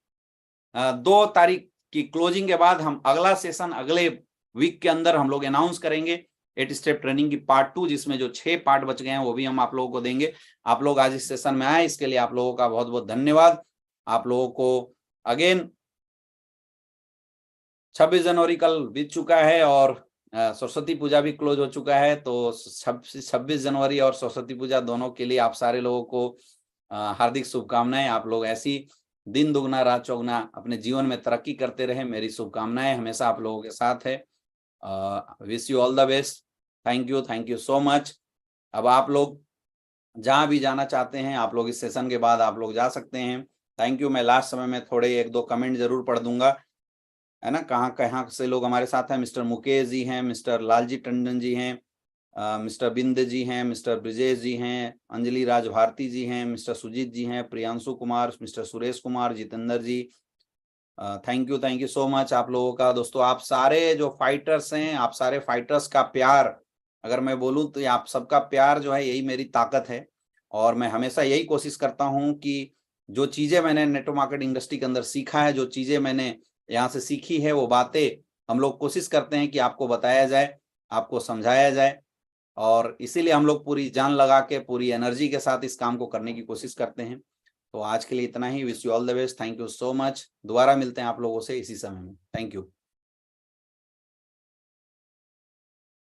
2 तारीख कि क्लोजिंग के बाद हम अगला सेशन अगले वीक के अंदर हम लोग अनाउंस करेंगे 8 स्टेप ट्रेनिंग की पार्ट 2, जिसमें जो 6 पार्ट बच गए हैं वो भी हम आप लोगों को देंगे। आप लोग आज इस सेशन में आए, इसके लिए आप लोगों का बहुत बहुत धन्यवाद। आप लोगों को अगेन 26 जनवरी कल बीत चुका है और सरस्वती पूजा भी क्लोज हो चुका है। तो 26 जनवरी और सरस्वती पूजा दोनों के लिए आप सारे लोगों को हार्दिक शुभकामनाएं। आप लोग ऐसी दिन दुगना रात चौगुना अपने जीवन में तरक्की करते रहे, मेरी शुभकामनाएं हमेशा आप लोगों के साथ है। Wish you all the best. Thank you so much. अब आप लोग जहां भी जाना चाहते हैं, आप लोग इस सेशन के बाद आप लोग जा सकते हैं। Thank you. मैं लास्ट समय में थोड़े 1-2 कमेंट जरूर पढ़ दूंगा, है ना। कहाँ कहाँ से लोग हमारे साथ हैं। मिस्टर मुकेश जी हैं, मिस्टर लालजी टंडन जी हैं, मिस्टर बिंद जी हैं, मिस्टर ब्रिजेश जी हैं, अंजलि राज भारती जी हैं, मिस्टर सुजीत जी हैं, Priyanshu Kumar, mister Suresh Kumar, Jitendra ji. Thank you so much आप लोगों का। दोस्तों आप सारे जो फाइटर्स हैं, आप सारे फाइटर्स का प्यार, अगर मैं बोलूं तो आप सबका प्यार जो है यही मेरी ताकत है। और मैं हमेशा यही कोशिश करता हूं कि जो चीजें मैंने नेटवर्क मार्केटिंग इंडस्ट्री के अंदर सीखा है, जो चीजें मैंने यहाँ से सीखी है, वो बातें हम लोग कोशिश करते हैं कि आपको बताया जाए, आपको समझाया जाए। और इसीलिए हम लोग पूरी जान लगा के, पूरी एनर्जी के साथ इस काम को करने की कोशिश करते हैं। तो आज के लिए इतना ही। Wish you all the best. Thank you so much. दोबारा मिलते हैं आप लोगों से इसी समय में। Thank you.